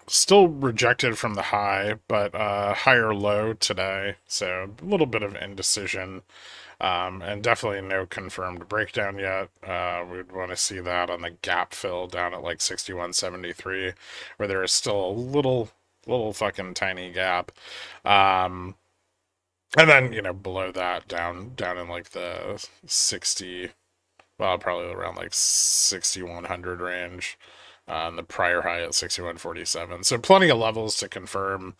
still rejected from the high, but higher low today, so a little bit of indecision, and definitely no confirmed breakdown yet. We'd want to see that on the gap fill down at like 61.73, where there is still a little fucking tiny gap. And then, below that, down in like the 60, well, probably around like 6100 range, and the prior high at 6147. So plenty of levels to confirm.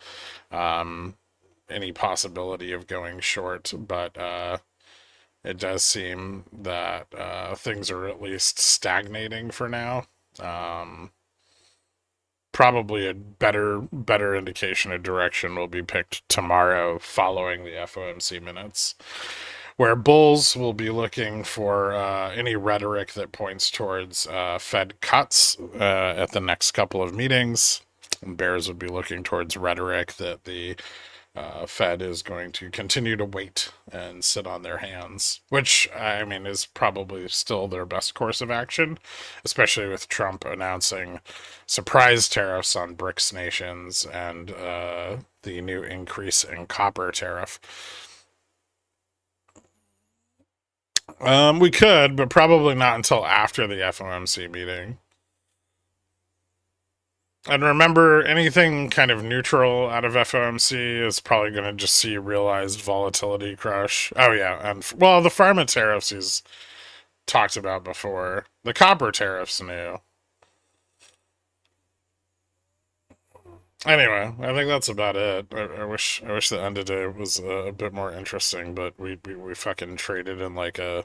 any possibility of going short, but it does seem that things are at least stagnating for now. Probably a better indication of direction will be picked tomorrow following the FOMC minutes, where bulls will be looking for any rhetoric that points towards Fed cuts at the next couple of meetings, and bears would be looking towards rhetoric that the Fed is going to continue to wait and sit on their hands, which, I mean, is probably still their best course of action, especially with Trump announcing surprise tariffs on BRICS nations and the new increase in copper tariff. We could, but probably not until after the FOMC meeting. And remember, anything kind of neutral out of FOMC is probably going to just see realized volatility crush. Oh, yeah. And, well, the pharma tariffs he's talked about before. The copper tariffs new. Anyway, I think that's about it. I wish the end of day was a bit more interesting, but we fucking traded in like a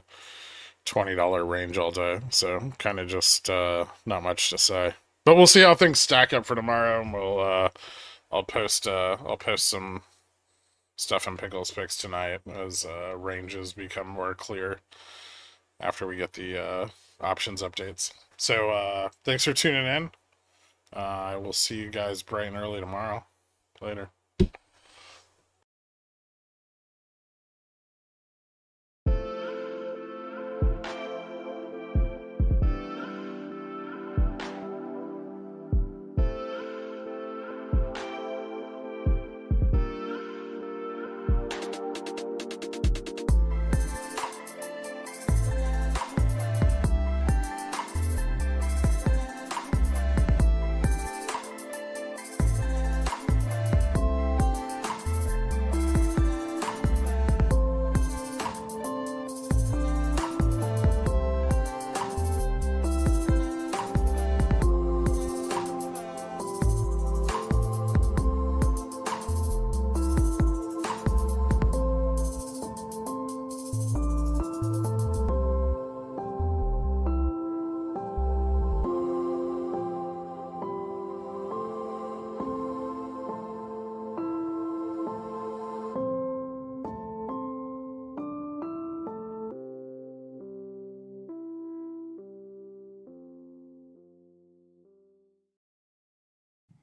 $20 range all day. So kind of just not much to say. But we'll see how things stack up for tomorrow, and I'll post some stuff in Pickles Picks tonight as ranges become more clear after we get the options updates. So thanks for tuning in. I will see you guys bright and early tomorrow. Later.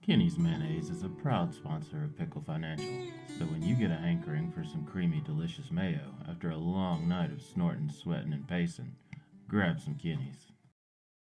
Kenny's Mayonnaise is a proud sponsor of Pickle Financial, so when you get a hankering for some creamy, delicious mayo after a long night of snorting, sweating, and pacing, grab some Kenny's.